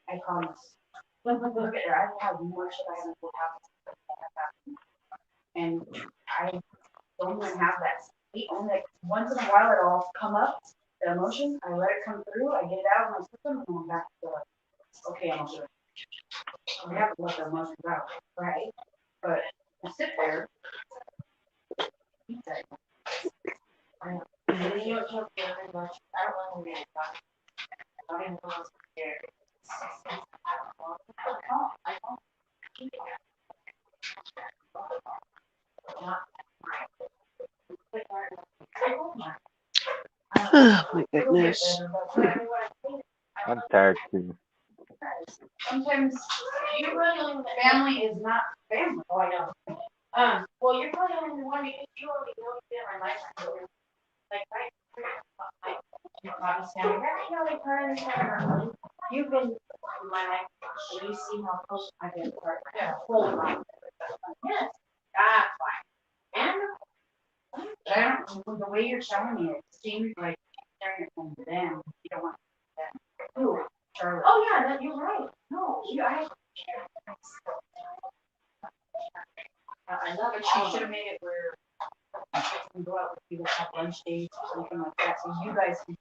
I promise. Look at there. I have more shit I don't have. And I don't even have that. Only once in a while it'll come up, the emotion. I let it come through. I get it out of my system, and I'm back to okay, I'm okay. I have to let the emotions out, right? But I sit there. I don't want to be I don't even know what's there. I don't. Oh my goodness. I'm tired too. Sometimes you really family is not family. Oh, I know. Well, you're probably only the one because you only know my life. Like, right? You probably sound very, like her. You've been in my life, and you see how close I've been to her. Yeah. Whole life. Yes. That's fine. And the way you're showing me, it seems like you're sharing it from them. You don't want them. Who? Charlotte. Oh, yeah, that, you're right. No, I love it. She should have made it where we can go out with people, have lunch dates or something like that. So you guys can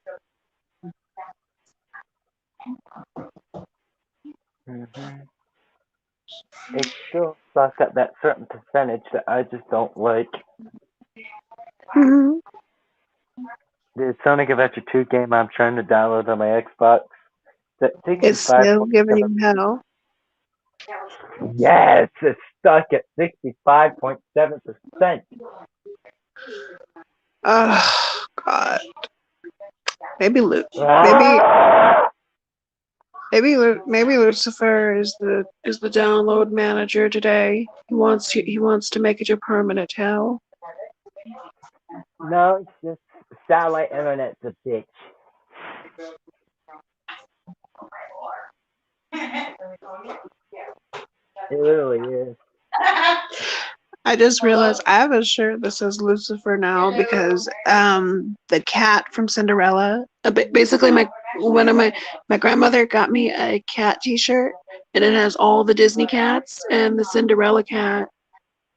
It still sucks at that certain percentage that I just don't like. Mhm. The Sonic Adventure 2 game I'm trying to download on my Xbox. That It's still giving you hell. Yes, it's stuck at 65.7%. Oh God. Maybe Luke. Ah! Maybe Lucifer is the download manager today. He wants to make it your permanent hell. No, it's just satellite internet's a bitch. It literally is. I just realized I have a shirt that says Lucifer now because the cat from Cinderella. Basically, my grandmother got me a cat T-shirt, and it has all the Disney cats and the Cinderella cat.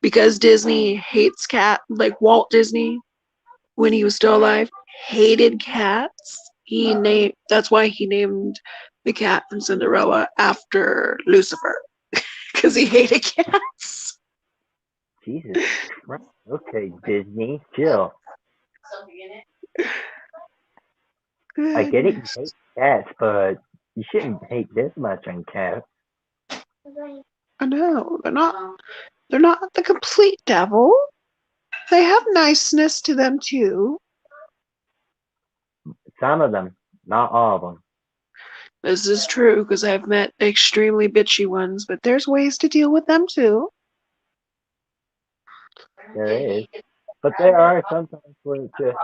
Because Disney hates cat, like Walt Disney, when he was still alive, hated cats. That's why he named the cat from Cinderella after Lucifer, because he hated cats. Jesus Christ. Okay, Disney, chill. I get it, you hate cats, but you shouldn't hate this much on cats. I know. They're not the complete devil. They have niceness to them too. Some of them, not all of them. This is true because I've met extremely bitchy ones, but there's ways to deal with them too. There is. But there are sometimes where it just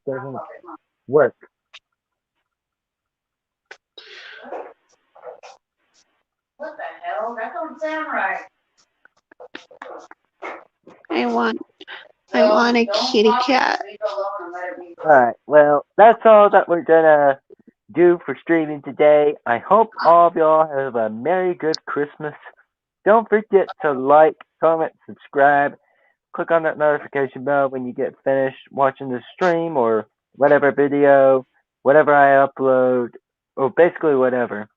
doesn't work. What the hell? That don't sound right. I want a kitty cat. Alright, well, that's all that we're gonna do for streaming today. I hope all of y'all have a Merry Good Christmas. Don't forget to like, comment, subscribe. Click on that notification bell when you get finished watching the stream or whatever video, whatever I upload, or basically whatever.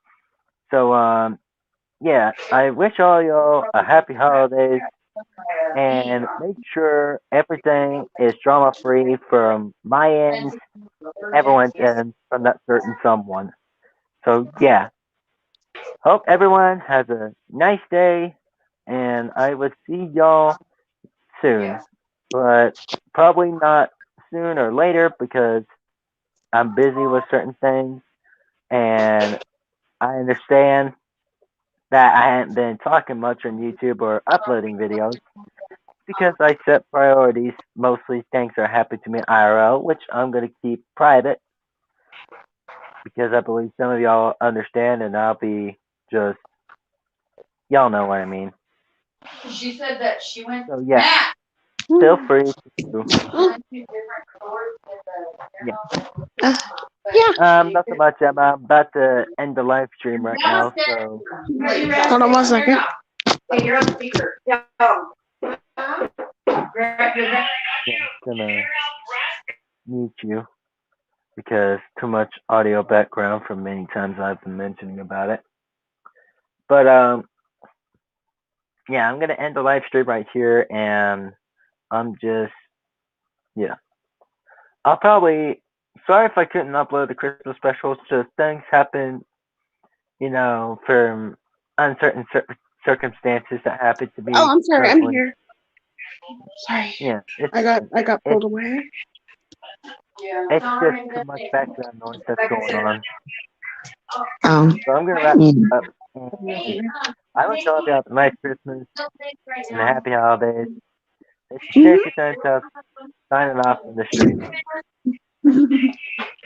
So, yeah, I wish all y'all a happy holidays and make sure everything is drama free from my end, everyone's end, from that certain someone. So, yeah, hope everyone has a nice day and I will see y'all soon. But probably not soon or later because I'm busy with certain things and I understand that I haven't been talking much on YouTube or uploading videos because I set priorities. Mostly things are happening to me IRL, which I'm going to keep private because I believe some of y'all understand and I'll be just, y'all know what I mean. She said that she went. So yeah, feel free to, not so much, Emma. I'm about to end the live stream right now, so. Hold on 1 second. Hey, you're on speaker. Yeah. Yeah, I'm gonna mute you because too much audio background from many times I've been mentioning about it. But yeah, I'm gonna end the live stream right here, and I'm just I'll probably sorry if I couldn't upload the Christmas specials. Just things happen, from uncertain circumstances that happen to Oh, me. I'm sorry. I'm here. Sorry. Yeah, I got pulled away. it's just too much background noise that's going on. Oh. So I'm gonna wrap it up. And I wish all of you a nice Christmas and a happy holidays. This is Shake It Down Signing off from the stream.